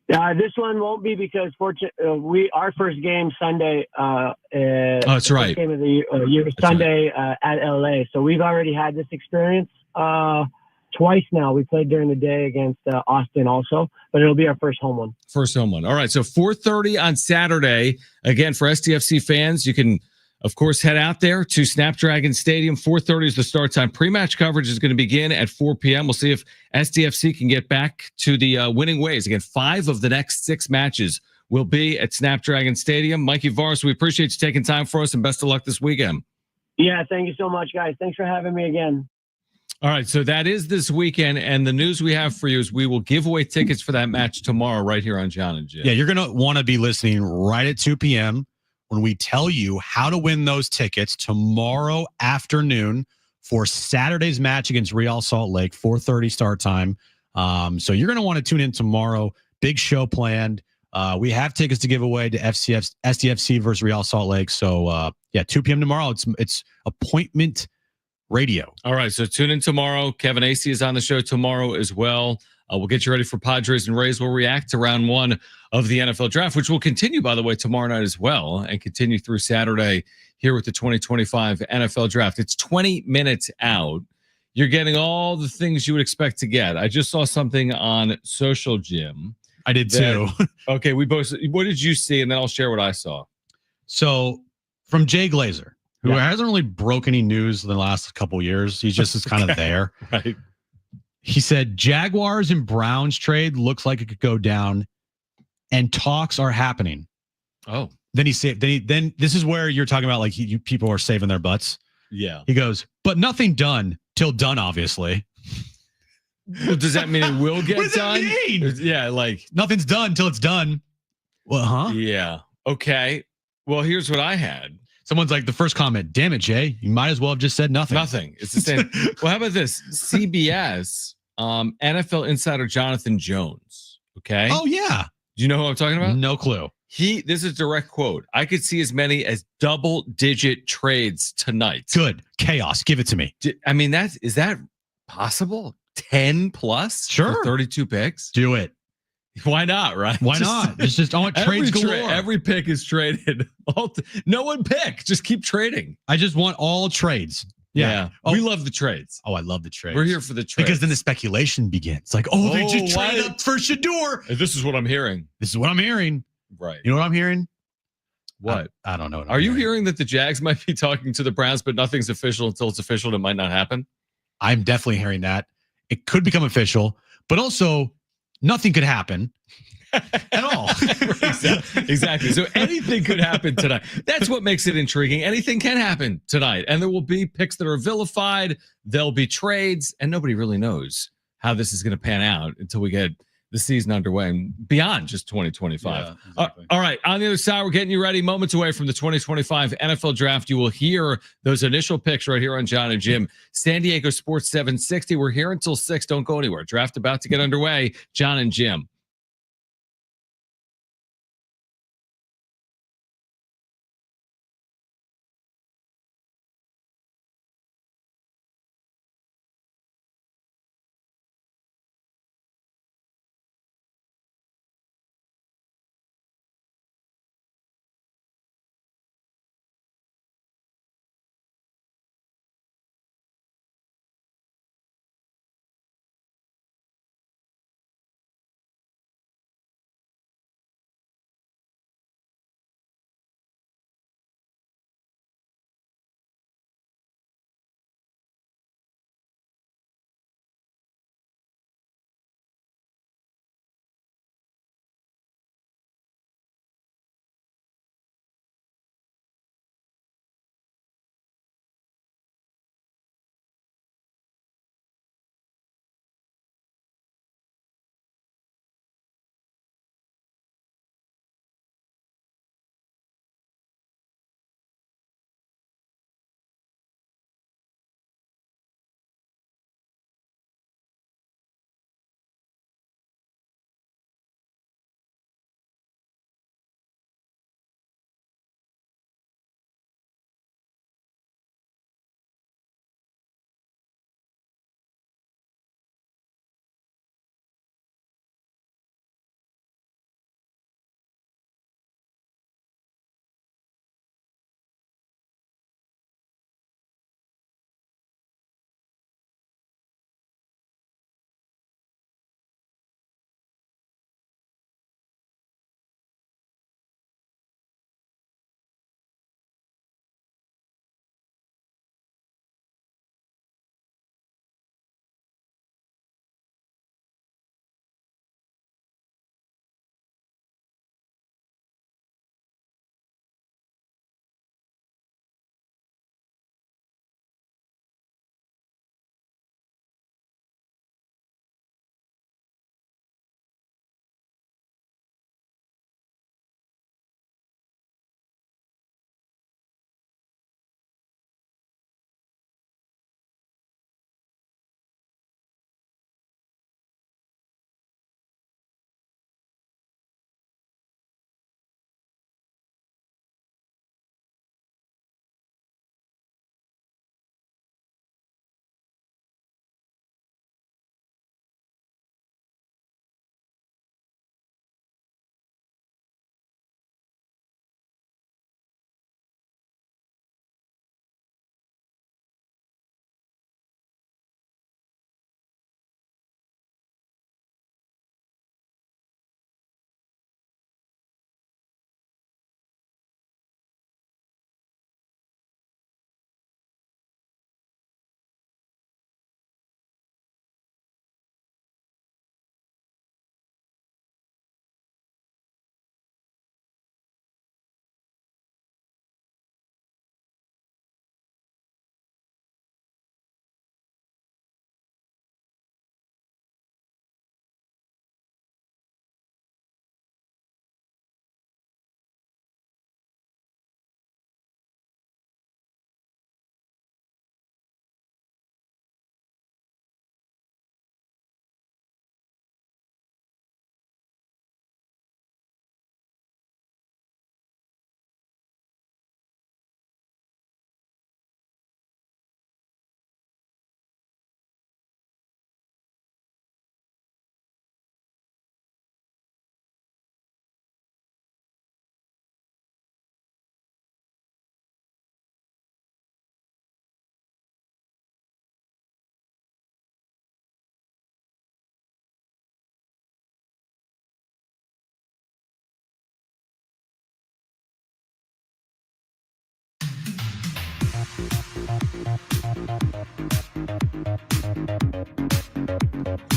This one won't be because our first game Sunday. That's right. Game of the year Sunday right. At LA. So we've already had this experience twice now. We played during the day against Austin also, but it'll be our first home one. First home one. All right. So 4:30 on Saturday. Again, for SDFC fans, you can, of course, head out there to Snapdragon Stadium. 4:30 is the start time. Pre-match coverage is going to begin at 4 p.m. We'll see if SDFC can get back to the winning ways. Again, 5 of the next 6 matches will be at Snapdragon Stadium. Mikey Varas, we appreciate you taking time for us, and best of luck this weekend. Yeah, thank you so much, guys. Thanks for having me again. All right, so that is this weekend, and the news we have for you is we will give away tickets for that match tomorrow right here on John and Jim. Yeah, you're going to want to be listening right at 2 p.m. when we tell you how to win those tickets tomorrow afternoon for Saturday's match against Real Salt Lake, 4:30 start time. So you're going to want to tune in tomorrow. Big show planned. We have tickets to give away to SDFC versus Real Salt Lake. So, 2 p.m. tomorrow. It's appointment radio. All right, so tune in tomorrow. Kevin Acey is on the show tomorrow as well. We'll get you ready for Padres and Rays. We'll react to round 1 of the NFL draft, which will continue, by the way, tomorrow night as well, and continue through Saturday here with the 2025 NFL draft. It's 20 minutes out. You're getting all the things you would expect to get. I just saw something on social, Jim. I did too. Okay, we both. What did you see? And then I'll share what I saw. So from Jay Glazer, who hasn't really broke any news in the last couple of years. He just is kind of there. Right. He said Jaguars and Browns trade looks like it could go down, and talks are happening. Oh, then he said, then this is where you're talking about like people are saving their butts. Yeah. He goes, but nothing done till done, obviously. Well, does that mean it will get what does done? That mean? Yeah, like nothing's done till it's done. Well, huh? Yeah. Okay. Well, here's what I had. Someone's like, the first comment, damn it, Jay, you might as well have just said nothing. Nothing. It's the same. Well, how about this? CBS, NFL insider Jonathan Jones. Okay. Oh, yeah. Do you know who I'm talking about? No clue. This is direct quote. I could see as many as double-digit trades tonight. Good. Chaos. Give it to me. I mean, is that possible? 10 plus? Sure. For 32 picks? Do it. Why not, right? Why not? It's just, I want trades galore. Every pick is traded. No one pick. Just keep trading. I just want all trades. Yeah. We love the trades. Oh, I love the trades. We're here for the trades. Because then the speculation begins. Like, they just traded up for Shador. This is what I'm hearing. This is what I'm hearing. Right. You know what I'm hearing? What? I don't know. Are you hearing that the Jags might be talking to the Browns, but nothing's official until it's official and it might not happen? I'm definitely hearing that. It could become official, but also nothing could happen at all. Exactly. So anything could happen tonight. That's what makes it intriguing. Anything can happen tonight. And there will be picks that are vilified. There'll be trades, and nobody really knows how this is going to pan out until we get the season underway and beyond just 2025. Yeah, exactly. All right. On the other side, we're getting you ready. Moments away from the 2025 NFL draft. You will hear those initial picks right here on John and Jim. San Diego Sports 760. We're here until 6. Don't go anywhere. Draft about to get underway. John and Jim.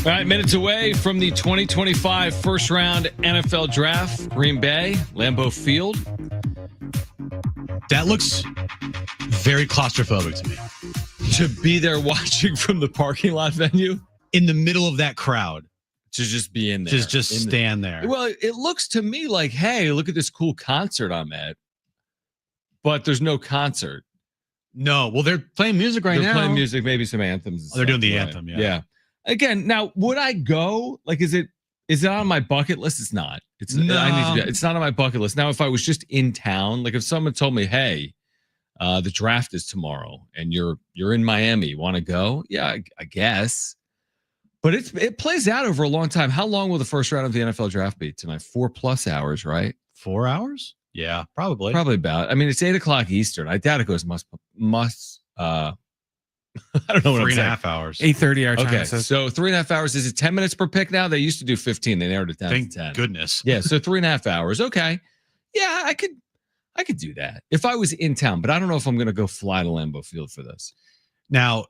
All right, minutes away from the 2025 first round NFL draft. Green Bay, Lambeau Field. That looks very claustrophobic to me. To be there watching from the parking lot venue. In the middle of that crowd. To just be in there. Just stand there. Well, it looks to me like, hey, look at this cool concert I'm at. But there's no concert. No. Well, they're playing music now. They're playing music, maybe some anthems. They're doing the anthem, yeah. Yeah. Again, now, would I go? Like, is it on my bucket list? It's not. It's not on my bucket list. Now, if I was just in town, like if someone told me, hey, the draft is tomorrow and you're in Miami, want to go? Yeah, I guess. But it plays out over a long time. How long will the first round of the NFL draft be tonight? 4+ hours, right? 4 hours? Yeah, probably. Probably about. I mean, it's 8:00 Eastern. I doubt it goes I don't know what 3.5 hours. 8:30 our time. Okay, so 3.5 hours. Is it 10 minutes per pick now? They used to do 15. They narrowed it down to 10. Thank goodness. Yeah, so 3.5 hours. Okay. Yeah, I could do that if I was in town, but I don't know if I'm going to go fly to Lambeau Field for this. Now,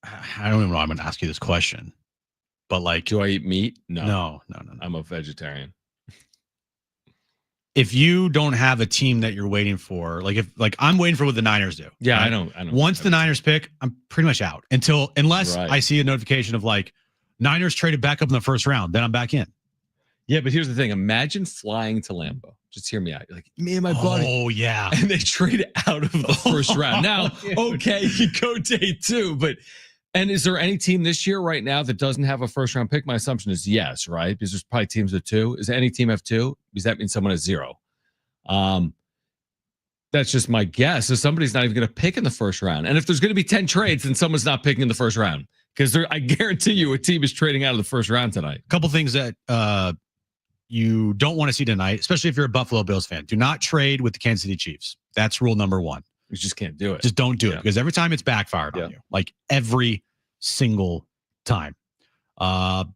I don't even know I'm going to ask you this question, but like, do I eat meat? No. I'm a vegetarian. If you don't have a team that you're waiting for, like I'm waiting for what the Niners do. Yeah, right? I don't. Once the Niners pick, I'm pretty much out unless right. I see a notification of like Niners traded back up in the first round, then I'm back in. Yeah, but here's the thing. Imagine flying to Lambeau. Just hear me out. You're like, me and my buddy. Oh, yeah. And they trade out of the first round. Now, okay, you go day 2, but and is there any team this year right now that doesn't have a first round pick? My assumption is yes, right? Because there's probably teams with 2. Is any team have 2? Does that mean someone has 0? That's just my guess. So somebody's not even going to pick in the first round. And if there's going to be 10 trades, then someone's not picking in the first round. Because I guarantee you a team is trading out of the first round tonight. A couple things that you don't want to see tonight, especially if you're a Buffalo Bills fan. Do not trade with the Kansas City Chiefs. That's rule number 1. You just can't do it. Just don't do it because every time it's backfired on you, like every single time.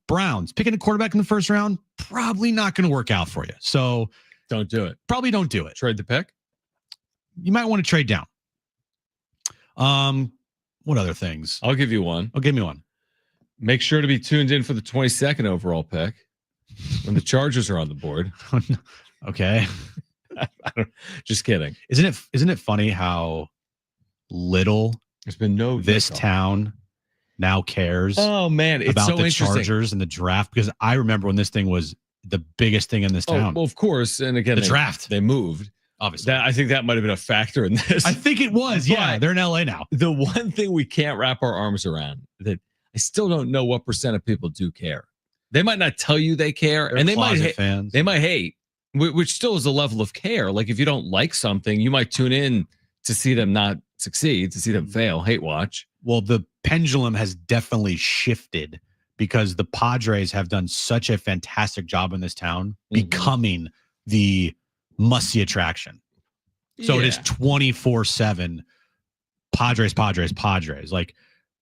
Browns picking a quarterback in the first round, probably not going to work out for you. So don't do it. Probably don't do it. Trade the pick. You might want to trade down. What other things? I'll give you one. Give me one. Make sure to be tuned in for the 22nd overall pick when the Chargers are on the board. Okay. Just kidding. Isn't it funny how little there's been this town now cares? Oh man, it's about so the interesting. Chargers and the draft, because I remember when this thing was the biggest thing in this town. Well, of course, and again, the draft. They moved. Obviously, I think that might have been a factor in this. I think it was. Yeah, they're in LA now. The one thing we can't wrap our arms around that I still don't know what % of people do care. They might not tell you they care, They're and they might fans. They might hate, which still is a level of care. Like if you don't like something, you might tune in to see them not succeed, to see them fail. Hate watch. Well, the pendulum has definitely shifted because the Padres have done such a fantastic job in this town, becoming the must-see attraction. So it is 24/7 Padres. Like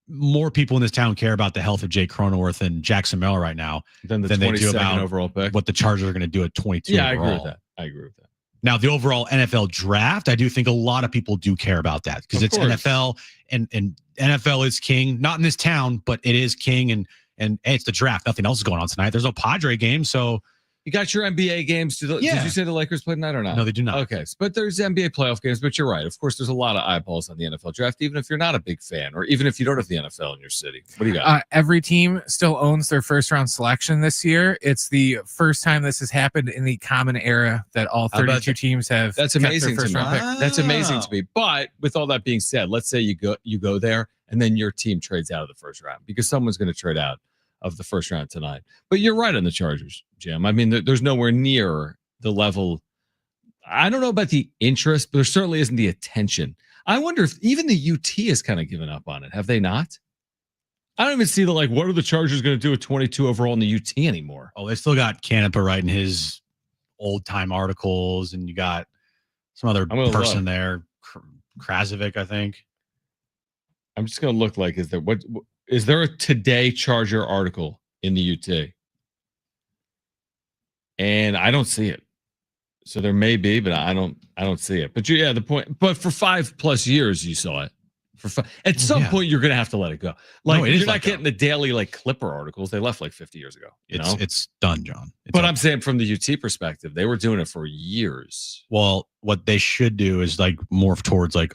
more people in this town care about the health of Jake Cronenworth and Jackson Merrill right now than they do about overall pick. What the Chargers are going to do at 22. Yeah, overall. I agree with that. Now, the overall NFL draft, I do think a lot of people do care about that because it's NFL and NFL is king, not in this town, but it is king and it's the draft. Nothing else is going on tonight. There's no Padre game, so you got your NBA games. Did you say the Lakers play tonight or not? No, they do not. Okay, but there's NBA playoff games, but you're right. Of course, there's a lot of eyeballs on the NFL draft, even if you're not a big fan or even if you don't have the NFL in your city. What do you got? Every team still owns their first round selection this year. It's the first time this has happened in the common era that all 32 teams have. That's amazing to me. Wow. That's amazing to me. But with all that being said, let's say you go there and then your team trades out of the first round because someone's going to trade out of the first round tonight. But you're right on the Chargers, Jim. I mean, there's nowhere near the level. I don't know about the interest, but there certainly isn't the attention. I wonder if even the UT has kind of given up on it. Have they not? I don't even see what are the Chargers going to do with 22 overall in the UT anymore? Oh, they still got Canepa writing his old time articles, and you got some other person there, Krasovic, I think. I'm just going to look is there a Today Charger article in the UT? And I don't see it. So there may be, but I don't see it. But the point. But for 5+ years, you saw it. for fun. At some point, you're going to have to let it go. Like, No, you're not getting the daily like Clipper articles. They left like 50 years ago. It's done, John. But I'm saying from the UT perspective, they were doing it for years. Well, what they should do is like morph towards like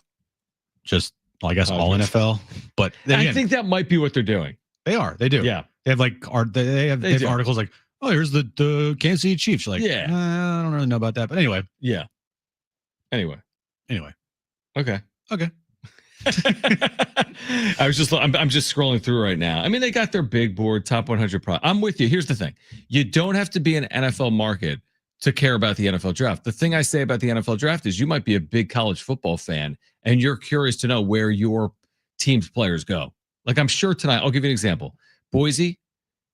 just, I guess, all NFL. But then I think that might be what they're doing. They do. Yeah. They have like they have articles like, oh, here's the Kansas City Chiefs. You're like, I don't really know about that. But anyway. Yeah. Anyway. Okay. I'm just scrolling through right now. I mean, they got their big board, top 100 pro. I'm with you. Here's the thing. You don't have to be an NFL market to care about the NFL draft. The thing I say about the NFL draft is you might be a big college football fan and you're curious to know where your team's players go. Like, I'm sure tonight, I'll give you an example. Boise,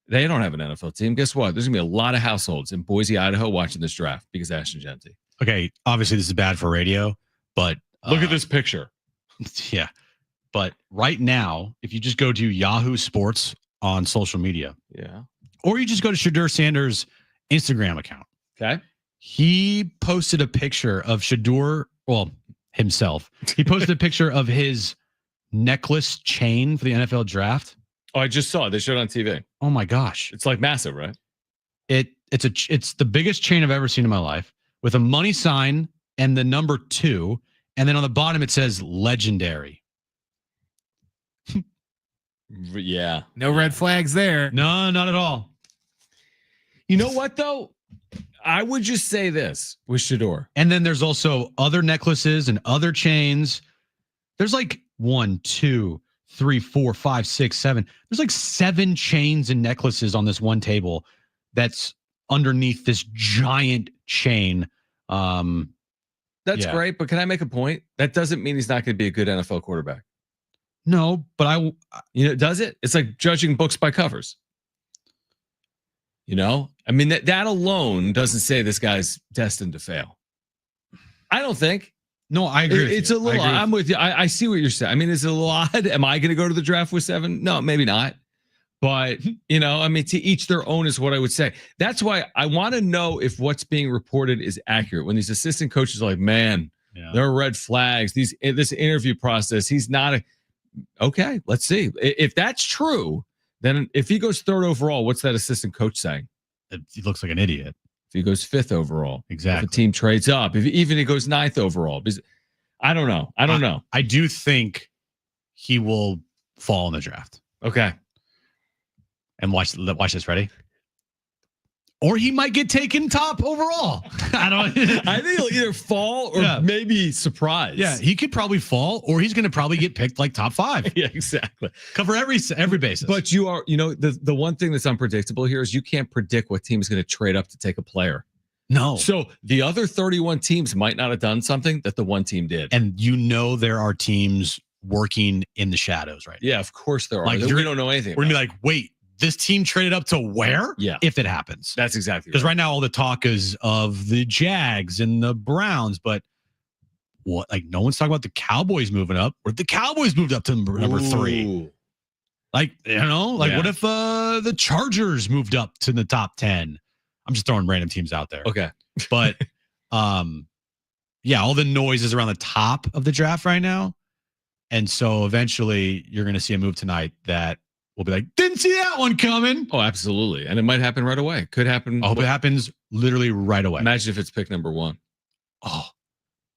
they don't have an NFL team. Guess what? There's going to be a lot of households in Boise, Idaho watching this draft because of Ashton Genty. Okay, obviously this is bad for radio, but look at this picture. Yeah. But right now, if you just go to Yahoo Sports on social media, or you just go to Shadur Sanders' Instagram account. Okay. He posted a picture of Shadur, himself. He posted a picture of his necklace chain for the NFL draft. Oh, I just saw it. They showed it on TV. Oh my gosh. It's like massive, right? It's the biggest chain I've ever seen in my life, with a money sign and the number 2. And then on the bottom, it says legendary. Yeah. No red flags there. No, not at all. You know what, though? I would just say this with Shador. And then there's also other necklaces and other chains. There's like 1, 2, 3, 4, 5, 6, 7. There's like 7 chains and necklaces on this one table that's underneath this giant chain. That's great, but can I make a point? That doesn't mean he's not going to be a good NFL quarterback. No, but does it? It's like judging books by covers. I mean, that alone doesn't say this guy's destined to fail. I don't think. No, I agree. It's a little. I'm with you. I see what you're saying. I mean, is it a little odd? Am I going to go to the draft with 7? No, maybe not. But, I mean, to each their own is what I would say. That's why I want to know if what's being reported is accurate. When these assistant coaches are like, man, there are red flags. This interview process, he's not okay, let's see. If that's true, then if he goes 3rd overall, what's that assistant coach saying? He looks like an idiot. If he goes 5th overall. Exactly. If a team trades up. If even he goes 9th overall. Because I don't know. I do think he will fall in the draft. Okay. And watch this. Ready? Or he might get taken top overall. I think he'll either fall or maybe surprise. Yeah, he could probably fall, or he's going to probably get picked like top 5. Yeah, exactly. Cover every basis. But you are, the one thing that's unpredictable here is you can't predict what team is going to trade up to take a player. No. So the other 31 teams might not have done something that the one team did. And there are teams working in the shadows right now. Yeah, of course there are. Like, we don't know anything. We're going to be like, wait, this team traded up to where? Yeah. If it happens. That's exactly because right now all the talk is of the Jags and the Browns, but what? Like, no one's talking about the Cowboys moving up. Or the Cowboys moved up to number 3. Like, what if the Chargers moved up to the top 10? I'm just throwing random teams out there. Okay. But all the noise is around the top of the draft right now. And so eventually you're going to see a move tonight that we'll be like, didn't see that one coming. Oh, absolutely. And it might happen right away. Could happen. I hope it happens literally right away. Imagine if it's pick number 1. Oh,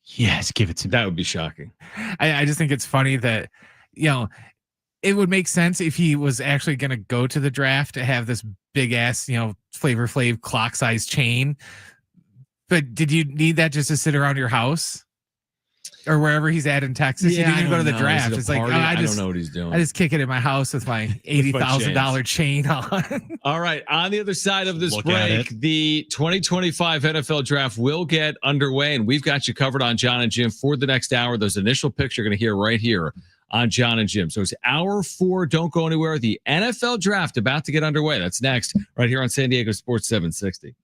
yes. Give it to me. That would be shocking. I just think it's funny that, it would make sense if he was actually going to go to the draft to have this big ass, Flavor Flav clock size chain. But did you need that just to sit around your house? Or wherever he's at in Texas, he didn't even go to the draft. It's like, I don't know what he's doing. I just kick it in my house with my $80,000 chain on. All right. On the other side of this break, the 2025 NFL draft will get underway, and we've got you covered on John and Jim for the next hour. Those initial picks you're going to hear right here on John and Jim. So it's hour 4. Don't go anywhere. The NFL draft about to get underway. That's next right here on San Diego Sports 760.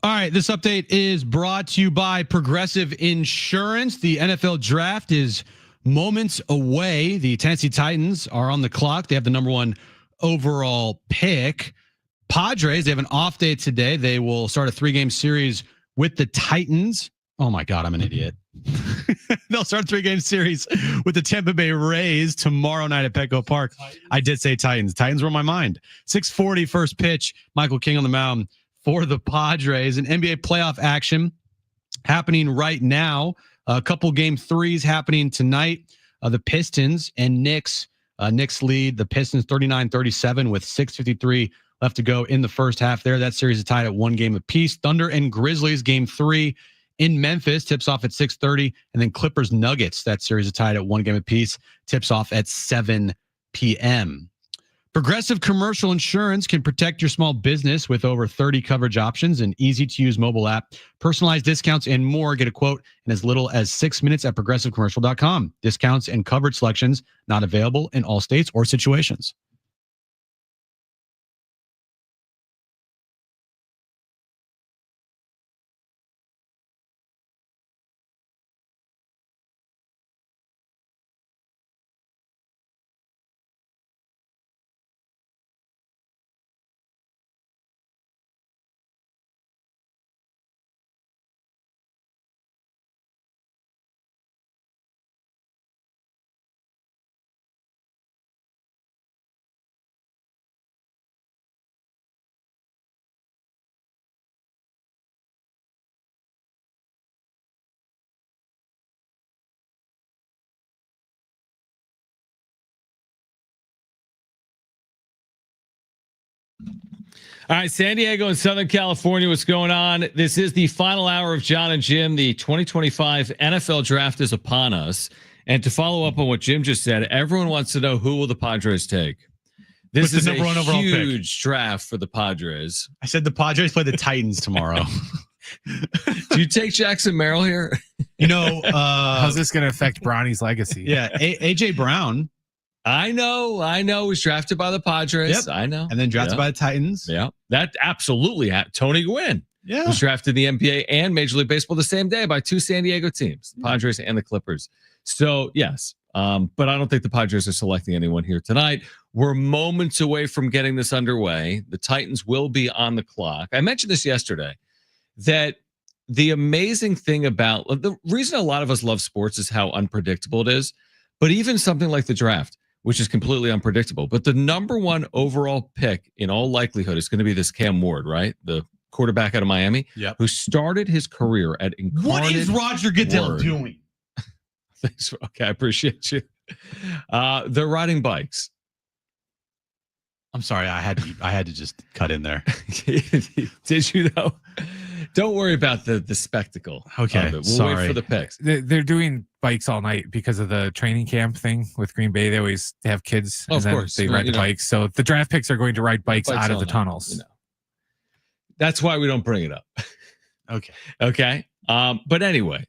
All right, this update is brought to you by Progressive Insurance. The NFL draft is moments away. The Tennessee Titans are on the clock. They have the number 1 overall pick. Padres, they have an off day today. They will start a 3-game series with the Titans. Oh my God, I'm an idiot. They'll start a 3-game series with the Tampa Bay Rays tomorrow night at Petco Park. I did say Titans. Titans were on my mind. 6:40 first pitch. Michael King on the mound for the Padres. An NBA playoff action happening right now. A couple game 3s happening tonight. The Pistons and Knicks. Knicks lead the Pistons 39-37 with 6:53 left to go in the first half there. That series is tied at 1 game apiece. Thunder and Grizzlies game 3 in Memphis tips off at 6:30. And then Clippers Nuggets. That series is tied at 1 game apiece. Tips off at 7 p.m. Progressive Commercial Insurance can protect your small business with over 30 coverage options, an easy-to-use mobile app, personalized discounts, and more. Get a quote in as little as 6 minutes at progressivecommercial.com. Discounts and coverage selections not available in all states or situations. All right, San Diego and Southern California, what's going on? This is the final hour of John and Jim. The 2025 NFL draft is upon us. And to follow up on what Jim just said, everyone wants to know, who will the Padres take? This is a huge draft for the Padres. I said the Padres play the Titans tomorrow. Do you take Jackson Merrill here? You know, how's this going to affect Bronny's legacy? Yeah, AJ Brown. I know. Was drafted by the Padres. Yep. I know. And then drafted by the Titans. Yeah, that absolutely Tony Gwynn. Yeah, was drafted in the NBA and Major League Baseball the same day by 2 San Diego teams, the Padres and the Clippers. So yes, but I don't think the Padres are selecting anyone here tonight. We're moments away from getting this underway. The Titans will be on the clock. I mentioned this yesterday, that the amazing thing about the reason a lot of us love sports is how unpredictable it is. But even something like the draft, which is completely unpredictable, but the number 1 overall pick in all likelihood is going to be this Cam Ward, right? The quarterback out of Miami, who started his career at Incarnate. What is Roger Goodell doing? Thanks. Okay, I appreciate you. They're riding bikes. I'm sorry, I had to just cut in there. Did you though? Don't worry about the spectacle. Okay, we'll wait for the picks. They're doing bikes all night because of the training camp thing with Green Bay. They always have kids. Of course, they ride the bikes. So the draft picks are going to ride bikes out of the tunnels. You know. That's why we don't bring it up. Okay. But anyway,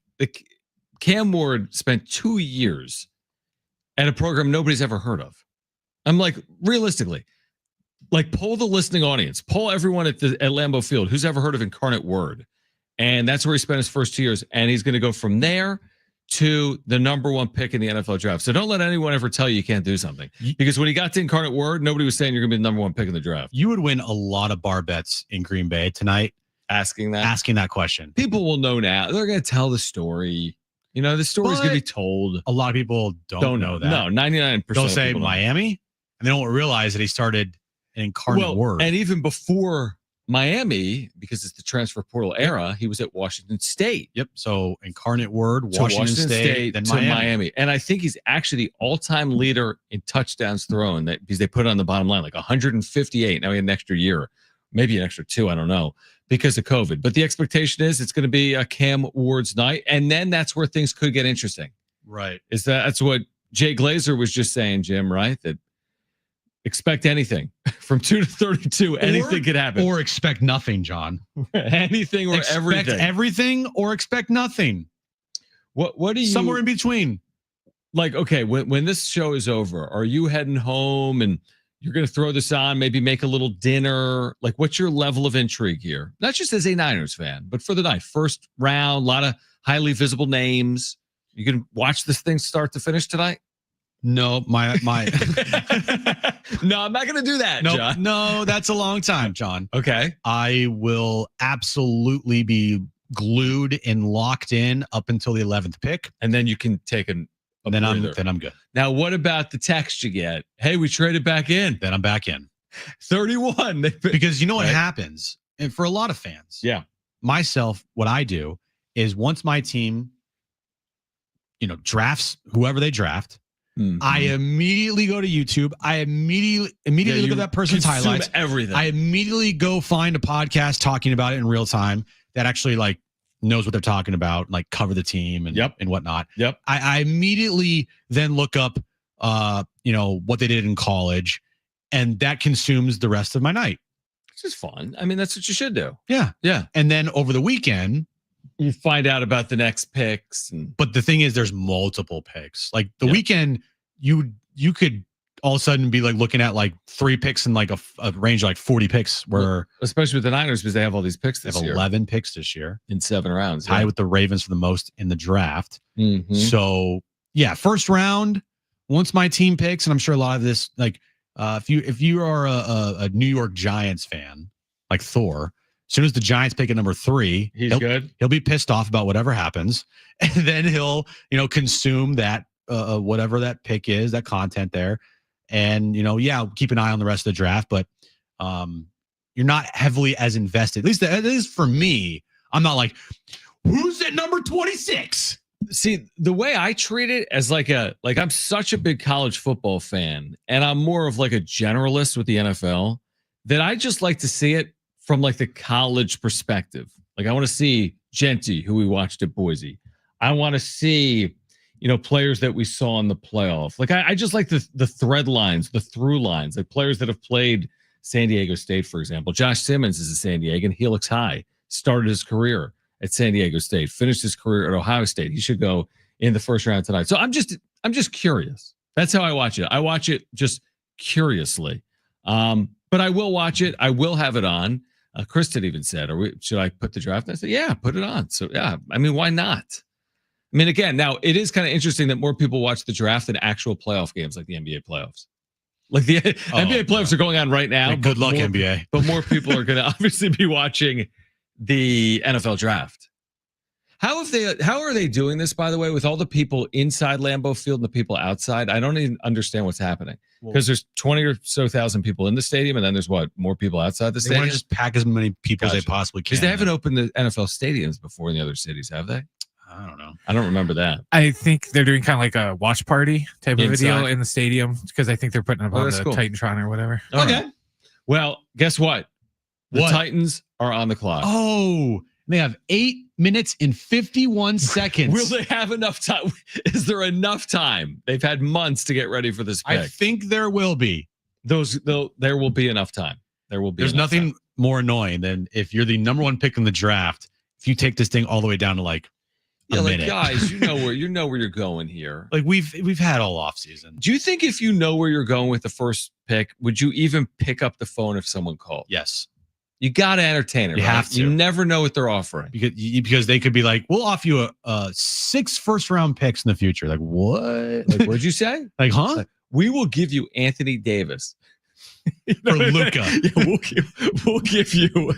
Cam Ward spent 2 years at a program nobody's ever heard of. I'm like, realistically, like, poll the listening audience, poll everyone at Lambeau Field who's ever heard of Incarnate Word, and that's where he spent his first 2 years. And he's going to go from there to the number 1 pick in the NFL draft. So don't let anyone ever tell you can't do something, because when he got to Incarnate Word, nobody was saying you're going to be the number 1 pick in the draft. You would win a lot of bar bets in Green Bay tonight. Asking that question. People will know now. They're going to tell the story. You know, the story's going to be told. A lot of people don't know that. No, 99%. They'll say Miami, and they don't realize that he started an Incarnate Word. And even before Miami, because it's the transfer portal era, he was at Washington State. Yep. So Incarnate Word, Washington State, then Miami. And I think he's actually the all-time leader in touchdowns thrown, because they put it on the bottom line, like 158. Now he had an extra year, maybe an extra 2, I don't know, because of COVID. But the expectation is it's going to be a Cam Ward's night. And then that's where things could get interesting. Right. That's what Jay Glazer was just saying, Jim, right? That expect anything from 2 to 32. Anything could happen. Or expect nothing, John. Anything or everything. Expect everything or expect nothing. What do you... Somewhere in between. Like, okay, when this show is over, are you heading home and You're going to throw this on, maybe make a little dinner. Like, what's your level of intrigue here? Not just as a Niners fan, but for the night. First round, a lot of highly visible names. You can watch this thing start to finish tonight? No, my No, I'm not going to do that, John. No, that's a long time, John. Okay. I will absolutely be glued and locked in up until the 11th pick. And then you can take a then I'm good. Now, what about the text you get? Hey, we traded back in. Then I'm back in. 31. Because you know what happens? And for a lot of fans, myself, what I do is once my team, drafts whoever they draft, I immediately go to YouTube. I immediately look at that person's highlights. Everything. I immediately go find a podcast talking about it in real time that actually knows what they're talking about, like cover the team and whatnot. Yep. I immediately then look up, what they did in college, and that consumes the rest of my night. Which is fun. I mean, that's what you should do. Yeah. Yeah. And then over the weekend, you find out about the next picks. But the thing is, there's multiple picks. Like the weekend, you could all of a sudden be looking at 3 picks and a range of 40 picks. Especially with the Niners, because they have all these picks this year. 11 picks this year in 7 rounds. Tied with the Ravens for the most in the draft. Mm-hmm. So first round. Once my team picks, and I'm sure a lot of this, if you are a New York Giants fan, like Thor. As soon as the Giants pick at number 3, he's good. He'll be pissed off about whatever happens, and then he'll, consume that whatever that pick is, that content there, and keep an eye on the rest of the draft. But you're not heavily as invested. At least for me, I'm not like, who's at number 26? See, the way I treat it as I'm such a big college football fan, and I'm more of a generalist with the NFL, that I just like to see it from the college perspective. I want to see Genty, who we watched at Boise. I want to see, players that we saw in the playoff. I just like the thread lines, the through lines, players that have played San Diego State, for example. Josh Simmons is a San Diegan. Helix High, started his career at San Diego State, finished his career at Ohio State. He should go in the first round tonight. So I'm just curious. That's how I watch it. I watch it just curiously. But I will watch it. I will have it on. Chris had even said, should I put the draft? And I said, yeah, put it on. So, yeah, I mean, why not? I mean, again, now it is kind of interesting that more people watch the draft than actual playoff games like the NBA playoffs. The NBA playoffs are going on right now. Good luck, NBA. But more people are going to obviously be watching the NFL draft. How are they doing this, by the way, with all the people inside Lambeau Field and the people outside? I don't even understand what's happening. Because there's 20 or so thousand people in the stadium, and then there's more people outside the stadium? They want to just pack as many people as they possibly can. Because they haven't opened the NFL stadiums before in the other cities, have they? I don't know. I don't remember that. I think they're doing kind of like a watch party type of video in the stadium, because I think they're putting up on the Titantron or whatever. Okay. Right. Well, guess what? The Titans are on the clock. Oh, they have 8 minutes and 51 seconds. Will they have enough time? Is there enough time? They've had months to get ready for this pick. I think there will be. There will be enough time. There will be. There's nothing more annoying than if you're the number 1 pick in the draft, if you take this thing all the way down to a minute. Guys, you know where you're going here. We've had all off season. Do you think if you know where you're going with the first pick, would you even pick up the phone if someone called? Yes. You got to entertain it. You have to. You never know what they're offering. Because they could be like, we'll offer you 6 first-round picks in the future. Like, what? What'd you say? Huh? We will give you Anthony Davis. For Luka. We'll give you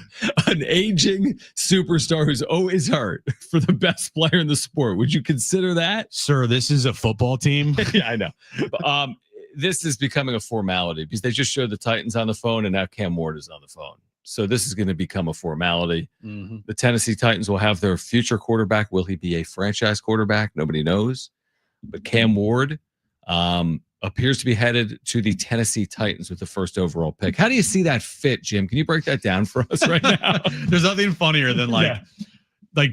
an aging superstar who's always hurt for the best player in the sport. Would you consider that? Sir, this is a football team. Yeah, I know. This is becoming a formality because they just showed the Titans on the phone, and now Cam Ward is on the phone. So this is going to become a formality. Mm-hmm. The Tennessee Titans will have their future quarterback. Will he be a franchise quarterback? Nobody knows. But Cam Ward appears to be headed to the Tennessee Titans with the first overall pick. How do you see that fit, Jim? Can you break that down for us right now? There's nothing funnier than like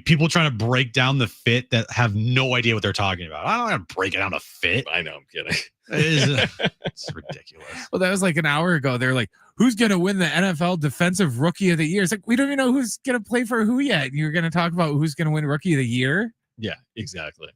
people trying to break down the fit that have no idea what they're talking about. I don't want to break it down a fit. I know, I'm kidding. It's ridiculous. Well, that was like an hour ago. They're like, who's going to win the NFL Defensive Rookie of the Year? It's like, we don't even know who's going to play for who yet. You're going to talk about who's going to win Rookie of the Year? Yeah, exactly.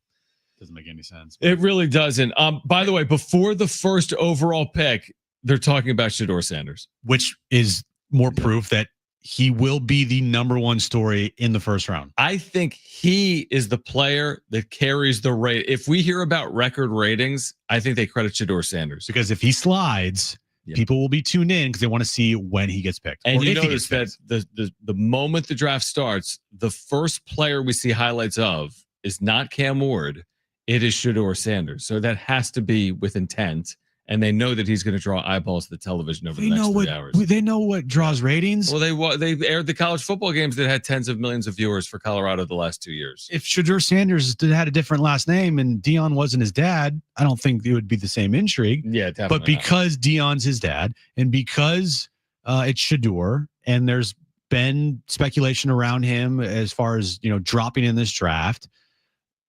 Doesn't make any sense. It really doesn't. By the way, before the first overall pick, They're talking about Shedeur Sanders, which is more proof that he will be the number one story in the first round. I think he is the player that carries the rate. If we hear about record ratings, I think they credit Shedeur Sanders. Because if he slides, people will be tuned in because they want to see when he gets picked. And you notice that the moment the draft starts, the first player we see highlights of is not Cam Ward. It is Shedeur Sanders. So that has to be with intent. And they know that he's going to draw eyeballs to the television over the next 3 hours. They know what draws ratings. Well, they aired the college football games that had tens of millions of viewers for Colorado the last 2 years. If Shedeur Sanders had a different last name and Dion wasn't his dad, I don't think it would be the same intrigue. Yeah, definitely. But because Dion's his dad and because it's Shedeur and there's been speculation around him as far as, dropping in this draft,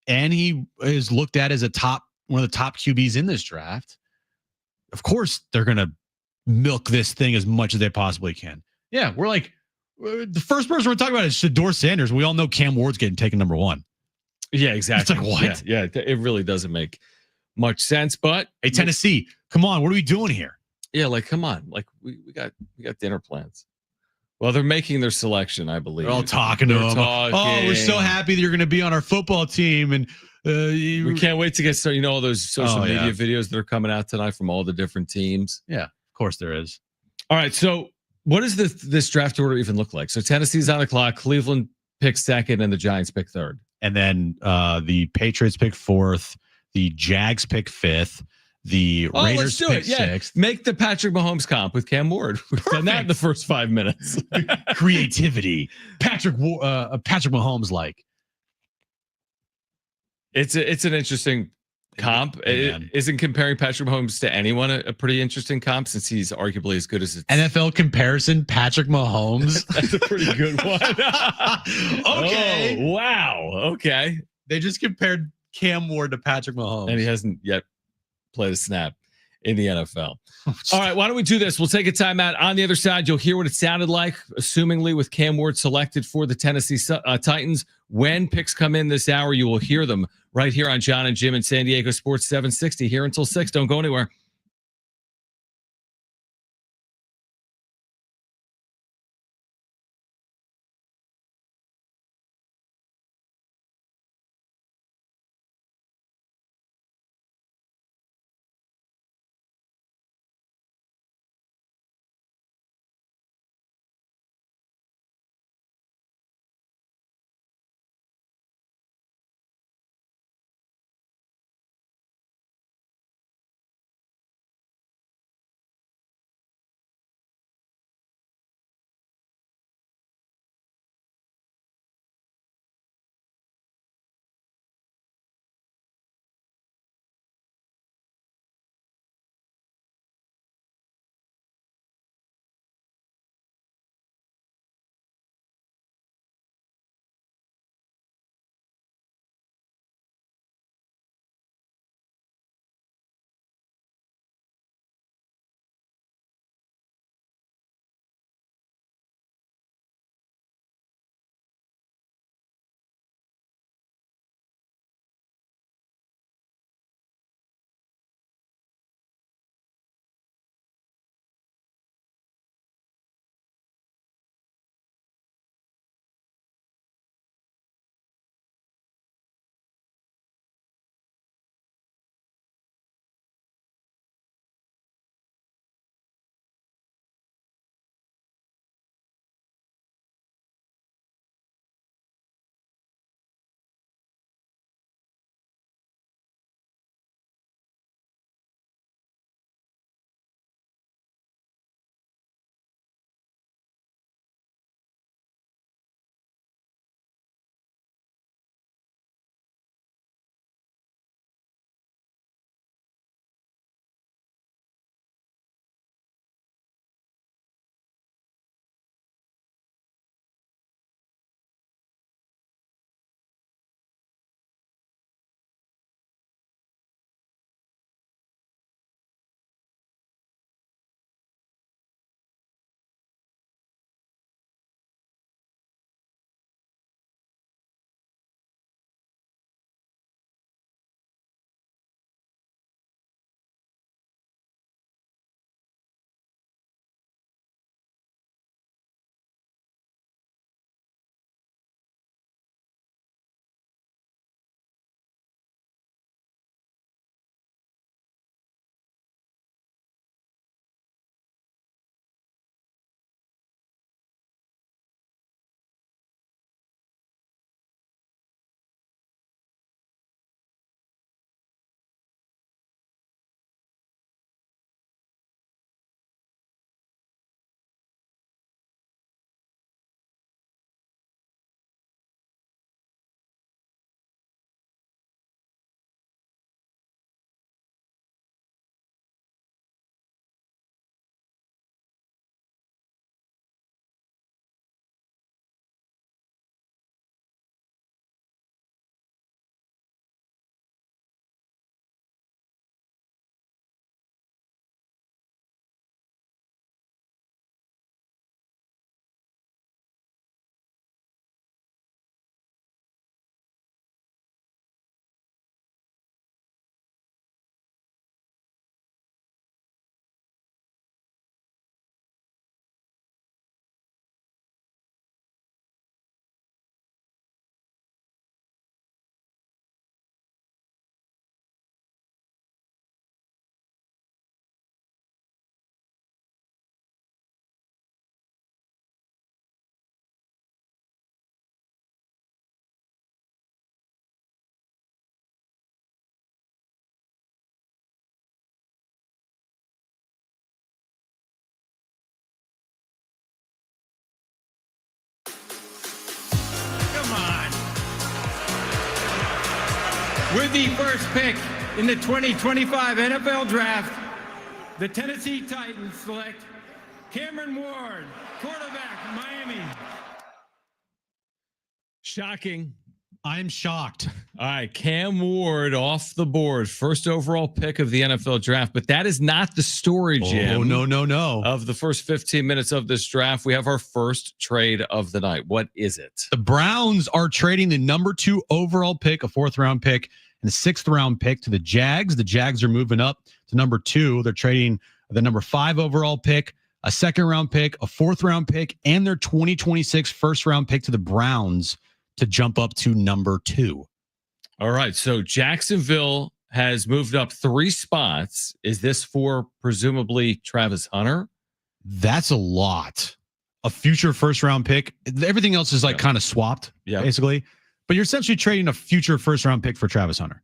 and he is looked at as one of the top QBs in this draft, of course, they're going to milk this thing as much as they possibly can. Yeah, we're like, the first person we're talking about is Shedeur Sanders. We all know Cam Ward's getting taken number one. Yeah, exactly. It's like, what? Yeah, it really doesn't make much sense. But hey, Tennessee, come on, what are we doing here? Yeah, like, come on, like we got dinner plans. Well, they're making their selection, I believe. They're all talking to him. Oh, we're so happy that you're going to be on our football team, and we can't wait to get started. All those social media videos that are coming out tonight from all the different teams. Yeah, of course there is. All right, so what does this draft order even look like? So Tennessee's on the clock, Cleveland picks second, and the Giants pick third. And then the Patriots pick fourth, the Jags pick fifth, the Raiders pick sixth. Make the Patrick Mahomes comp with Cam Ward. We've done that in the first 5 minutes. Creativity. Patrick Mahomes like. It's an interesting comp. Isn't comparing Patrick Mahomes to anyone a pretty interesting comp since he's arguably as good as it's NFL comparison? Patrick Mahomes. That's a pretty good one. Okay. Oh, wow. Okay. They just compared Cam Ward to Patrick Mahomes, and he hasn't yet played a snap in the NFL. All right, why don't we do this? We'll take a timeout. On the other side, you'll hear what it sounded like, assumingly with Cam Ward selected for the Tennessee Titans. When picks come in this hour, you will hear them right here on John and Jim in San Diego Sports 760. Here until 6. Don't go anywhere. With the first pick in the 2025 NFL Draft, the Tennessee Titans select Cameron Ward, quarterback, Miami. Shocking. I'm shocked. All right, Cam Ward off the board, first overall pick of the NFL draft. But that is not the story, Jim. Oh, no. Of the first 15 minutes of this draft, we have our first trade of the night. What is it? The Browns are trading the number 2 overall pick, a 4th round pick, and a 6th round pick to the Jags. The Jags are moving up to number 2. They're trading the number 5 overall pick, a 2nd round pick, a 4th round pick, and their 2026 1st round pick to the Browns to jump up to number 2. All right. So Jacksonville has moved up 3 spots. Is this for presumably Travis Hunter? That's a lot. A future 1st round pick. Everything else is like kind of swapped, basically. But you're essentially trading a future 1st round pick for Travis Hunter.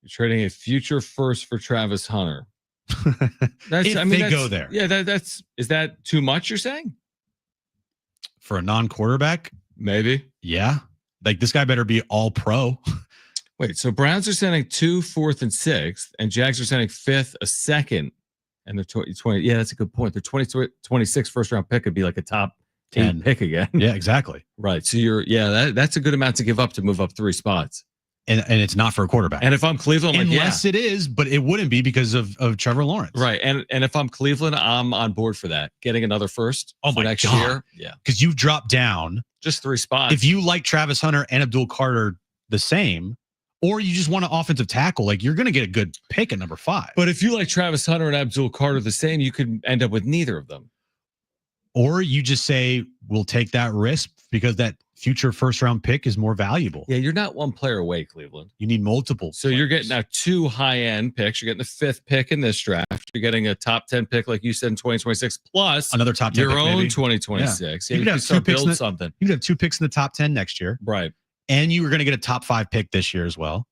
You're trading a future first for Travis Hunter. That's, if they go there. Yeah, is that too much, you're saying? For a non-quarterback? Maybe. Yeah. Like this guy better be all pro. Wait, so Browns are sending 2, 4th, and 6th, and Jags are sending 5th, a 2nd, and they're 20. Yeah, that's a good point. Their 2026 1st round pick could be like a top 10 pick again. Yeah, exactly. Right. So that's a good amount to give up to move up 3 spots. And it's not for a quarterback. And if I'm Cleveland, unless it is, but it wouldn't be because of Trevor Lawrence. Right. And if I'm Cleveland, I'm on board for that. Getting another first for next year. Yeah. Because you've dropped down just 3 spots. If you like Travis Hunter and Abdul Carter the same, or you just want an offensive tackle, like you're going to get a good pick at number 5. But if you like Travis Hunter and Abdul Carter the same, you could end up with neither of them. Or you just say, we'll take that risk because that future 1st round pick is more valuable. Yeah, you're not one player away, Cleveland. You need multiple. So you're getting now 2 high-end picks. You're getting the 5th pick in this draft. You're getting a top 10 pick, like you said, in 2026, plus another top 10 your pick, own maybe. 2026. Yeah, you could start building something. You could have 2 picks in the top 10 next year. Right. And you were going to get a top 5 pick this year as well.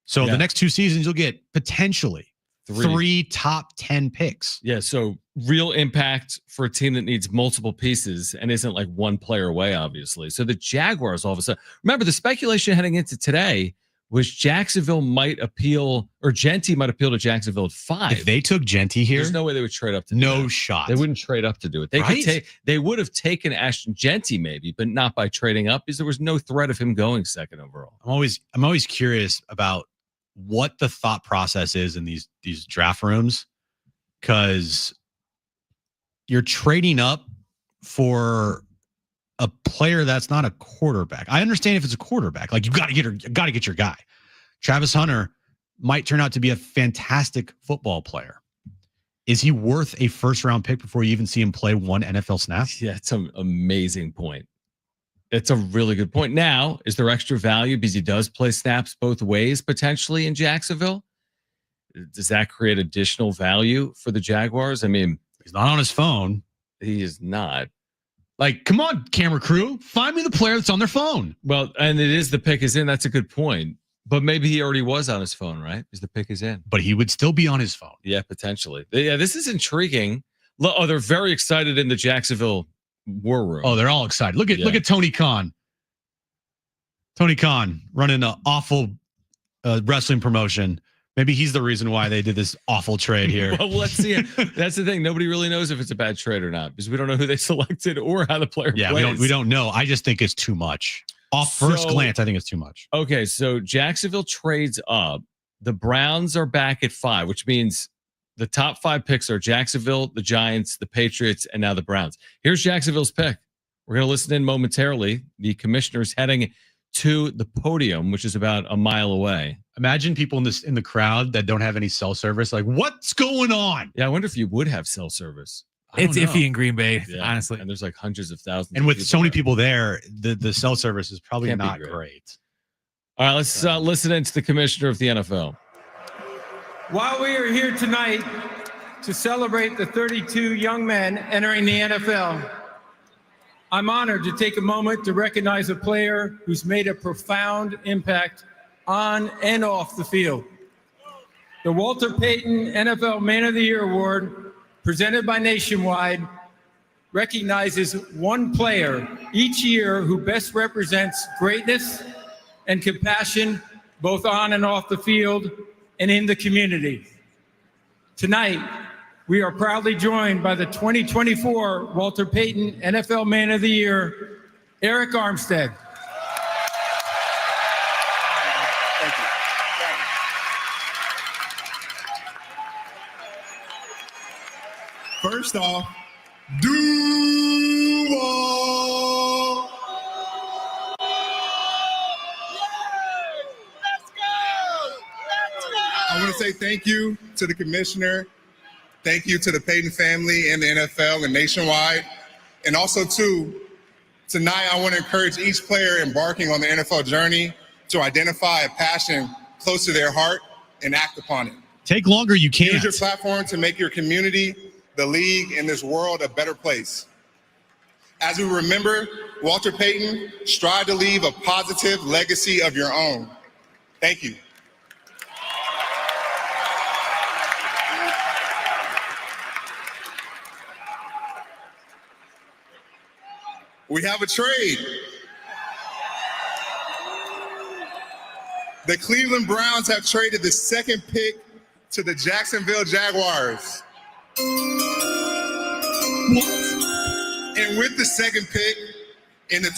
So the next 2 seasons, you'll get potentially 3 top 10 picks. Yeah, so real impact for a team that needs multiple pieces and isn't like one player away, obviously. So the Jaguars all of a sudden, remember the speculation heading into today was Jacksonville might appeal, or Genty might appeal to Jacksonville at 5. If they took Genty here, there's no way they would trade up to no shot. They wouldn't trade up to do it. They would have taken Ashton Genty maybe, but not by trading up because there was no threat of him going 2nd overall. I'm always curious about what the thought process is in these draft rooms, because you're trading up for a player that's not a quarterback. I understand if it's a quarterback, like you got to get your guy. Travis Hunter might turn out to be a fantastic football player. Is he worth a 1st round pick before you even see him play 1 NFL snap? Yeah, it's an amazing point. It's a really good point. Now, is there extra value because he does play snaps both ways potentially in Jacksonville? Does that create additional value for the Jaguars? I mean, he's not on his phone. He is not. Like, come on, camera crew, find me the player that's on their phone. Well, and it is the pick is in. That's a good point. But maybe he already was on his phone, right? Because the pick is in. But he would still be on his phone. Yeah, potentially. Yeah, this is intriguing. Oh, they're very excited in the Jacksonville war room. Oh, they're all excited. Look at Tony Khan. Tony Khan running an awful wrestling promotion. Maybe he's the reason why they did this awful trade here. Well, let's see. That's the thing. Nobody really knows if it's a bad trade or not because we don't know who they selected or how the player plays. We don't know. I just think it's too much. Off first glance, I think it's too much. Okay, so Jacksonville trades up. The Browns are back at 5, which means the top 5 picks are Jacksonville, the Giants, the Patriots, and now the Browns. Here's Jacksonville's pick. We're going to listen in momentarily. The commissioner's heading to the podium, which is about a mile away. Imagine people in the crowd that don't have any cell service. Like, what's going on? Yeah, I wonder if you would have cell service. It's iffy in Green Bay, honestly. And there's like hundreds of thousands. And with so many people there, the cell service is probably not great. All right, let's listen in to the commissioner of the NFL. While we are here tonight to celebrate the 32 young men entering the NFL, I'm honored to take a moment to recognize a player who's made a profound impact on and off the field. The Walter Payton NFL Man of the Year Award, presented by Nationwide, recognizes one player each year who best represents greatness and compassion both on and off the field and in the community. Tonight, we are proudly joined by the 2024 Walter Payton NFL Man of the Year, Eric Armstead. First off, Duval. I want to say thank you to the commissioner. Thank you to the Payton family and the NFL and nationwide. And also, too, tonight I want to encourage each player embarking on the NFL journey to identify a passion close to their heart and act upon it. Take longer, you can't. Use your platform to make your community, the league, and this world a better place. As we remember Walter Payton, strive to leave a positive legacy of your own. Thank you. We have a trade. The Cleveland Browns have traded the second pick to the Jacksonville Jaguars. And with the second pick in the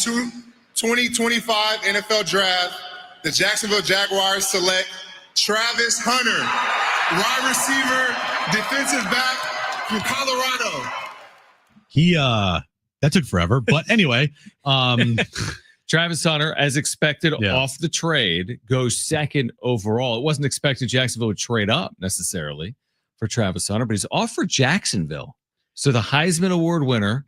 2025 NFL Draft, the Jacksonville Jaguars select Travis Hunter, wide receiver, defensive back from Colorado. That took forever, but anyway, Travis Hunter, as expected off the trade, goes second overall. It wasn't expected Jacksonville would trade up necessarily for Travis Hunter, but he's off for Jacksonville. So the Heisman Award winner,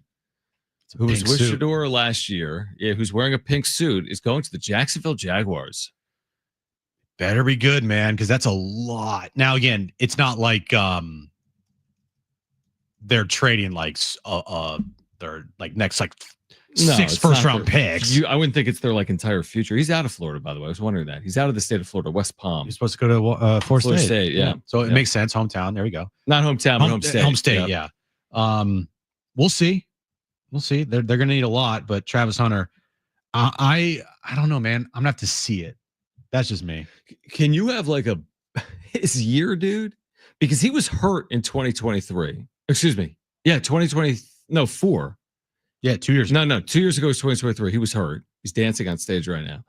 who was with Shador last year, who's wearing a pink suit, is going to the Jacksonville Jaguars. Better be good, man, because that's a lot. Now, again, it's not like they're trading like their next six first-round picks. I wouldn't think it's their entire future. He's out of Florida, by the way. I was wondering that. He's out of the state of Florida, West Palm. He's supposed to go to Florida State. Yeah. So it makes sense. Hometown. There we go. Not hometown, but home state. Home state, yeah. We'll see. We'll see. They're going to need a lot, but Travis Hunter, I don't know, man. I'm going to have to see it. That's just me. Can you have his year, dude? Because he was hurt in 2023. Excuse me. Yeah, 2020. No, 4. Yeah, 2 years. No, 2 years ago was 2023. He was hurt. He's dancing on stage right now.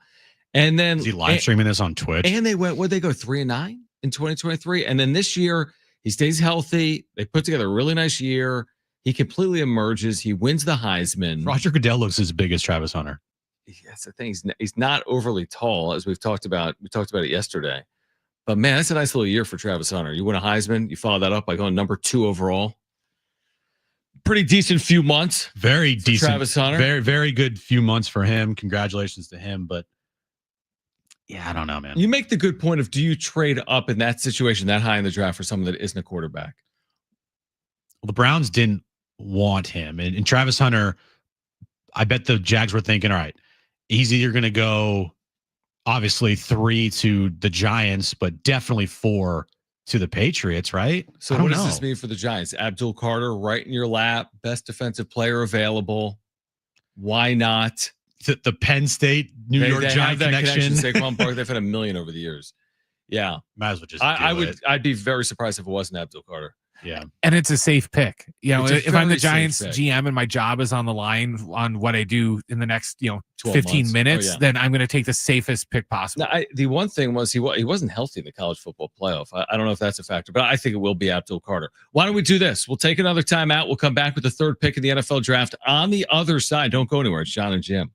And then is he live streaming this on Twitch? And they went, they go 3-9 in 2023? And then this year, he stays healthy. They put together a really nice year. He completely emerges. He wins the Heisman. Roger Goodell looks as big as Travis Hunter. That's the thing. He's not overly tall, as we've talked about. We talked about it yesterday. But man, that's a nice little year for Travis Hunter. You win a Heisman. You follow that up by going number 2 overall. Pretty decent few months. Very decent. Travis Hunter. Very, very good few months for him. Congratulations to him. But yeah, I don't know, man. You make the good point of, do you trade up in that situation that high in the draft for someone that isn't a quarterback? Well, the Browns didn't want him. And Travis Hunter, I bet the Jags were thinking, all right, he's either going to go obviously 3 to the Giants, but definitely 4 to the Patriots, right? So what does this mean for the Giants? Abdul Carter right in your lap, best defensive player available. Why not? The Penn State, New York Giant connection. Saquon Barkley, they've had a million over the years. Yeah. Might as well just I'd be very surprised if it wasn't Abdul Carter. Yeah. And it's a safe pick. If I'm the Giants GM and my job is on the line on what I do in the next, 15 minutes, then I'm going to take the safest pick possible. Now, the one thing was he wasn't healthy in the college football playoff. I don't know if that's a factor, but I think it will be Abdul Carter. Why don't we do this? We'll take another timeout. We'll come back with the third pick in the NFL draft on the other side. Don't go anywhere. It's John and Jim.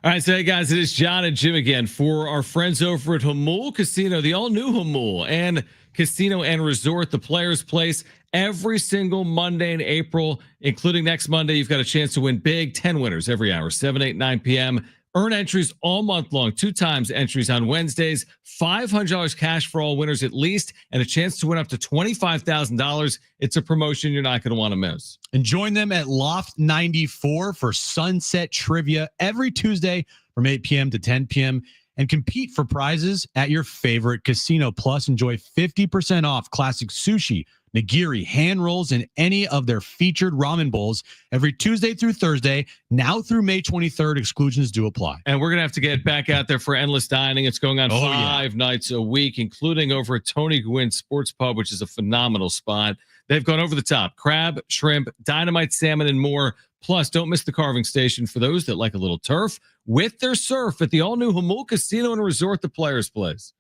All right, so hey guys, it is John and Jim again for our friends over at Hamul Casino, the all-new Hamul and Casino and Resort, the Players Place, every single Monday in April, including next Monday. You've got a chance to win big. 10 winners every hour, 7, 8, 9 p.m. Earn entries all month long, 2 times entries on Wednesdays, $500 cash for all winners at least, and a chance to win up to $25,000. It's a promotion you're not going to want to miss. And join them at Loft 94 for Sunset Trivia every Tuesday from 8 p.m. to 10 p.m. and compete for prizes at your favorite casino. Plus, enjoy 50% off classic sushi, nigiri, hand rolls, and any of their featured ramen bowls every Tuesday through Thursday, now through May 23rd. Exclusions do apply. And we're going to have to get back out there for endless dining. It's going on 5 nights a week, including over at Tony Gwynn Sports Pub, which is a phenomenal spot. They've gone over the top: crab, shrimp, dynamite salmon, and more. Plus, don't miss the carving station for those that like a little turf with their surf at the all-new Hamul Casino and Resort, the Players Place.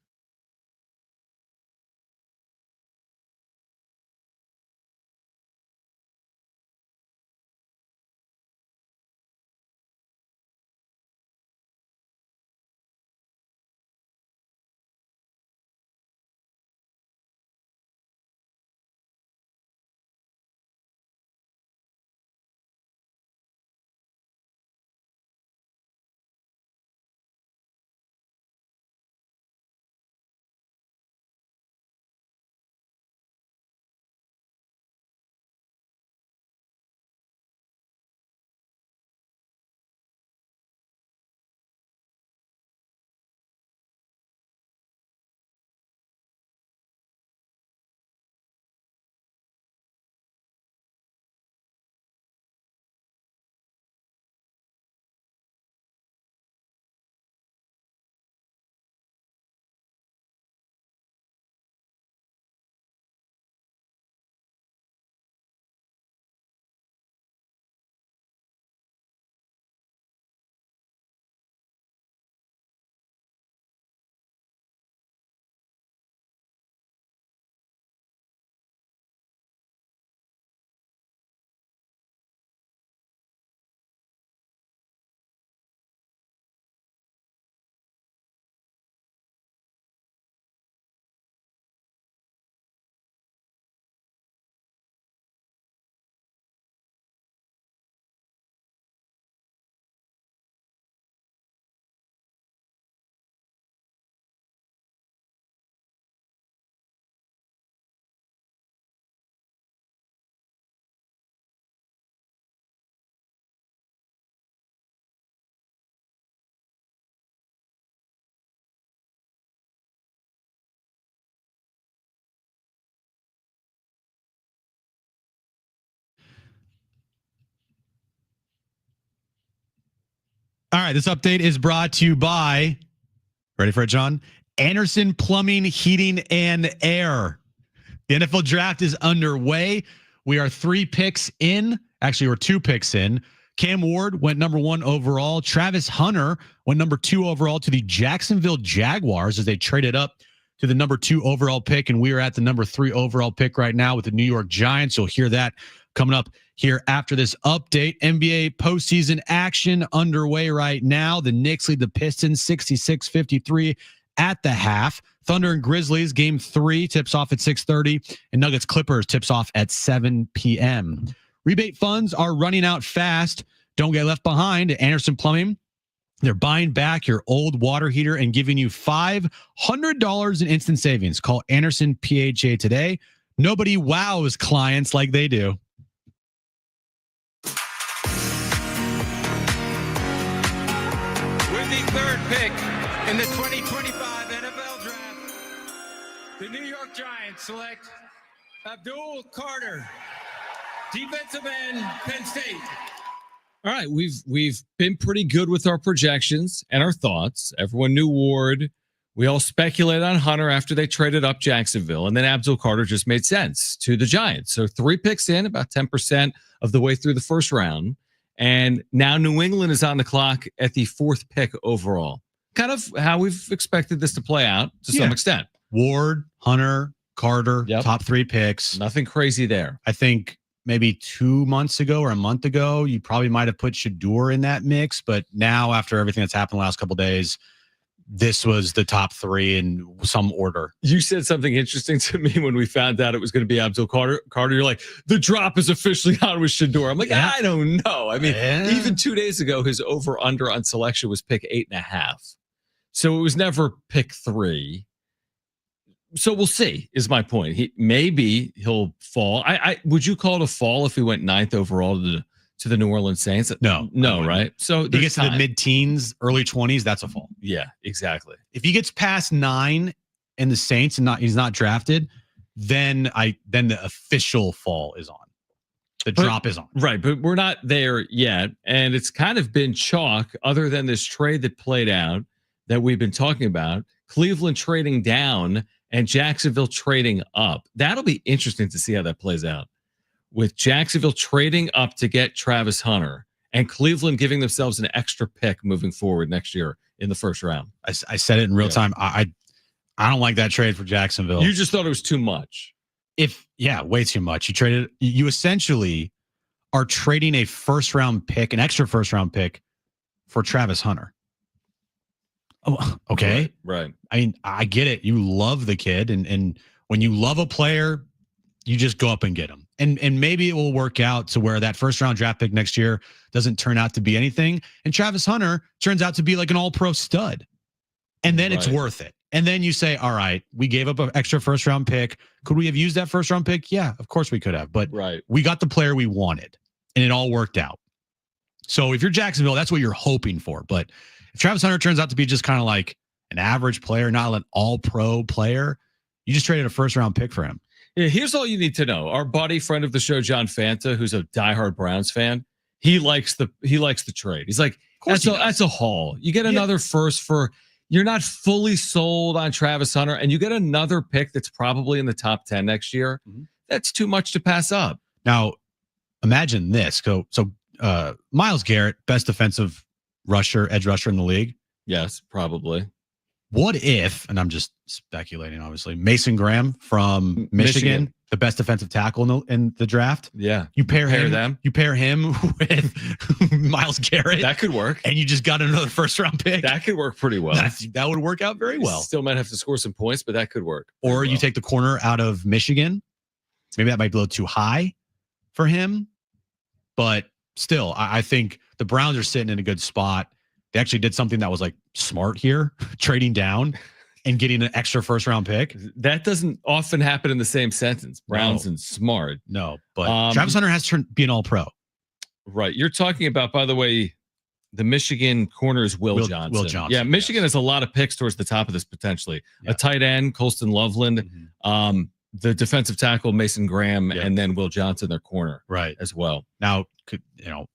All right, this update is brought to you by, ready for it, John? Anderson Plumbing, Heating, and Air. The NFL draft is underway. We are 3 picks in. Actually, we're 2 picks in. Cam Ward went number 1 overall. Travis Hunter went number 2 overall to the Jacksonville Jaguars as they traded up to the number 2 overall pick. And we are at the number 3 overall pick right now with the New York Giants. You'll hear that coming up here after this update. NBA postseason action underway right now. The Knicks lead the Pistons 66-53 at the half. Thunder and Grizzlies game 3 tips off at 6:30, and Nuggets Clippers tips off at 7 p.m. Rebate funds are running out fast. Don't get left behind. At Anderson Plumbing, they're buying back your old water heater and giving you $500 in instant savings. Call Anderson PHA today. Nobody wows clients like they do. With the 3rd pick in the 2025 NFL Draft, the New York Giants select Abdul Carter, defensive end, Penn State. All right, we've been pretty good with our projections and our thoughts. Everyone knew Ward. We all speculated on Hunter after they traded up Jacksonville, and then Abdul Carter just made sense to the Giants. So 3 picks in, about 10% of the way through the first round. And now New England is on the clock at the 4th pick overall. Kind of how we've expected this to play out to some extent. Ward, Hunter, Carter, top 3 picks. Nothing crazy there. I think maybe 2 months ago or a month ago, you probably might have put Shador in that mix. But now, after everything that's happened the last couple of days, this was the top 3 in some order. You said something interesting to me when we found out it was going to be Abdul Carter. You're like, the drop is officially on with Shador. I'm like, I don't know. I mean, even 2 days ago, his over-under on selection was pick 8.5. So it was never pick 3. So we'll see, is my point. Maybe he'll fall. Would you call it a fall if he went 9th overall to the New Orleans Saints? No, right? So he gets to the mid-teens, early 20s, that's a fall. Yeah, exactly. If he gets past 9 in the Saints and he's not drafted, then the official fall is on. Drop is on. Right, but we're not there yet. And it's kind of been chalk, other than this trade that played out that we've been talking about. Cleveland trading down and Jacksonville trading up. That'll be interesting to see how that plays out. With Jacksonville trading up to get Travis Hunter and Cleveland giving themselves an extra pick moving forward next year in the first round. I said it in real time. I don't like that trade for Jacksonville. You just thought it was too much. Way too much. You essentially are trading a first round pick, an extra first round pick for Travis Hunter. Oh, okay. Right. I mean, I get it. You love the kid, and when you love a player, you just go up and get him. And maybe it will work out to where that first round draft pick next year doesn't turn out to be anything. And Travis Hunter turns out to be like an all-pro stud. And then it's worth it. And then you say, all right, we gave up an extra first round pick. Could we have used that first round pick? Yeah, of course we could have. But we got the player we wanted, and it all worked out. So if you're Jacksonville, that's what you're hoping for. But if Travis Hunter turns out to be just kind of like an average player, not an all-pro player, you just traded a first-round pick for him. Yeah, here's all you need to know. Our buddy, friend of the show, John Fanta, who's a diehard Browns fan, he likes the trade. He's like, that's a haul. You get another first for. You're not fully sold on Travis Hunter, and you get another pick that's probably in the top 10 next year. Mm-hmm. That's too much to pass up. Now, imagine this. So Myles Garrett, best defensive edge rusher in the league. Yes, probably. What if, and I'm just speculating, obviously, Mason Graham from Michigan, the best defensive tackle in the draft. Yeah. You pair him with Myles Garrett. That could work. And you just got another first round pick. That could work pretty well. That would work out very well. Still might have to score some points, but that could work. Or you take the corner out of Michigan. Maybe that might be a little too high for him. But still, I think the Browns are sitting in a good spot. They actually did something that was like smart here, trading down and getting an extra first round pick. That doesn't often happen in the same sentence. Browns and smart. No, but Travis Hunter has to be an all pro. Right. You're talking about, by the way, the Michigan corner is Will Johnson. Will Johnson. Yeah, Michigan has a lot of picks towards the top of this potentially. Yeah. A tight end, Colston Loveland, the defensive tackle, Mason Graham, and then Will Johnson, their corner, as well. Now,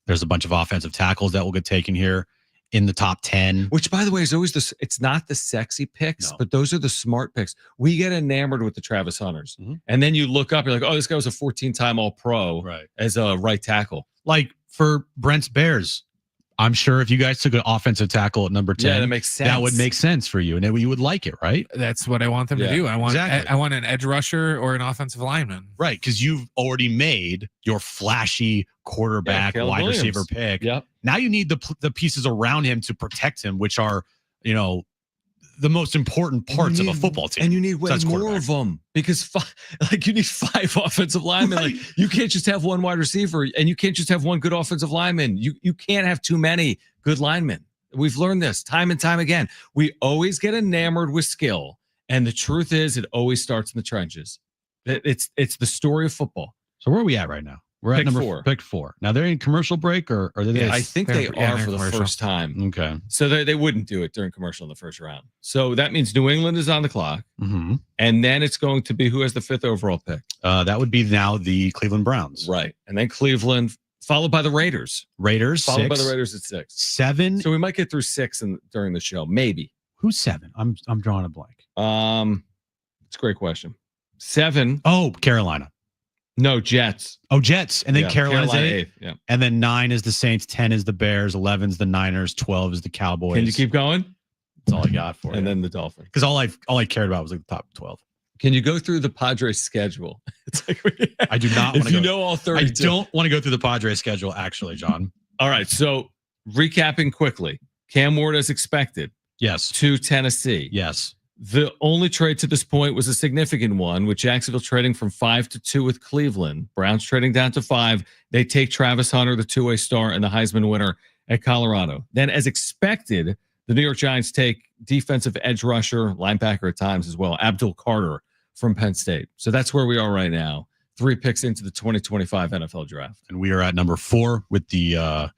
there's a bunch of offensive tackles that will get taken here in the top 10, which, by the way, is always it's not the sexy picks, but those are the smart picks. We get enamored with the Travis Hunters, and then you look up, you're like, oh, this guy was a 14-time All-Pro as a right tackle. Like for Brent's Bears, I'm sure if you guys took an offensive tackle at number 10, that makes sense. That would make sense for you, and you would like it, right? That's what I want them to do. I want an edge rusher or an offensive lineman, right? Because you've already made your flashy quarterback, wide receiver pick. Yep. Now you need the pieces around him to protect him, which are the most important parts of a football team. And you need way more of them because you need 5 offensive linemen. Like you can't just have one wide receiver, and you can't just have one good offensive lineman. You can't have too many good linemen. We've learned this time and time again. We always get enamored with skill, and the truth is, it always starts in the trenches. It's the story of football. So where are we at right now? We're at pick 4. Now they're in commercial break, or are they? I think they are for the first time. Okay, so they wouldn't do it during commercial in the first round. So that means New England is on the clock, and then it's going to be who has the 5th overall pick. That would be now the Cleveland Browns, right? And then Cleveland, followed by the Raiders. Followed by the Raiders at 6. 7. So we might get through 6 during the show, maybe. Who's 7? I'm drawing a blank. It's a great question. 7. Oh, Carolina. No, Jets. Oh, Jets. And then Carolina's Carolina 8. Yeah. And then 9 is the Saints, 10 is the Bears, 11 is the Niners, 12 is the Cowboys. Can you keep going? That's all I got for you. And then the Dolphins. Because all I cared about was like the top 12. Can you go through the Padres schedule? It's like I do not want to know all 32. I don't want to go through the Padres schedule, actually, John. All right. So recapping quickly. Cam Ward as expected. Yes. To Tennessee. Yes. The only trade to this point was a significant one, with Jacksonville trading from 5 to 2 with Cleveland. Browns trading down to 5. They take Travis Hunter, the two-way star and the Heisman winner at Colorado. Then, as expected, the New York Giants take defensive edge rusher, linebacker at times as well, Abdul Carter from Penn State. So that's where we are right now. 3 picks into the 2025 NFL draft. And we are at number 4 with the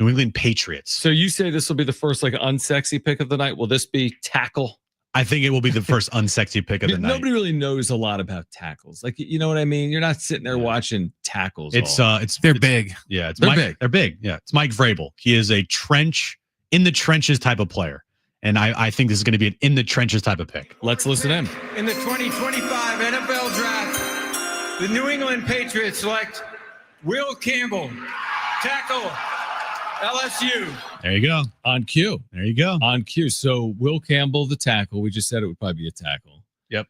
New England Patriots. So you say this will be the first like unsexy pick of the night. Will this be tackle? I think it will be the first unsexy pick of the night. Nobody really knows a lot about tackles. Like, you know what I mean? You're not sitting there watching tackles. They're big. Yeah, they're big. They're big. Yeah, it's Mike Vrabel. He is a in the trenches type of player. And I think this is going to be an in the trenches type of pick. Let's listen in. In the 2025 NFL Draft, the New England Patriots select Will Campbell, tackle, LSU. There you go. On cue. There you go. On cue. So Will Campbell, the tackle. We just said it would probably be a tackle. Yep.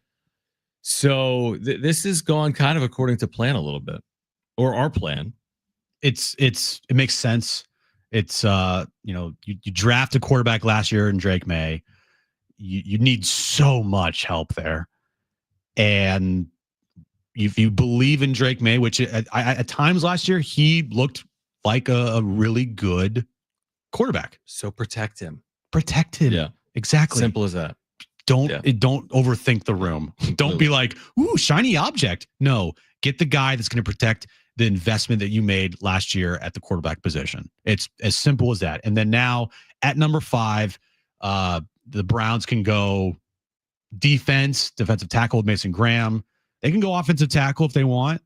So this has gone kind of according to plan a little bit, or our plan. It makes sense. It's you draft a quarterback last year in Drake May. You need so much help there, and if you believe in Drake May, which at times last year he looked like a really good quarterback. So protect him. Yeah, exactly. Simple as that. Don't overthink the room. Don't be like, ooh, shiny object. No, get the guy that's going to protect the investment that you made last year at the quarterback position. It's as simple as that. And then now at number 5, the Browns can go defensive tackle with Mason Graham. They can go offensive tackle if they want,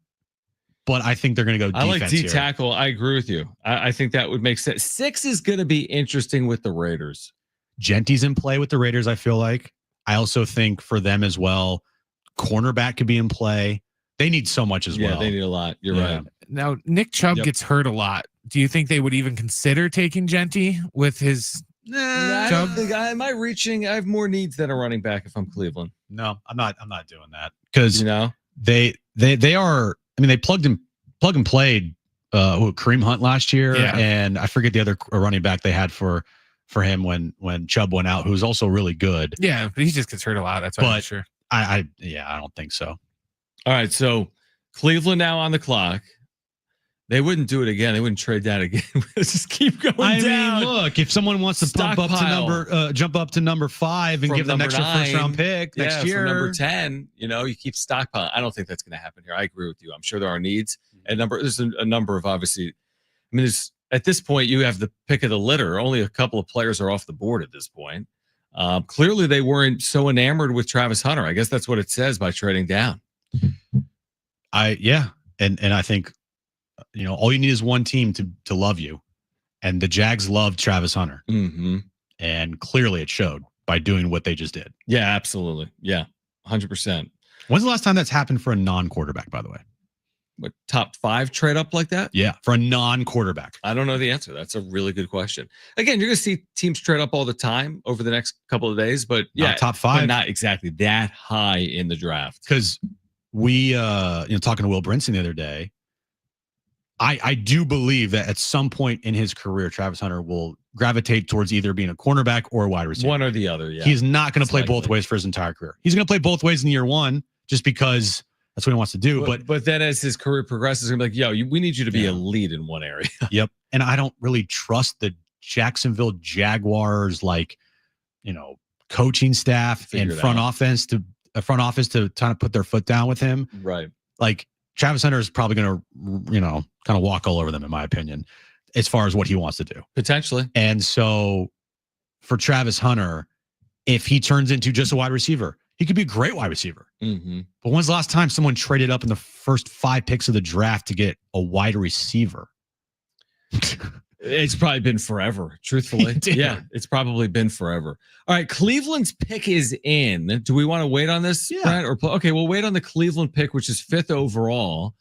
but I think they're going to go defense. I like D tackle. I agree with you. I think that would make sense. 6 is going to be interesting with the Raiders. Genty's in play with the Raiders, I feel like. I also think for them as well, cornerback could be in play. They need so much as well. Yeah, they need a lot. You're right. Now, Nick Chubb gets hurt a lot. Do you think they would even consider taking Genty with his I don't think am I reaching? I have more needs than a running back if I'm Cleveland. No, I'm not doing that. Because they are, I mean, they plug and played Kareem Hunt last year, and I forget the other running back they had for him when Chubb went out, who was also really good. Yeah, but he just gets hurt a lot. That's why I'm not sure. I don't think so. All right, so Cleveland now on the clock. They wouldn't do it again. They wouldn't trade that again. Just keep going down. I mean, look, if someone wants to jump up to number 5 and from give them an extra 9, first-round pick next year, from number 10, you keep stockpiling. I don't think that's going to happen here. I agree with you. I'm sure there are needs. There's a number of obviously. I mean, at this point you have the pick of the litter. Only a couple of players are off the board at this point. Clearly, they weren't so enamored with Travis Hunter. I guess that's what it says by trading down. And I think. All you need is one team to love you. And the Jags loved Travis Hunter. Mm-hmm. And clearly it showed by doing what they just did. Yeah, absolutely. Yeah, 100%. When's the last time that's happened for a non-quarterback, by the way? What, top 5 trade up like that? Yeah, for a non-quarterback. I don't know the answer. That's a really good question. Again, you're going to see teams trade up all the time over the next couple of days. But not top 5. But not exactly that high in the draft. Because we, talking to Will Brinson the other day, I do believe that at some point in his career, Travis Hunter will gravitate towards either being a cornerback or a wide receiver. One or the other, yeah. He's not going to play both ways for his entire career. He's going to play both ways in year 1 just because that's what he wants to do. But then as his career progresses, he's going to be like, we need you to be elite in one area. Yep. And I don't really trust the Jacksonville Jaguars, coaching staff and front office to kind of put their foot down with him. Right. Like, Travis Hunter is probably going to, kind of walk all over them, in my opinion, as far as what he wants to do. Potentially. And so for Travis Hunter, if he turns into just a wide receiver, he could be a great wide receiver. Mm-hmm. But when's the last time someone traded up in the first 5 picks of the draft to get a wide receiver? It's probably been forever, truthfully. Yeah, it's probably been forever. All right, Cleveland's pick is in. Do we want to wait on this, Brent? Okay, we'll wait on the Cleveland pick, which is 5th overall.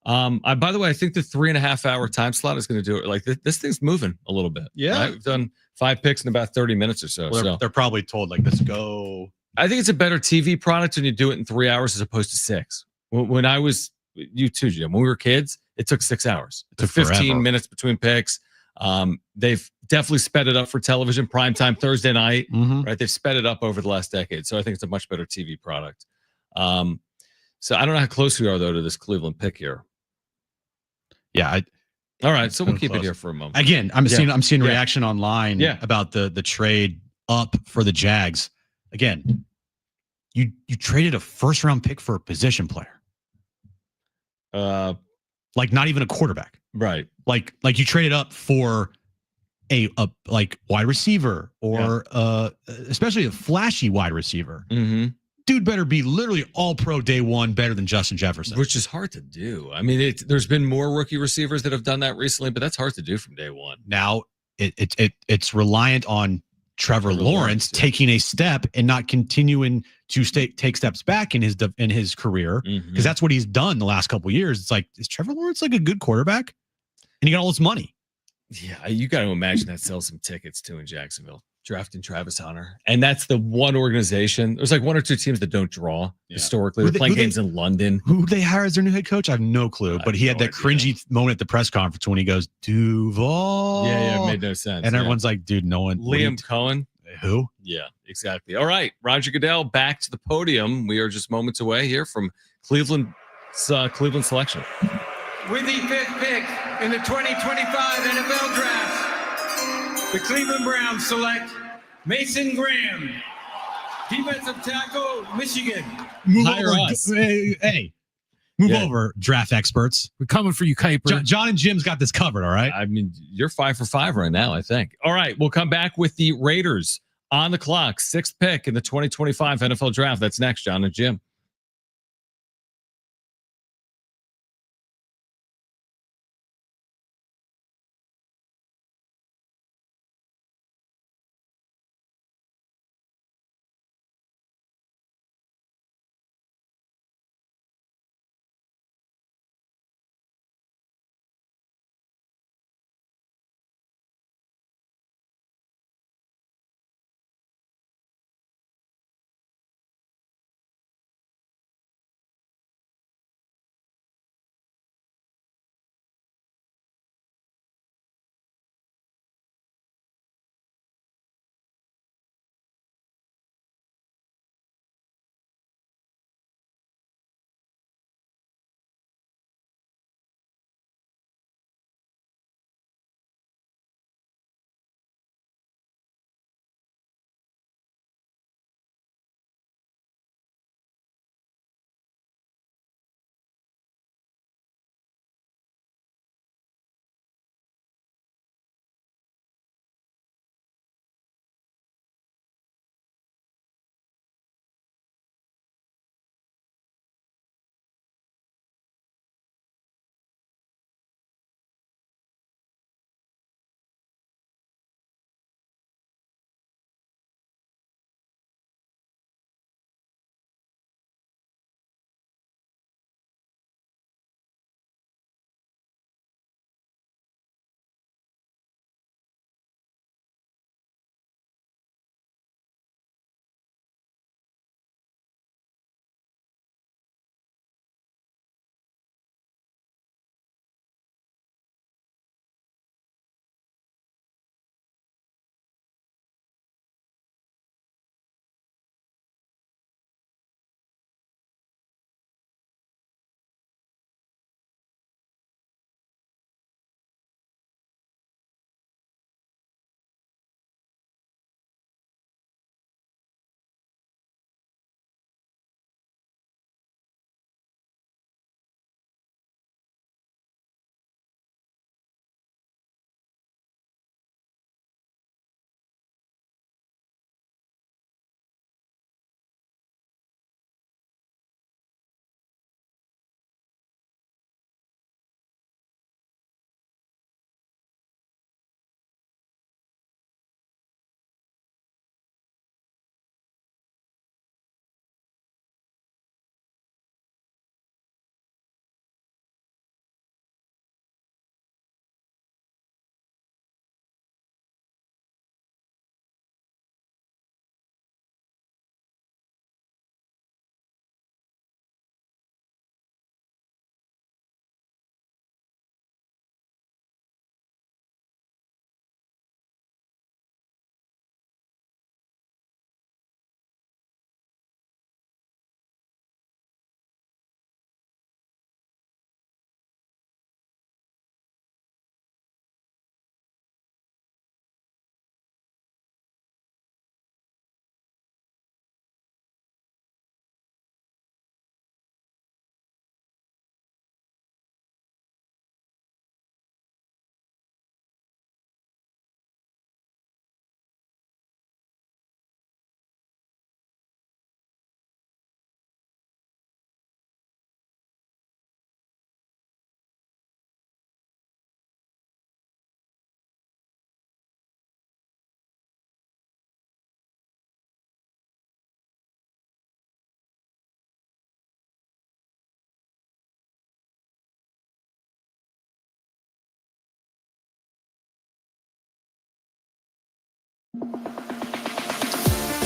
By the way, I think the 3.5-hour time slot is going to do it. Like this thing's moving a little bit. Yeah, right? We've done 5 picks in about 30 minutes or so. Well, they're probably told let's go. I think it's a better TV product when you do it in 3 hours as opposed to 6. When I was, you too, Jim, when we were kids, it took 6 hours. It took 15 minutes between picks. They've definitely sped it up for television, primetime Thursday night, Mhm. right? They've sped it up over the last decade. So I think it's a much better TV product. So I don't know how close we are, though, to this Cleveland pick here. Yeah. All right. So we'll So keep it close. here for a moment. Again, I'm seeing Yeah. reaction online Yeah. about the trade up for the Jags. Again, you traded a first round pick for a position player. Like not even a quarterback. Right. Like you traded up for a like wide receiver or especially a flashy wide receiver. Mm-hmm. Dude better be literally all pro day one, better than Justin Jefferson. Which is hard to do. I mean, there's been more rookie receivers that have done that recently, but that's hard to do from day one. Now it's reliant on Trevor Lawrence taking a step and not continuing to take steps back in his career, because that's what he's done the last couple of years. It's like, is Trevor Lawrence like a good quarterback? And he got all this money. Yeah, you got to imagine that sells some tickets too in Jacksonville, drafting Travis Hunter. And that's the one organization. There's like one or two teams that don't draw historically. They're playing games in London. Who they hire as their new head coach? I have no clue. But he had that cringy moment at the press conference when he goes, Duval. Yeah, it made no sense. And everyone's like, dude, no one. Liam Cohen. Who? Yeah, exactly. All right, Roger Goodell back to the podium. We are just moments away here from Cleveland selection. With the 5th pick in the 2025 NFL Draft, the Cleveland Browns select Mason Graham, defensive tackle, Michigan. Move over. Hey. Move over, draft experts. We're coming for you, Kuiper. John and Jim's got this covered, all right? I mean, you're 5 for 5 right now, I think. All right, we'll come back with the Raiders on the clock. 6th pick in the 2025 NFL Draft. That's next, John and Jim.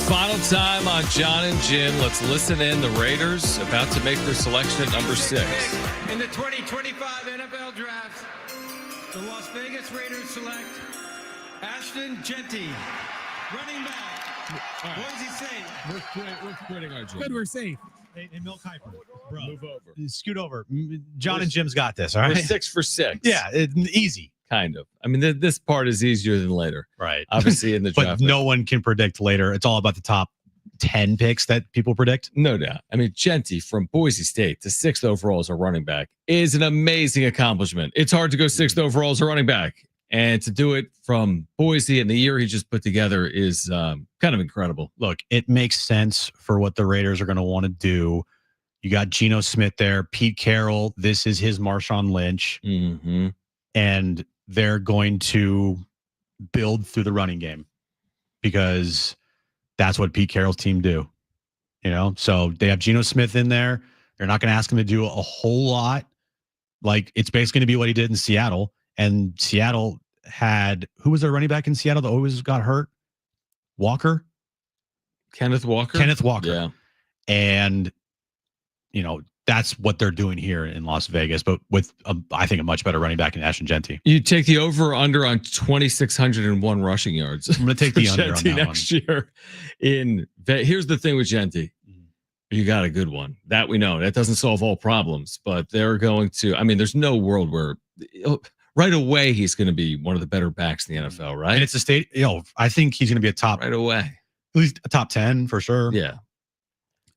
Final time on John and Jim. Let's listen in. The Raiders about to make their selection at number 6. In the 2025 NFL Draft, the Las Vegas Raiders select Ashton Genty, running back, Boise State. We're quitting our Jim. Good, we're safe. Hey, Mil Kiper, bro. Move over. Scoot over. John and Jim's got this, all right? We're 6 for 6. Yeah, easy. Kind of. I mean, this part is easier than later. Right. Obviously in the draft. But no one can predict later. It's all about the top 10 picks that people predict. No doubt. I mean, Genty from Boise State to 6th overall as a running back is an amazing accomplishment. It's hard to go 6th overall as a running back. And to do it from Boise and the year he just put together is kind of incredible. Look, it makes sense for what the Raiders are going to want to do. You got Geno Smith there, Pete Carroll. This is his Marshawn Lynch. Mm-hmm. And they're going to build through the running game because that's what Pete Carroll's team do. You know, so they have Geno Smith in there. They're not going to ask him to do a whole lot. Like, it's basically going to be what he did in Seattle. And Seattle had, who was their running back in Seattle that always got hurt? Kenneth Walker. Yeah. And, you know, that's what they're doing here in Las Vegas, but with, I think, a much better running back in Ashton Genty. You take the over or under on 2,601 rushing yards. I'm going to take the under on that next year. Here's the thing with Genty. You got a good one. That we know. That doesn't solve all problems, but they're going to, I mean, there's no world where right away he's going to be one of the better backs in the NFL, right? And it's a state, I think he's going to be a top, right away. At least a top 10 for sure. Yeah.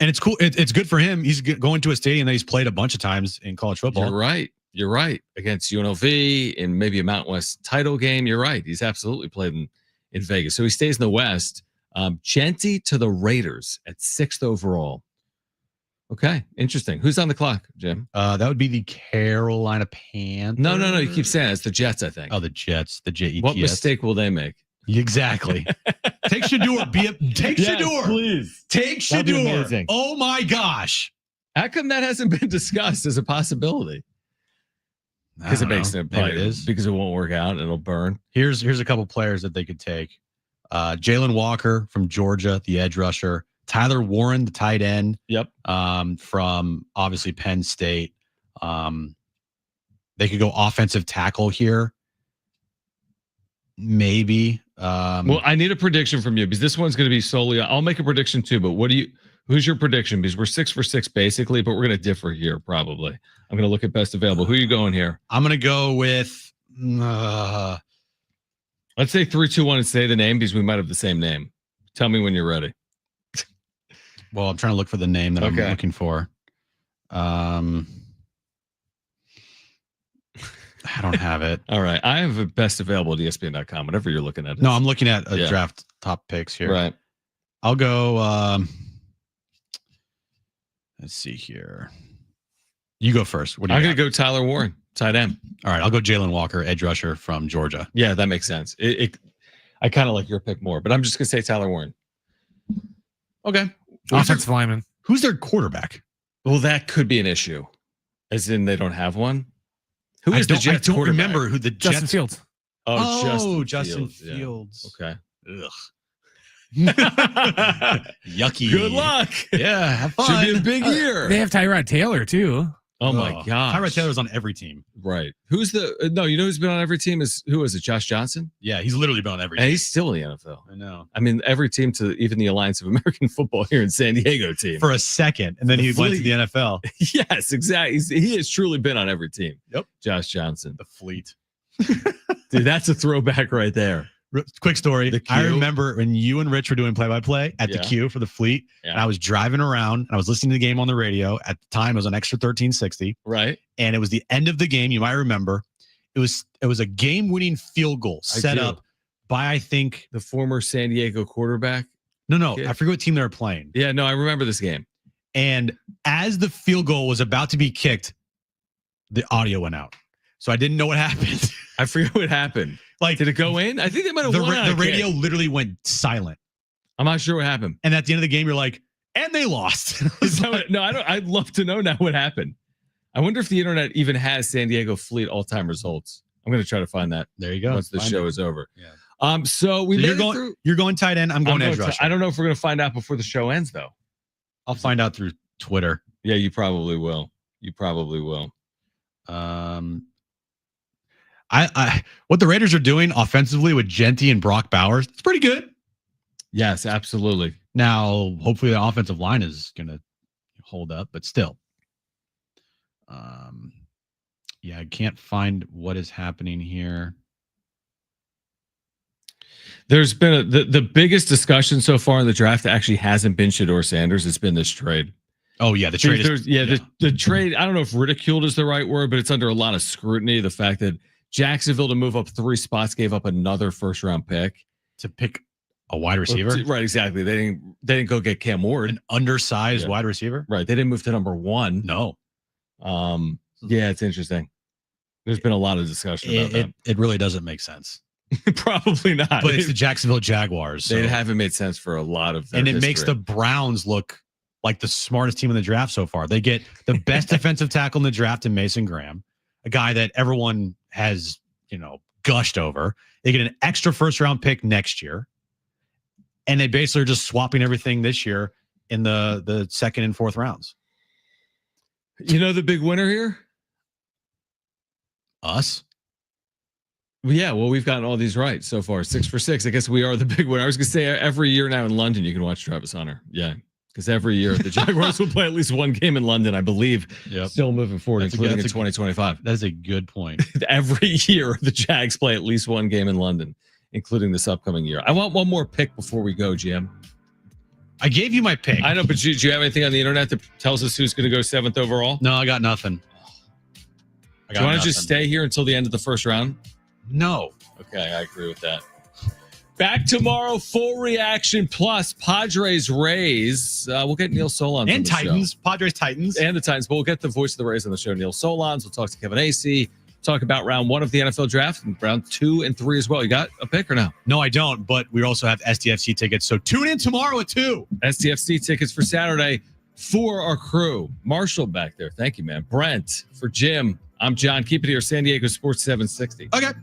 And it's cool. It's good for him. He's going to a stadium that he's played a bunch of times in college football. You're right. Against UNLV in maybe a Mountain West title game. You're right. He's absolutely played in Vegas. So he stays in the West. Genty to the Raiders at 6th overall. Okay. Interesting. Who's on the clock, Jim? That would be the Carolina Panthers. No. You keep saying it. It's the Jets, I think. Oh, the Jets. The Jets. What mistake will they make? Exactly. Take Shador. Take Shador. Please. Take Shador. Oh my gosh. How come that hasn't been discussed as a possibility? Because it makes it probably because it won't work out and it'll burn. Here's a couple players that they could take. Jalen Walker from Georgia, the edge rusher. Tyler Warren, the tight end. Yep. From obviously Penn State. They could go offensive tackle here. Maybe. Well, I need a prediction from you because this one's going to be solely. I'll make a prediction too, but who's your prediction? Because we're 6 for 6 basically, but we're going to differ here probably. I'm going to look at best available. Who are you going here? I'm going to go with. Let's say 3, 2, 1 and say the name because we might have the same name. Tell me when you're ready. Well, I'm trying to look for the name that I'm looking for. I don't have it. All right. I have a best available at ESPN.com, whatever you're looking at. No, I'm looking at draft top picks here. Right. I'll go. Let's see here. You go first. I'm going to go Tyler Warren, tight end. All right. I'll go Jalen Walker, edge rusher from Georgia. Yeah, that makes sense. I kind of like your pick more, but I'm just going to say Tyler Warren. Okay. Offensive lineman. Who's their quarterback? Well, that could be an issue, as in they don't have one. Who is the Jets? I don't remember who the Justin Jets. Fields. Justin Fields. Yeah. Okay. Yucky. Good luck. Yeah, have fun. Should be a big year. They have Tyrod Taylor too. Oh my God. Tyrod Taylor's on every team. Right. Who's the no, you know who's been on every team who is it? Josh Johnson? Yeah, he's literally been on every and team. He's still in the NFL. I know. I mean, every team to even the Alliance of American Football here in San Diego team. For a second, and then he went to the NFL. Yes, exactly. He has truly been on every team. Yep. Josh Johnson. The Fleet. Dude, that's a throwback right there. Quick story. I remember when you and Rich were doing play-by-play at the Q for the Fleet, and I was driving around and I was listening to the game on the radio. At the time, it was on Extra 1360. Right. And it was the end of the game. You might remember. It was a game-winning field goal set up by, I think, the former San Diego quarterback. No, I forget what team they were playing. Yeah, no, I remember this game. And as the field goal was about to be kicked, the audio went out. So I didn't know what happened. I forget what happened. Like, did it go in? I think they might have won. The radio literally went silent. I'm not sure what happened. And at the end of the game, you're like, and they lost. No, I don't. I'd love to know now what happened. I wonder if the internet even has San Diego Fleet all-time results. I'm going to try to find that. There you go. Once the show is over. Yeah. So we you're going. You're going tight end. I'm going edge rusher. I don't know if we're going to find out before the show ends, though. I'll find out through Twitter. Yeah, you probably will. I what the Raiders are doing offensively with Genty and Brock Bowers, it's pretty good. Yes, absolutely. Now, hopefully the offensive line is going to hold up, but still. I can't find what is happening here. There's been the biggest discussion so far in the draft actually hasn't been Shedeur Sanders. It's been this trade. Oh, yeah. The trade the trade, I don't know if ridiculed is the right word, but it's under a lot of scrutiny. The fact that Jacksonville, to move up 3 spots, gave up another first-round pick. To pick a wide receiver? Right, exactly. They didn't go get Cam Ward. An undersized wide receiver? Right. They didn't move to number 1. No. Yeah, it's interesting. There's been a lot of discussion about that. It really doesn't make sense. Probably not. But it's the Jacksonville Jaguars. They haven't made sense for a lot of their history. Makes the Browns look like the smartest team in the draft so far. They get the best defensive tackle in the draft in Mason Graham, a guy that everyone has, gushed over. They get an extra first-round pick next year, and they basically are just swapping everything this year in the second and fourth rounds. The big winner here? Us? Yeah, well, we've gotten all these right so far. 6 for 6. I guess we are the big winner. I was going to say every year now in London, you can watch Travis Hunter. Yeah, because every year the Jaguars will play at least one game in London, I believe. Yep. Still moving forward, including in 2025. That is a good point. Every year the Jags play at least one game in London, including this upcoming year. I want one more pick before we go, Jim. I gave you my pick. I know, but do you have anything on the internet that tells us who's going to go 7th overall? No, I got nothing. Do you want to just stay here until the end of the first round? No. Okay, I agree with that. Back tomorrow, full reaction plus Padres Rays. We'll get Neil Solondz and Titans, Padres Titans, and the Titans. But we'll get the voice of the Rays on the show, Neil Solondz. We'll talk to Kevin Acee. Talk about round 1 of the NFL draft and round 2 and 3 as well. You got a pick or no? No, I don't. But we also have SDFC tickets. So tune in tomorrow at 2. SDFC tickets for Saturday for our crew. Marshall back there. Thank you, man. Brent for Jim. I'm John. Keep it here. San Diego Sports 760. Okay.